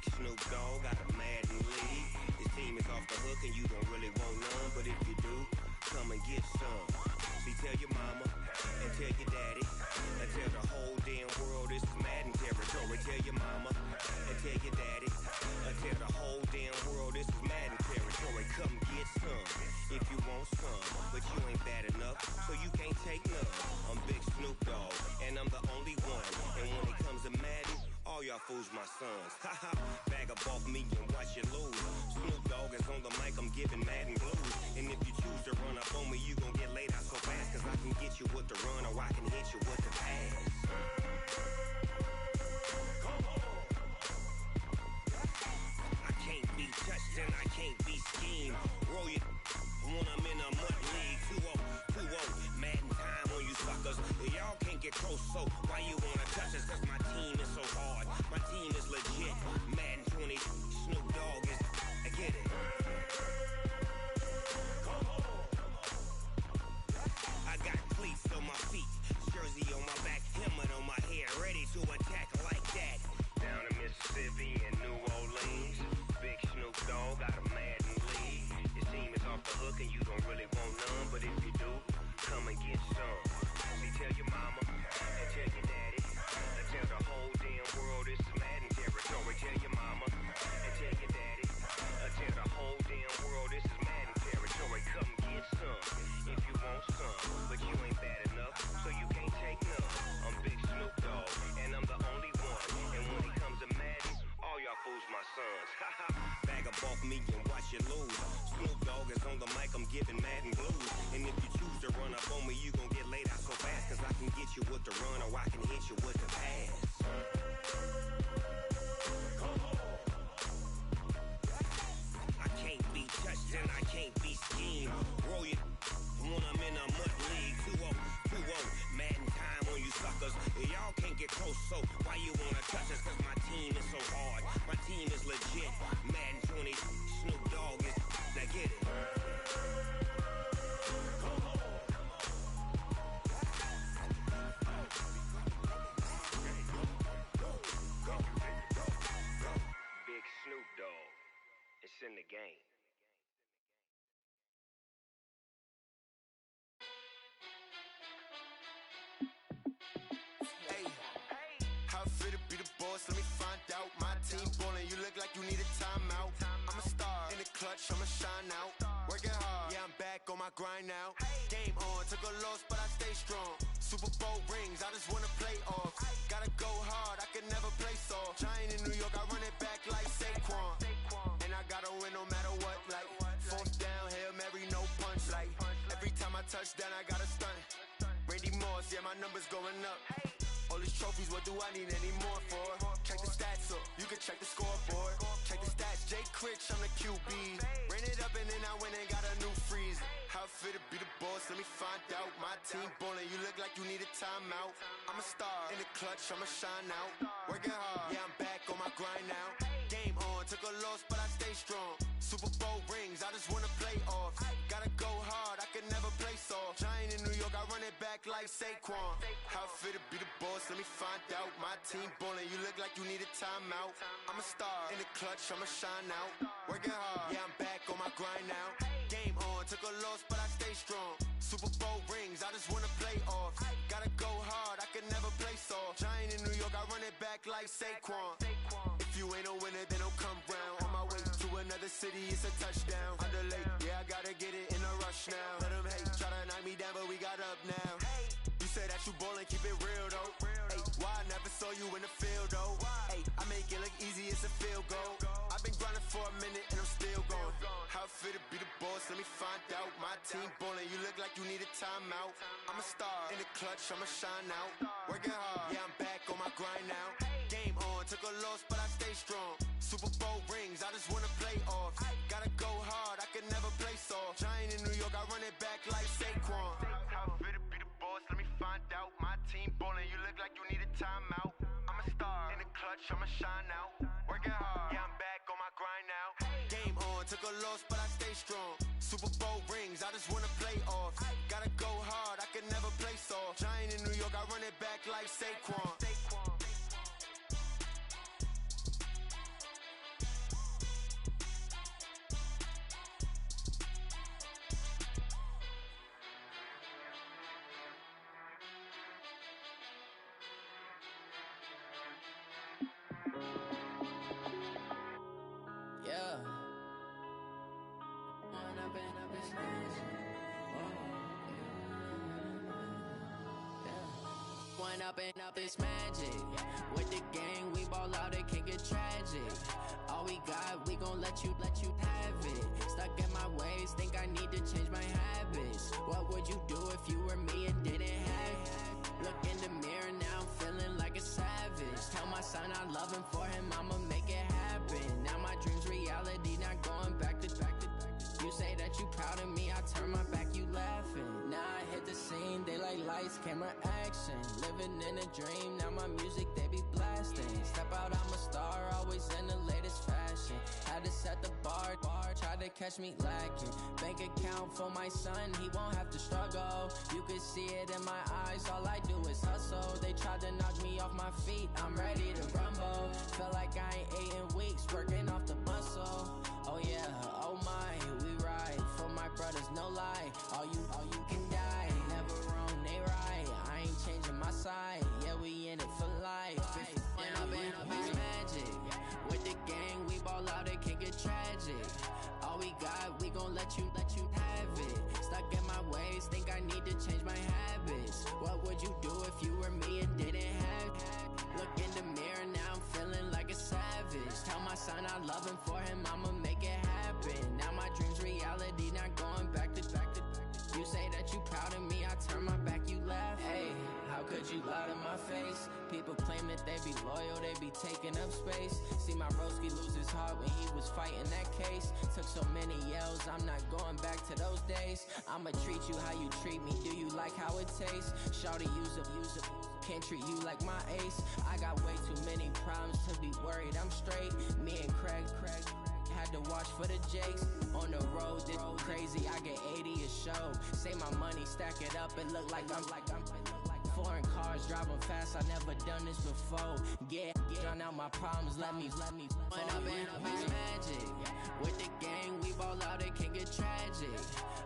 Big Snoop Dogg got a Madden league. His team is off the hook and you don't really want none, but if you do, come and get some. See, tell your mama and tell your daddy and tell the whole damn world this is Madden territory. Tell your mama and tell your daddy and tell the whole damn world this is Madden territory. Come get some if you want some, but you ain't bad enough, so you can't take none. I'm Big Snoop Dogg and I'm the only one. And when it comes to Madden, all y'all fools my sons. Haha, bag up off me and watch you lose. Snoop Dogg is on the mic, I'm giving Madden blues. And if you choose to run up on me, you gon' get laid out so fast, cause I can get you with the run or I can hit you with the pass. I can't be touched and I can't be schemed. Roll you when I'm in a mud league. 2-0, 2-0, Madden time on you suckers. Y'all can't get close, so why you wanna touch us? Cause my team is so hard, my team is legit. Madden 20, Snoop Dogg is, I get it. I got cleats on my feet, jersey on my back, helmet on my head, ready to attack like that. Down in Mississippi and New Orleans, Big Snoop Dogg got a Madden league. His team is off the hook and you don't really want none, but if you do, come and get some. See, tell your mama and tell your daddy and tell the whole damn world this is Madden territory. Tell your mama and tell your daddy and tell the whole damn world this is Madden territory. Come get some if you want some, but you ain't bad enough, so you can't take none. I'm Big Snoop Dogg and I'm the only one. And when it comes to Madden, all y'all fools my sons. Haha, bag up off me and watch you lose. Snoop Dogg is on the mic, I'm giving Madden blues. And if you choose to run up on me, you gon' get laid out so fast, cause I can get you with the run or I can hit you with the pass. I can't be touched and I can't be schemed. Roll you when I'm in a mud league. 2-0, 2-0, Madden time on you suckers. Y'all can't get close, so why you wanna touch us? Cause my team is so hard, my team is legit. Madden 20, Snoop Dogg is, now get it. Big Snoop Dogg, it's in the game. Hey, how fit to be the boss? Let me find out. My team ballin', you look like you need a timeout. I'm a star in the clutch, I'ma shine out. Working hard, yeah, I'm back on my grind now. Game on, took a loss, but I stay strong. Super Bowl rings, I just wanna play off. Gotta go hard, I can never play soft. Giant in New York, I run it back like Saquon. And I gotta win no matter what, like fourth down, Hail Mary, no punch. Like every time I touch down, I gotta stunt. Randy Moss, yeah, my numbers going up. All these trophies, what do I need any more for? Check the stats up, you can check the scoreboard. Check the stats, Jay Critch, I'm the QB. Ran it up and then I went and got a new freeze. How fit to be the boss, let me find out. My team ballin', you look like you need a timeout. I'm a star in the clutch, I'ma shine out. Working hard, yeah, I'm back on my grind now. Game on, took a loss, but I stay strong. Super Bowl rings, I just wanna play off. Gotta go hard, I can never play soft. Giant in New York, I run it back like Saquon. How fit to be the boss, let me find out. My team ballin', you look like you need a timeout. I'm a star in the clutch, I'ma shine out. Working hard, yeah, I'm back on my grind now. Game on, took a loss, but I stay strong. Super Bowl rings, I just wanna play off. Gotta go hard, I can never play soft. Giant in New York, I run it back like Saquon. If you ain't a winner, then don't come round. On my way to another city, it's a touchdown. Underlay, yeah, I gotta get it in a rush now. Let them hate, try to knock me down, but we got up now. You say that you ballin', keep it real though. Hey, why I never saw you in the field though? Hey, I make it look easy, it's a field goal. I've been grinding for a minute and I'm still going. How fit to be the boss, let me find out. My team ballin', you look like you need a timeout. I'm a star in the clutch, I'ma shine out. Working hard, yeah, I'm back on my grind now. Game on, took a loss, but I stay strong. Super Bowl rings, I just wanna play off. Gotta go hard, I can never play soft. Giant in New York, I run it back like Saquon. How fit to be the boss, let me find out. My team ballin', you look like you need a timeout. I'm a star in the clutch, I'ma shine out. Working hard, yeah, I'm back on my grind now. Game on, took a loss, but I stay strong. Super Bowl rings, I just wanna play off. Gotta go hard, I can never play soft. Giant in New York, I run it back like Saquon. up this magic. With the gang, we ball out, it can get tragic. All we got, we gon' let you have it. Stuck in my ways, think I need to change my habits. What would you do if you were me and didn't have it? Look in the mirror now, I'm feeling like a savage. Tell my son I love him, for him I'ma make it happen. Now my dream's reality, not going back to. You say that you proud of me, I turn my back, you laughing. Now I hit the scene, they like lights, camera, action. Living in a dream, now my music, they be blasting. Step out, I'm a star, always in the latest fashion. Had to set the bar, try to catch me lacking. Bank account for my son, he won't have to struggle. You can see it in my eyes, all I do is hustle. They tried to knock me off my feet, I'm ready to rumble. Feel like I ain't ate in weeks, working off the muscle. Oh yeah, oh my, we ride for my brothers, no lie. All you can die, never wrong, they right. I ain't changing my side, yeah, we in it for life. Up it's magic. With the gang, we ball out, it can get tragic. All we got, we gon' let you have it. Stuck in my ways, think I need to change my habits. What would you do if you were me and didn't have it? Look in the mirror, now I'm feeling like a savage. Tell my son I love him, for him I'ma make it happen. Now my dream's reality, not going back to. You say that you proud of me, I turn my back, you laugh. Hey, how could you lie to my face? People claim that they be loyal, they be taking up space. See my broski lose his heart when he was fighting that case. Took so many yells, I'm not going back to those days. I'ma treat you how you treat me, do you like how it tastes? Shawty, use up, can't treat you like my ace. I got way too many problems to be worried, I'm straight. Me and Craig had to watch for the Jakes. On the road, this crazy, I get 80 a show. Say my money, stack it up, it look like I'm foreign cars, driving fast, I never done this before. Yeah, drown out my problems, let me up it's magic. With the gang, we ball out, it can get tragic.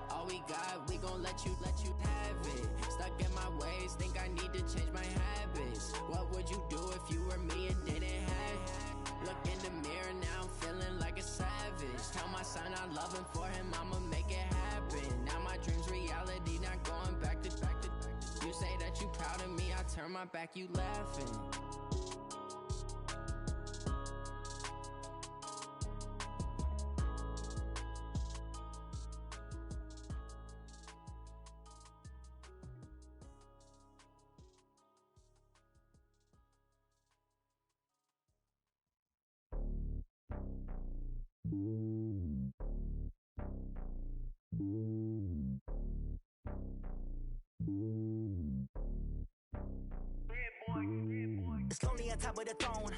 All we got, we gon' let you have it. Stuck in my ways, think I need to change my habits. What would you do if you were me and didn't have it? Look in the mirror, now I'm feeling like a savage. Tell my son I love him, for him I'ma make it happen. Now my dream's reality, not going back to. You say that you proud of me, I turn my back, you laughing. It's lonely on top of the throne.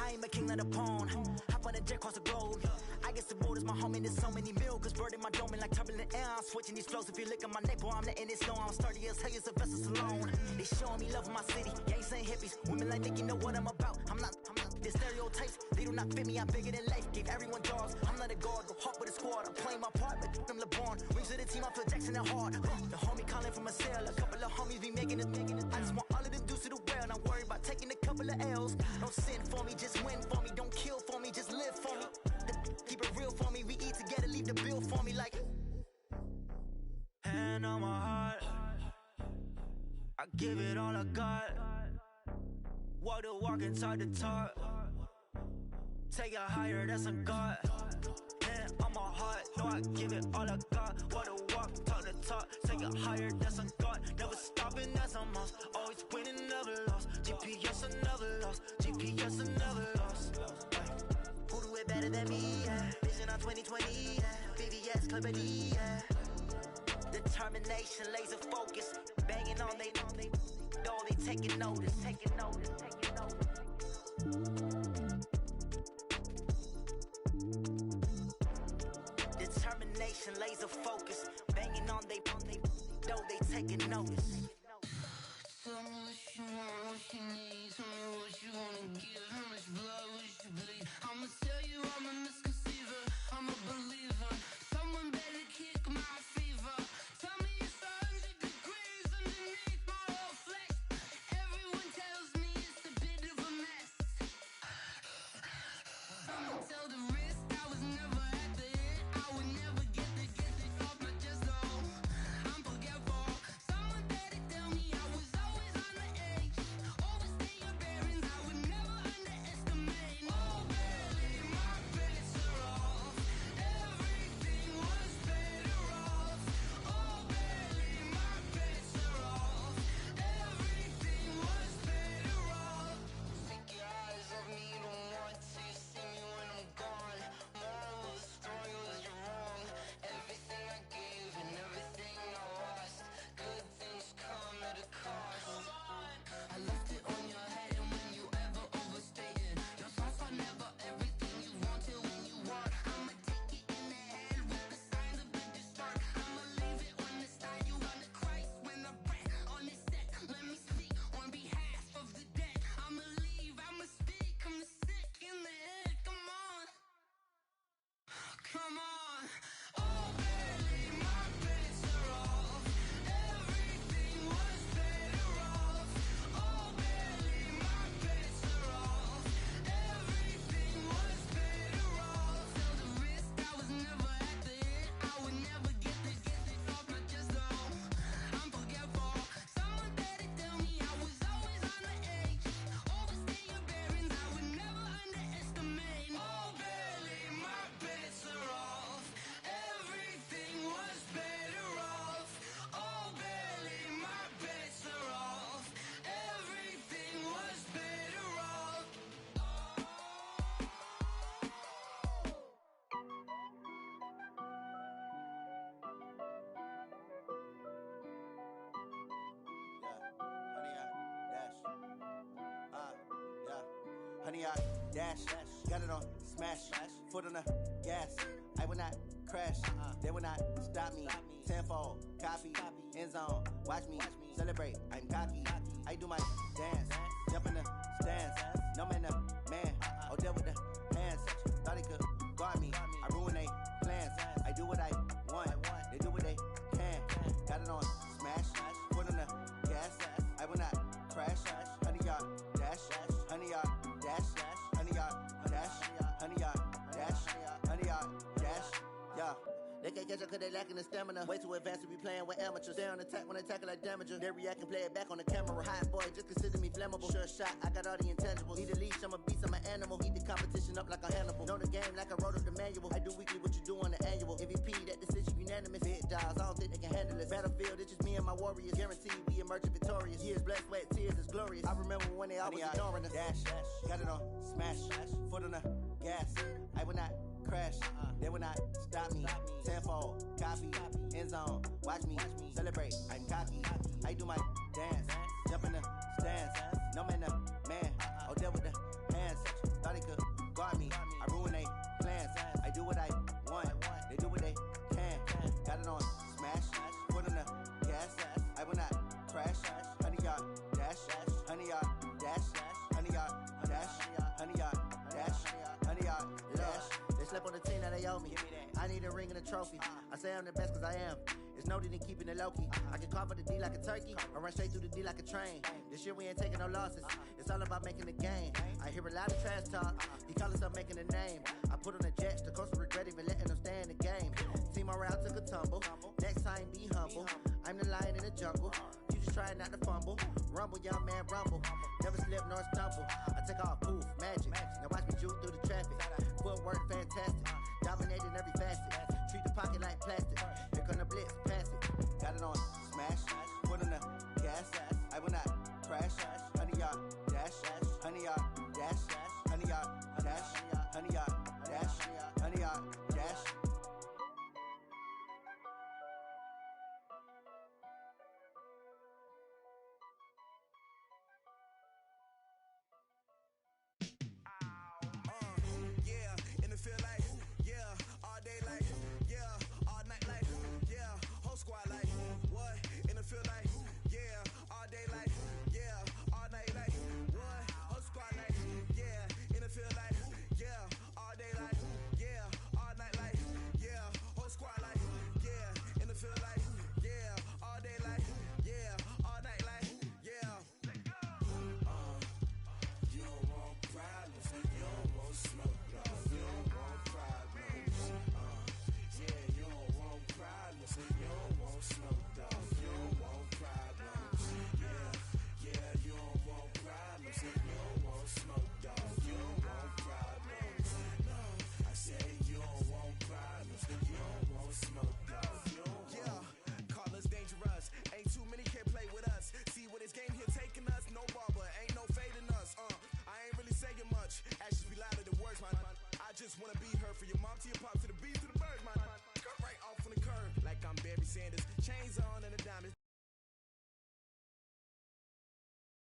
I ain't a king of the pawn. Hop on a jet across the globe. I guess the road is my home and there's so many milkers bird in my dome and like turbulent air. I'm switching these flows. If you look at my neck, boy, I'm letting it slow. I'm sturdy as hell, as a vessel alone. They showing me love in my city. Gangs and hippies, women like Nick, you know what I'm about. I'm not the stereotypes. They do not fit me. I'm bigger than life. Gave everyone jobs. I'm not a guard. Go hawk with a squad. I'm playing my part, but I'm LeBron. Rings to the team. I feel Jackson and hard. The homie calling from a cell. A couple of homies be making it. I just want all of them dudes to the well. Not worried about taking a couple of L's. Don't sin for me, just win for me. Don't kill for me, just live for me. Keep it real for me. We eat together, leave the bill for me like. Hand on my heart, I give it all I got. Walk the walk and talk the talk. Take it higher, that's a God. Hand on my heart, no, I give it all I got. Walk the walk, talk the talk. Take it higher, that's a God. Never stopping, that's a must. Always winning, never lost. GPS, I never lost. GPS, I never lost. Who do it better than me? Yeah. Vision on 2020. Yeah. VVS, Clarity. Yeah. Determination, laser focus. Banging on they though they taking notice. Determination, laser focus. Banging on they though they taking notice. Tell me what you want, what you need. Tell me what you wanna give. How much blood would you bleed? I'ma tell you I'm a misconceiver. I'm a believer. Someone better kick my fever. Tell me it's 100 degrees underneath my whole flesh. Everyone tells me it's a bit of a mess. I'ma tell the risk I was never at the end. I would never get this off my chest though. I'm forgetful. Someone better tell me I was always on the edge. 100 yard dash. Got it on smash. Foot on the gas. I will not crash. They will not stop me. Tenfold, copy, end zone. Watch me celebrate. I'm cocky. I do my dance. Jump in the stands. No man, man. Oh, deal with the hands. Thought he could guard me. I ruin they plans. I do what I want. They do what they can. Got it on smash. Foot on the gas. I will not crash. 100 yard dash. 100 yard dash. 100 yard dash. 100 yard dash. 100 yard dash. Yeah. They can't catch up cause they lacking the stamina. Way too advanced to be playing with amateurs. They on attack when they tackle like damager. They react and play it back on the camera. Hot boy, just consider me flammable. Sure shot, I got all the intangibles. Need a leash, I'm a beast, I'm an animal. Eat the competition up like a Hannibal. Know the game like I wrote up the manual. I do weekly what you do on the annual. MVP, that decision unanimous. Big dials, I don't think they can handle it. Battlefield, it's just me and my warriors. Guaranteed we emerge victorious. Years, blood, sweat, tears, is glorious. I remember when they always ignoring us. Dash, got it on smash. Foot on the gas. I will not crash. They will not stop me. Tenfold, copy, end zone. Watch me celebrate. I'm cocky. I do my dance. Jump in the stands. No man, man. Oh, deal with the hands. Thought he could guard me. I ruin they plans. I do what I want. They do what they can. Got it on smash. Foot on the gas. I will not crash. 100 yard dash. 100 yard dash. 100 yard dash. 100 yard dash. 100 yard dash. They slept on the team that they owe me. I need a ring and a trophy. I say I'm the best cause I am. It's noted in keeping it low-key. I can carve up the D like a turkey or run straight through the D like a train. This year we ain't taking no losses. It's all about making the game. I hear a lot of trash talk. He call himself making a name. I put on the jets. The coach will regret even letting them stay in the game. Team morale took a tumble. Next time be humble. I'm the lion in the jungle. You just try not to fumble. Rumble, young man, rumble. Never slip nor stumble. I take off, poof, magic. Now watch me juke through the traffic. Footwork fantastic. Dominating every facet. Treat the pocket like plastic. Here come the blitz, pass it. Got it on smash. Foot on the gas. I will not crash. 100 yard dash. 100 yard dash. 100 yard dash. 100 yard dash. 100 yard dash. Yeah, in the field like, yeah, all day like, yeah, all night like, yeah, whole squad like, what? In the field like,